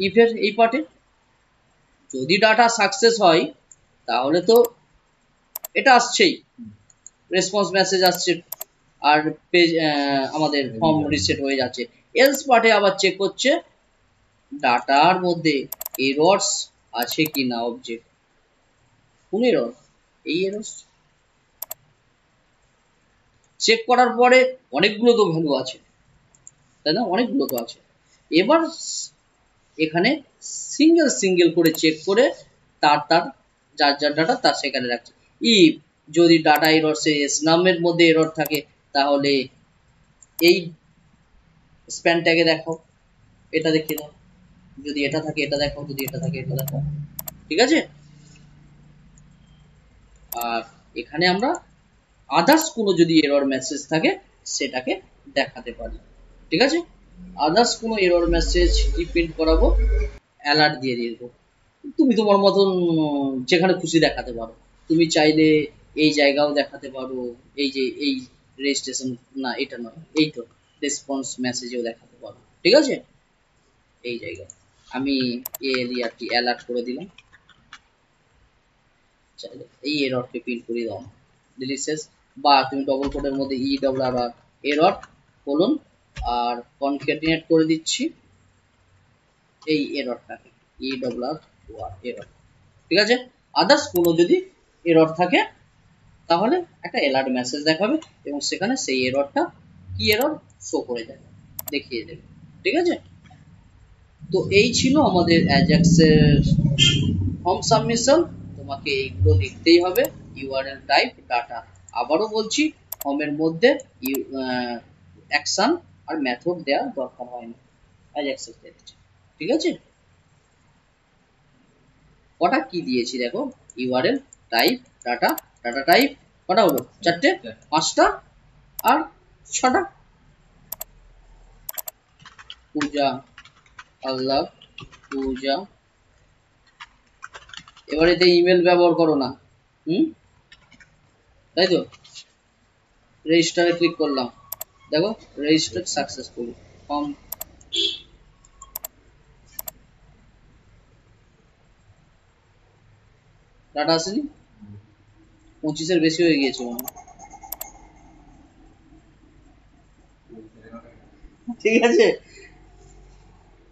ইফের এই পার্টে। যদি ডাটা সাকসেস হয় তাহলে তো এটা আসছেই, রেসপন্স মেসেজ আসছে, আর পেজ আমাদের ফর্ম রিসেট হয়ে যাচ্ছে। এলস পার্টে আবার চেক করছে ডাটার মধ্যে এরর্স আছে কি না, অবজেক্ট কোন এরর, এই এরর্স চেক করার পরে অনেকগুলো তো ভ্যালু আছে, তাই না? অনেকগুলো তো আছে। এবার এখানে সিঙ্গেল সিঙ্গেল করে চেক করে তার যার যার ডাটা তার সেখানে রাখছে। ইফ যদি ডাটা এরর্সে এস নামের মধ্যে এরর থাকে, তাহলে এই স্প্যান ট্যাগে দেখাও, এটা দেখিয়ে দাও, যদি এটা থাকে এটা দেখাও, যদি এটা থাকে এটা দেখাও, ঠিক আছে। আর এখানে আমরা আদার্স কোনো যদি এরর মেসেজ থাকে সেটাকে দেখাতে পারি, ঠিক আছে। আদার্স কোনো এরর মেসেজ কি প্রিন্ট করাবো, অ্যালার্ট দিয়ে দিয়ে দেবো। তুমি তোমার মতন যেখানে খুশি দেখাতে পারো, তুমি চাইলে এই জায়গাও দেখাতে পারো, এই যে এই রেজিস্ট্রেশন, না এটা নয়, এই তো রেসপন্স মেসেজেও দেখাতে পারো, ঠিক আছে। এই জায়গায় আমি এরিয়াটি অ্যালার্ট করে দিলাম, চাইলে এই এররকে প্রিন্ট করে দাও, ডিলিট শেষ। বা তুমি ডবল কোডের মধ্যে ই ডবল আর এরর কোলন আর কনক্যাটিনেট করে দিচ্ছি এই এররটাকে, ই ডবল আর এরর, ঠিক আছে। আদার্স কোনো যদি এরর থাকে তাহলে একটা অ্যালার্ট মেসেজ দেখাবে এবং সেখানে সেই এররটা কি এরর শো করে যাবে, দেখিয়ে দেবে, ঠিক আছে। তো এই ছিল আমাদের অ্যাজাক্সের হোম সাবমিশন। তোমাকে এইগুলো লিখতেই হবে, ইউআরএল টাইপ ডাটা। আবারও বলছি, হোমের মধ্যে অ্যাকশন আর মেথড দেওয়ার দরকার হয় না, অ্যাজাক্সের ক্ষেত্রে, ঠিক আছে। কটা কি দিয়েছি দেখো, URL type data, data type কটা হলো, চারটে, পাঁচটা আর ছটা, পূজা, আল্লাহ, পূজা। এবার এতে ইমেল ব্যবহার করো না, তাই তো। রেজিস্টারে ক্লিক করলাম, দেখো রেজিস্টার সাকসেসফুল, ফর্ম ডাটা আসেনি, 25-এর বেশি হয়ে গিয়েছে মনে হয়। ঠিক আছে,